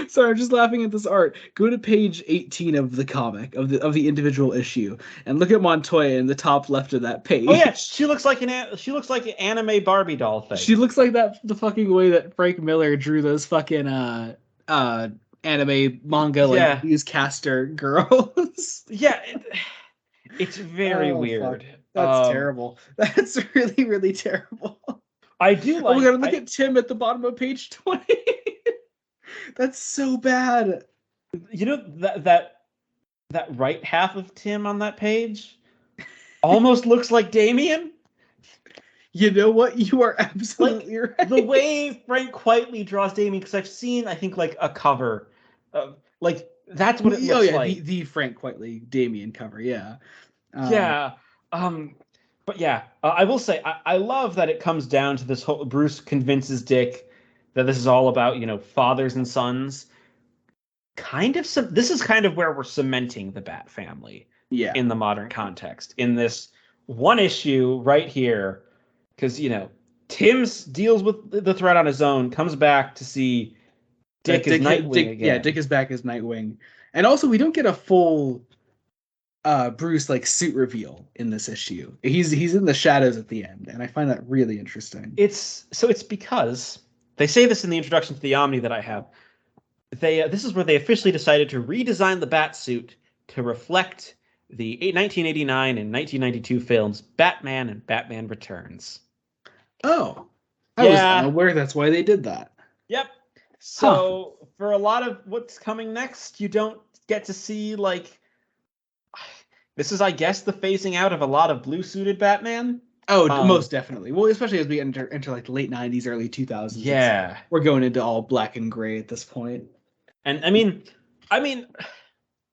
Sorry, I'm just laughing at this art. Go to page 18 of the comic of the individual issue and look at Montoya in the top left of that Oh yeah, page. she looks like an anime Barbie doll She thing. looks like that the fucking way that Frank Miller drew those fucking uh anime manga like Yeah, newscaster girls. yeah, it's very Oh fuck. weird. That's terrible. That's really, really terrible. I do Oh my like god, look at Tim at the bottom of page 20. That's so bad. that right half of Tim on that page almost looks like Damien. You know what? You are Like absolutely the right. way Frank Quitely draws Damien, because I've seen, I think, like a cover, like that's what it Oh looks yeah, like. the Frank Quitely Damien cover, yeah. Um, Yeah. Um, but yeah, I will say I love that it comes down to this whole Bruce convinces Dick that this is all about, fathers and sons. This is kind of where we're cementing the Bat family yeah. in the modern context in this one issue right here, because Tim's deals with the threat on his own, comes back to see That Dick is Nightwing Dick again. is back as Nightwing. And also we don't get a full Bruce like suit reveal in this issue. He's in the shadows at the end, and I find that really interesting. It's because they say this in the introduction to the Omni that I have. This is where they officially decided to redesign the bat suit to reflect the 1989 and 1992 films Batman and Batman Returns. Oh. I was Yeah. unaware that's why they did that. Yep. Huh. So for a lot of what's coming next, you don't get to see, like, this is, I guess, the phasing out of a lot of blue suited Batman. Oh, Um, most definitely. Well, especially as we enter like the late 90s, early 2000s, yeah, we're going into all black and gray at this point. and I mean,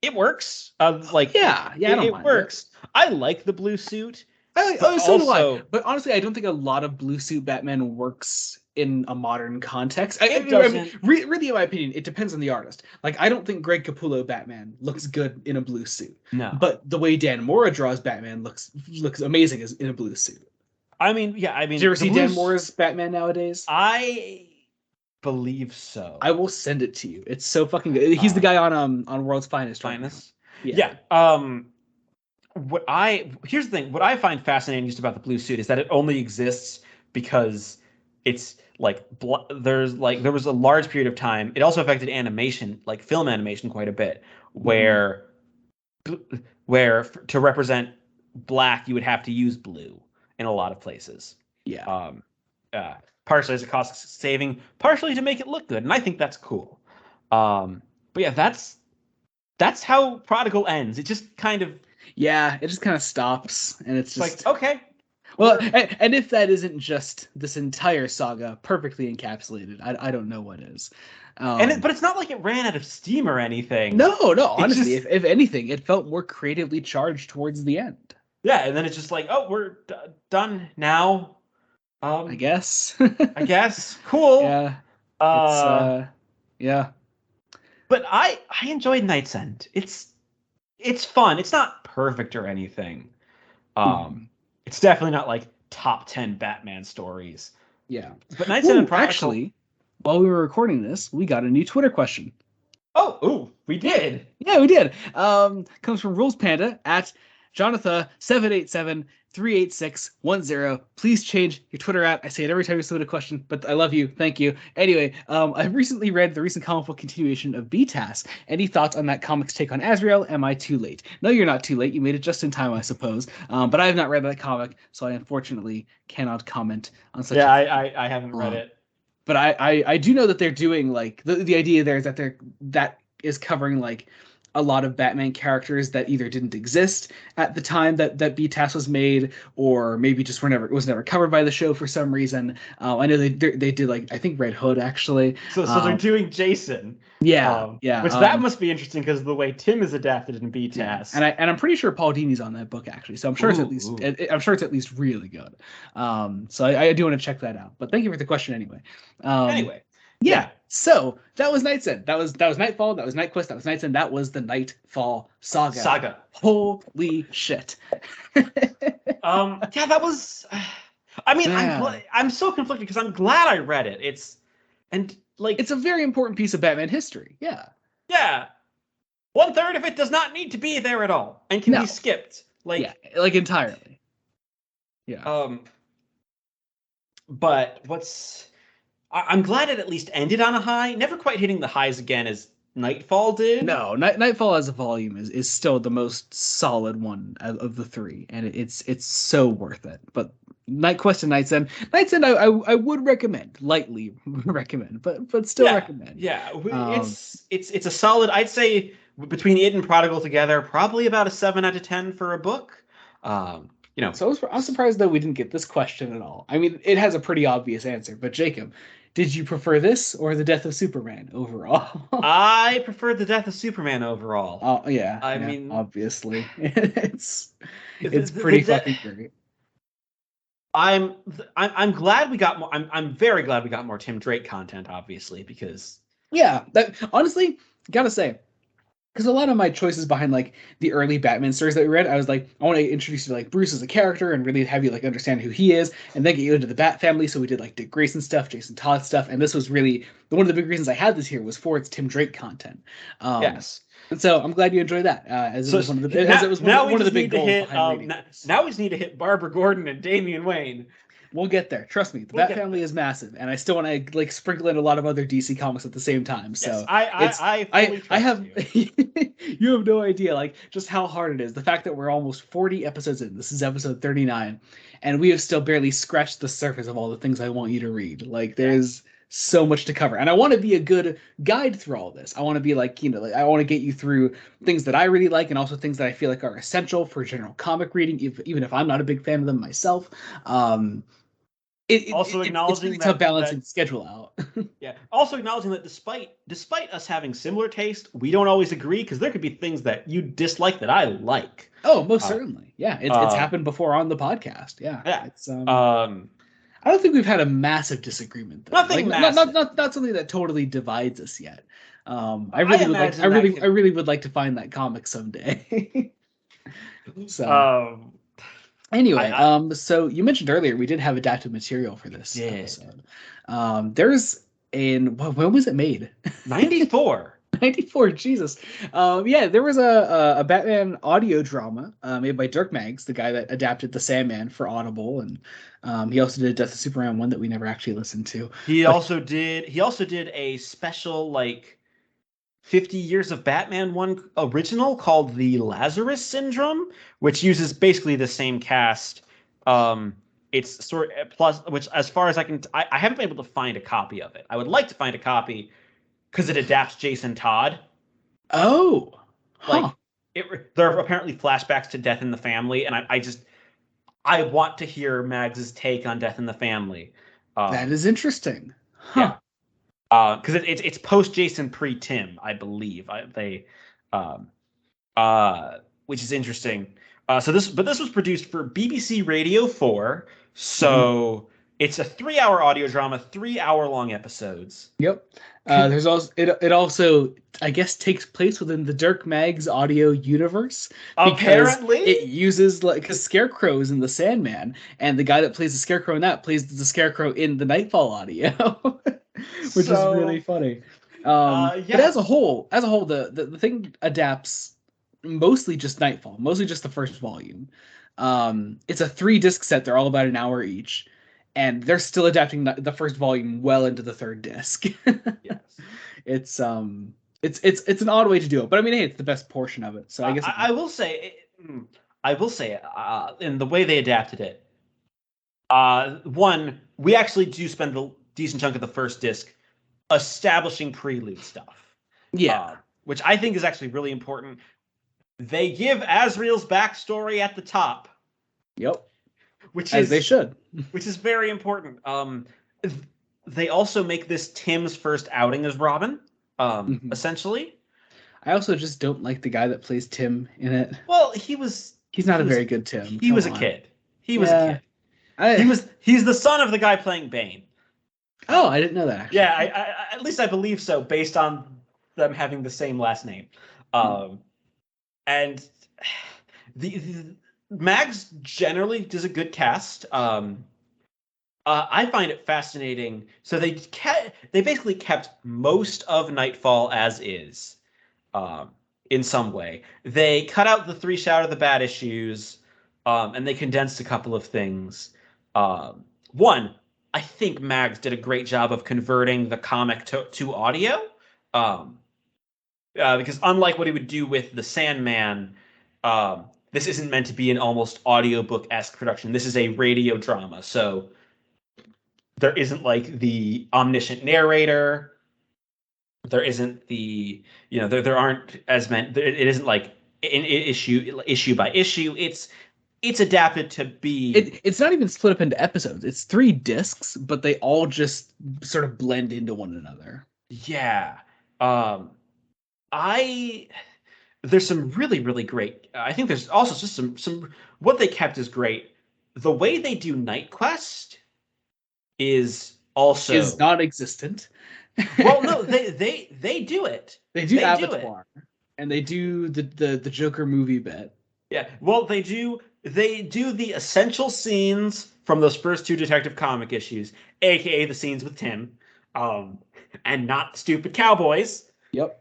it works. Like Yeah, yeah, I don't it mind it. works. I like the blue suit, but Oh, so do I. also But honestly, I don't think a lot of blue suit Batman works in a modern context. it I mean, doesn't. really, in my opinion, it depends on the artist. Like, I don't think Greg Capullo Batman looks good in a blue suit, No, but the way Dan Mora draws Batman looks amazing as in a blue suit. I mean, yeah, I Did you mean ever the see Dan blues. Mora's Batman nowadays? I believe so. I will send it to you. It's so fucking good. He's the Uh, guy on World's Finest right now. Finest. Yeah. Yeah. Here's the thing. What I find fascinating just about the blue suit is that it only exists because it's like there was a large period of time. It also affected animation, like film animation, quite a bit, Mhm. where to represent black you would have to use blue in a lot of places. Yeah. Um, uh, partially as a cost saving, partially to make it look good, and I think that's cool. But yeah, that's how Prodigal ends. It just kind of it just kind of stops, and it's just like, okay. Well, and if that isn't just this entire saga perfectly encapsulated, I don't know what is. But it's not like it ran out of steam or anything. No, honestly, just, if anything, it felt more creatively charged towards the end. Yeah, and then it's just like, oh, we're done now. I guess. I guess. Cool. Yeah. Yeah. But I enjoyed Knightsend. It's fun. It's not perfect or anything. It's definitely not like top 10 Batman stories. Yeah. But Knightsend and Prodigal, actually, while we were recording this, we got a new Twitter question. We did. Yeah, we did. Comes from Rules Panda at Jonathan787-38610. Please change your Twitter at. I say it every time you submit a question, but I love you. Thank you. Anyway, I've recently read the recent comic book continuation of BTAS. Any thoughts on that comic's take on Azrael? Am I too late? No, you're not too late. You made it just in time, I suppose. But I have not read that comic, so I unfortunately cannot comment on such. Yeah, I haven't read it. But I do know that they're doing like the idea there is that that is covering like a lot of Batman characters that either didn't exist at the time that BTAS was made, or maybe just was never covered by the show for some reason. I know they did like I think Red Hood actually. So they're doing Jason. Yeah. Which that must be interesting because of the way Tim is adapted in BTAS. Yeah. And I'm pretty sure Paul Dini's on that book actually, so I'm sure it's at least really good. So I do want to check that out. But thank you for the question anyway. Yeah. So that was Knightsend. That was Nightfall. That was Nightquest. That was Knightsend. That was the Nightfall saga. Holy shit. That was. I mean, I'm so conflicted because I'm glad I read it. It's a very important piece of Batman history. Yeah. Yeah. 1/3 of it does not need to be there at all and can be skipped. Entirely. Yeah. But I'm glad it at least ended on a high. Never quite hitting the highs again as Nightfall did. No, Nightfall as a volume is still the most solid one of the three, and it's so worth it. But Nightquest and Knightsend I would lightly recommend, but still recommend. Yeah, it's a solid. I'd say between it and Prodigal together, probably about a 7 out of 10 for a book. So I'm surprised that we didn't get this question at all. I mean, it has a pretty obvious answer, but Jacob, did you prefer this or the death of Superman overall? I preferred the death of Superman overall. Oh yeah. I mean, obviously, it's pretty fucking great. I'm glad we got more. I'm very glad we got more Tim Drake content, obviously, because that honestly gotta say. Because a lot of my choices behind like the early Batman stories that we read, I was like, I want to introduce you to like Bruce as a character and really have you like understand who he is, and then get you into the Bat family. So we did like Dick Grayson stuff, Jason Todd stuff, and this was really one of the big reasons I had this here was for its Tim Drake content. Yes, and so I'm glad you enjoyed that. It was one of the big goals behind reading this. Now we just need to hit Barbara Gordon and Damian Wayne. We'll get there. Trust me. The Bat family is massive, and I still want to like sprinkle in a lot of other DC comics at the same time. So yes, I have you have no idea like just how hard it is. The fact that we're almost 40 episodes in. This is episode 39, and we have still barely scratched the surface of all the things I want you to read. Like there's so much to cover, and I want to be a good guide through all this. I want to be like I want to get you through things that I really like, and also things that I feel like are essential for general comic reading, even if I'm not a big fan of them myself. Acknowledging it's balancing the schedule out. Also acknowledging that despite us having similar taste, we don't always agree because there could be things that you dislike that I like. Oh, most certainly. Yeah, it's happened before on the podcast. Yeah. It's I don't think we've had a massive disagreement though. Nothing massive. Not something that totally divides us yet. I really would like to find that comic someday. So anyway, so you mentioned earlier we did have adapted material for this episode. There's when was it made? 94. 94, Jesus. There was a Batman audio drama made by Dirk Maggs, the guy that adapted The Sandman for Audible, and he also did Death of Superman one that we never actually listened to. He also did a special like 50 Years of Batman one original called The Lazarus Syndrome, which uses basically the same cast It's sort plus, which as far as I haven't been able to find a copy of it. I would like to find a copy because it adapts Jason Todd. Oh, huh. Like there are apparently flashbacks to Death in the Family, and I want to hear Mags's take on Death in the Family. That is interesting. Huh. Yeah, because it's post Jason, pre Tim, I believe. Um, which is interesting. This was produced for BBC Radio 4, Mhm. so it's a 3-hour audio drama, 3-hour long episodes. Yep. There's also it also I guess takes place within the Dirk Maggs audio universe because Apparently, it uses like because Scarecrow's in the Sandman, and the guy that plays the Scarecrow in that plays the Scarecrow in the Nightfall audio, which is really so funny. But yeah, as a whole, the thing adapts mostly just Nightfall, mostly just the first volume. It's a 3 disc set. They're all about an hour each, and they're still adapting the first volume well into the 3rd disc. yes. It's an odd way to do it, but I mean, hey, it's the best portion of it, so I guess I will say, I will say, in the way they adapted it, one, we actually do spend a decent chunk of the first disc establishing prelude stuff, yeah, which I think is actually really important. They give Asriel's backstory at the top, yep, which as they is should. very important. They also make this Tim's first outing as Robin, Mhm. essentially. I also just don't like the guy that plays Tim in it. Well, He's not a very good Tim. he Come was a on. kid. He was a Yeah. kid. He's the son of the guy playing Bane. Oh, I didn't know that Yeah, actually. at least I believe so, based on them having the same last name. Hmm. And the Mags generally does a good cast. I find it fascinating. So they basically kept most of Nightfall as is, um, in some way. They cut out the 3 Shout of the Bad issues, and they condensed a couple of things. One, I think Mags did a great job of converting the comic to audio, um, because unlike what he would do with the Sandman, this isn't meant to be an almost audiobook-esque production. This is a radio drama, so there isn't like the omniscient narrator. There isn't the there aren't as many. It isn't like an issue by issue. It's adapted to be It's not even split up into episodes. It's 3 discs, but they all just sort of blend into one another. yeah. Um, I there's some really great. I think there's also just some what they kept is great. The way they do Night Quest is Is also non-existent. well. No, they do it. They do They do it. Abattoir, and they do the Joker movie bit. Yeah. Well, they do the essential scenes from those first 2 Detective Comic issues, aka the scenes with Tim, um, and not the stupid cowboys. Yep.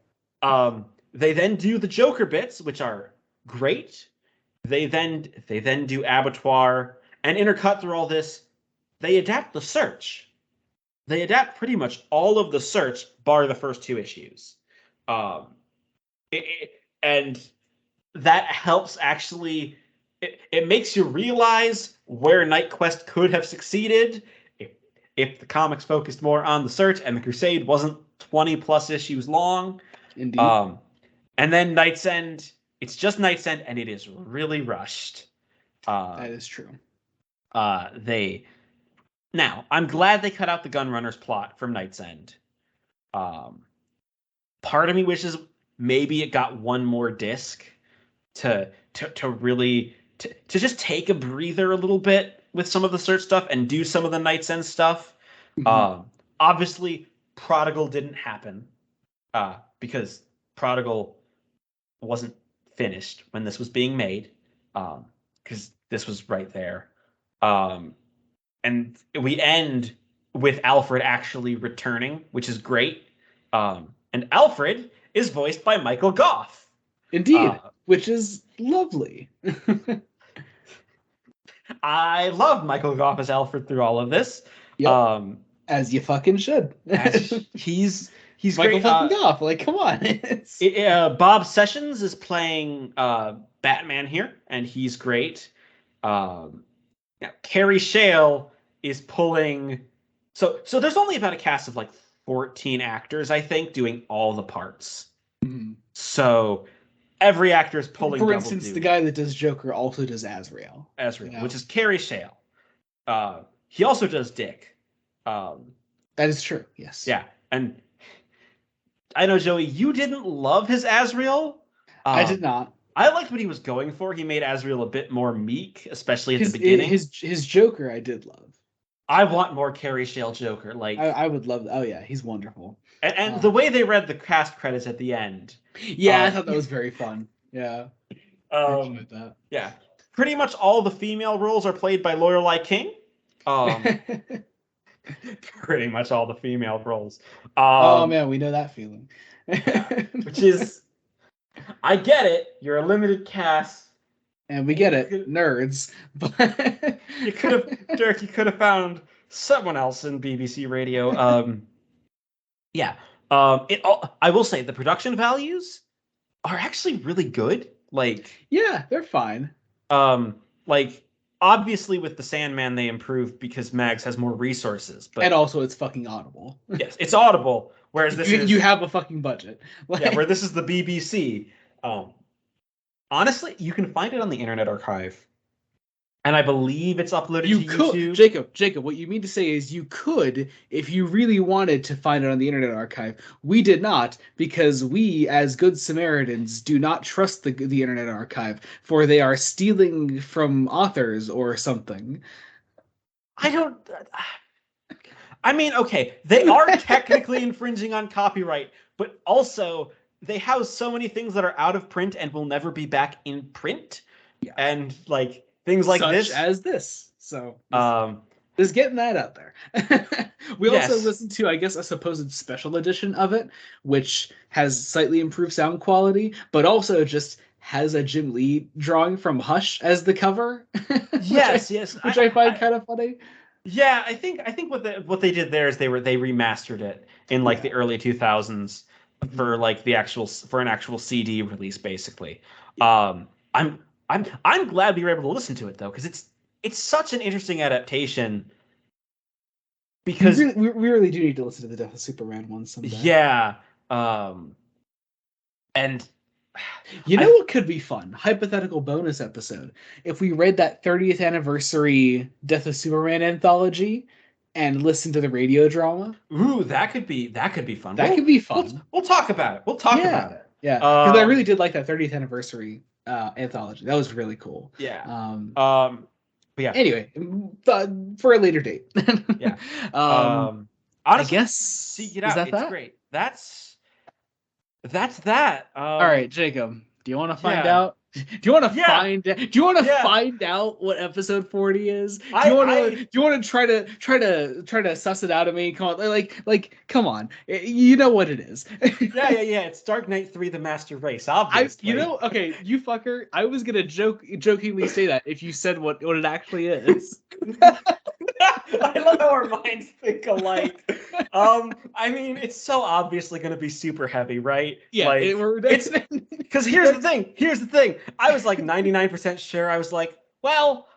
They then do the Joker bits, which are great. They then do Abattoir, and intercut through all this, they adapt the Search. They adapt pretty much all of the Search, bar the first 2 issues. Um, and that helps actually. It makes you realize where Night Quest could have succeeded if the comics focused more on the Search and the Crusade wasn't 20 plus issues long. Indeed. And then Knightsend, it's just Knightsend, and it is really rushed. That is true. They now I'm glad they cut out the Gunrunners plot from Knightsend. Part of me wishes maybe it got one more disc to really to just take a breather a little bit with some of the Search stuff and do some of the Knightsend stuff. Mhm. Obviously, Prodigal didn't happen because Prodigal wasn't finished when this was being made, because this was right there. And we end with Alfred actually returning, which is great. And Alfred is voiced by Michael Goff. Indeed, which is lovely. I love Michael Goff as Alfred through all of this. Yep. As you fucking should. As he's Michael great. fucking Goff. Like, come on. Bob Sessions is playing Batman here, and he's great. Now, Carrie Shale is pulling. So there's only about a cast of like 14 actors, I think, doing all the parts. Mhm. So every actor is pulling For double instance, duty. the guy that does Joker also does Azrael. Azrael, you know? which is Carrie Shale. He also does Dick. That is true. Yes. Yeah, and I know, Joey, you didn't love his Azrael. I did not. I liked what he was going for. He made Azrael a bit more meek, especially at the His beginning. his Joker I did love. I want more Carrie Shale Joker. Like I would love. Oh yeah, he's wonderful. and the way they read the cast credits at the end. Yeah, I thought that was very fun. Yeah, I enjoyed that. Yeah, pretty much all the female roles are played by Lorelai King. Pretty much all the female roles. Oh man, we know that feeling. Yeah, which is, I get it. You're a limited cast, and we get it, nerds. But you could have, Dirk. You could have found someone else in BBC Radio. Yeah. I will say the production values are actually really good. Like, yeah, they're fine. Like obviously with the Sandman they improved because Mags has more resources, but and also it's fucking Audible. Yes, it's Audible. Whereas this you have a fucking budget. Like, yeah, where this is the BBC. Honestly, you can find it on the Internet Archive, and I believe it's uploaded to YouTube. Jacob, what you mean to say is you could, if you really wanted to find it on the Internet Archive. We did not, because we, as good Samaritans, do not trust the Internet Archive, for they are stealing from authors or something. I mean, okay, they are technically infringing on copyright, but also they house so many things that are out of print and will never be back in print. Yeah. And like things like Such as this. So just getting that out there. We Yes. also listened to, I guess, a supposed special edition of it, which has slightly improved sound quality, but also just has a Jim Lee drawing from Hush as the cover. Yes, which I find kind of funny. Yeah, I think what they did there is they remastered it in like the early 2000s for like an actual CD release, basically. I'm glad we were able to listen to it though, because it's such an interesting adaptation. Because we really do need to listen to the Death of Superman one someday. Yeah, and you know what could be fun? Hypothetical bonus episode. If we read that 30th anniversary Death of Superman anthology and listen to the radio drama. Ooh, that could be fun. That could be fun. We'll talk about it. We'll talk about it. Yeah, because I really did like that 30th anniversary anthology. That was really cool. Yeah. But yeah. Anyway, for a later date. Yeah. Honestly, I guess. Seek it out. It's great. That's that. All right, Jacob. Do you want to find out? Do you want to find? Do you want to find out what episode 40 is? Do you want to try to suss it out of me? Come on, like, come on. You know what it is. Yeah. It's Dark Knight 3: The Master Race. Obviously. Okay, you fucker. I was gonna jokingly say that if you said what it actually is. I love how our minds think alike. I mean, it's so obviously going to be super heady, right? Yeah, because here's the thing. I was like 99% sure. I was like, well,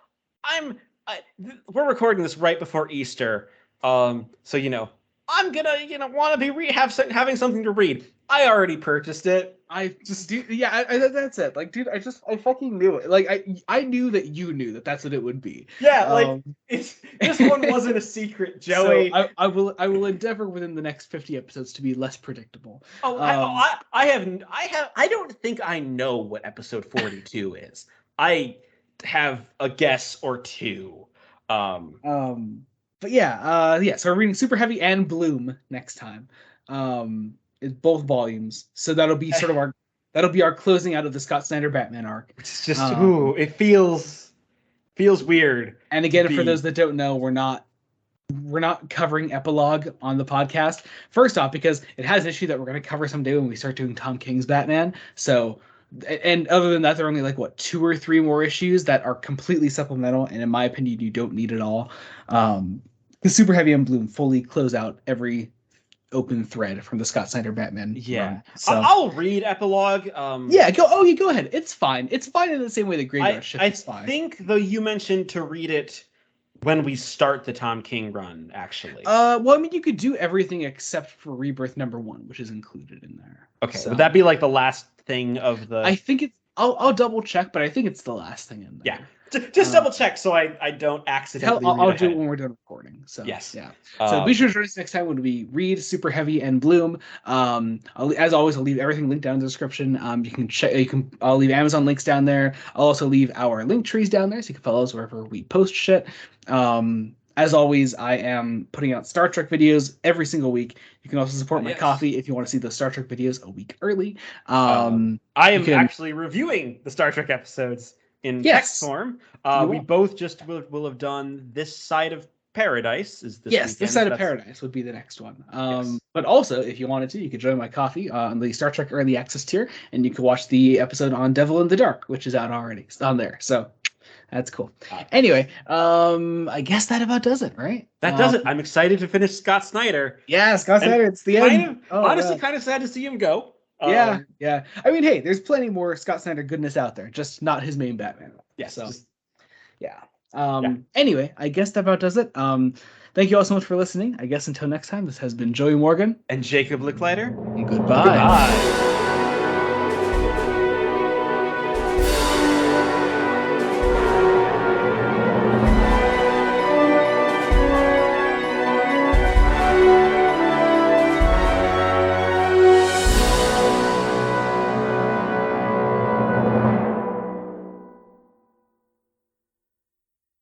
we're recording this right before Easter, so I'm gonna want to be having something to read. I already purchased it. That's it. Like, dude, I fucking knew it. Like, I knew that you knew that that's what it would be. Yeah, this one wasn't a secret, Joey. So I will endeavor within the next 50 episodes to be less predictable. I don't think I know what episode 42 is. I have a guess or two. But yeah. So we're reading Super Heavy and Bloom next time. It's both volumes, so that'll be sort of our closing out of the Scott Snyder Batman arc. It's just it feels weird. And again, for those that don't know, we're not covering epilogue on the podcast. First off, because it has an issue that we're going to cover someday when we start doing Tom King's Batman. So, and other than that, there are only like 2 or 3 more issues that are completely supplemental, and in my opinion, you don't need it all. The Super Heavy and Bloom fully close out every open thread from the Scott Snyder Batman run. So I'll read epilogue. Go ahead. It's fine. It's fine in the same way that Graveyard Shift is fine. I think though you mentioned to read it when we start the Tom King run, actually. Well, I mean, you could do everything except for Rebirth #1, which is included in there. Okay, So, would that be like the last thing of the? I think it's. I'll double check, but I think it's the last thing in there. Yeah, just double check so I don't accidentally. I'll do it when we're done recording. So yes, yeah. So be sure to join us next time when we read Super Heavy and Bloom. As always, I'll leave everything linked down in the description. You can check. I'll leave Amazon links down there. I'll also leave our link trees down there so you can follow us wherever we post shit. As always, I am putting out Star Trek videos every single week. You can also support my coffee if you want to see the Star Trek videos a week early. I am actually reviewing the Star Trek episodes in text form. We both just will have done This Side of Paradise. Is this weekend? This Side of Paradise would be the next one. But also, if you wanted to, you could join my coffee on the Star Trek Early Access tier, and you could watch the episode on Devil in the Dark, which is out already. It's on there. So that's cool. Anyway, I guess that about does it, right? That does it. I'm excited to finish Scott Snyder. Yeah, Scott Snyder. It's the end. Honestly, kind of sad to see him go. Yeah. I mean, hey, there's plenty more Scott Snyder goodness out there, just not his main Batman. Yeah. So, Anyway, I guess that about does it. Thank you all so much for listening. I guess until next time, this has been Joey Morgan and Jacob Licklider. And goodbye.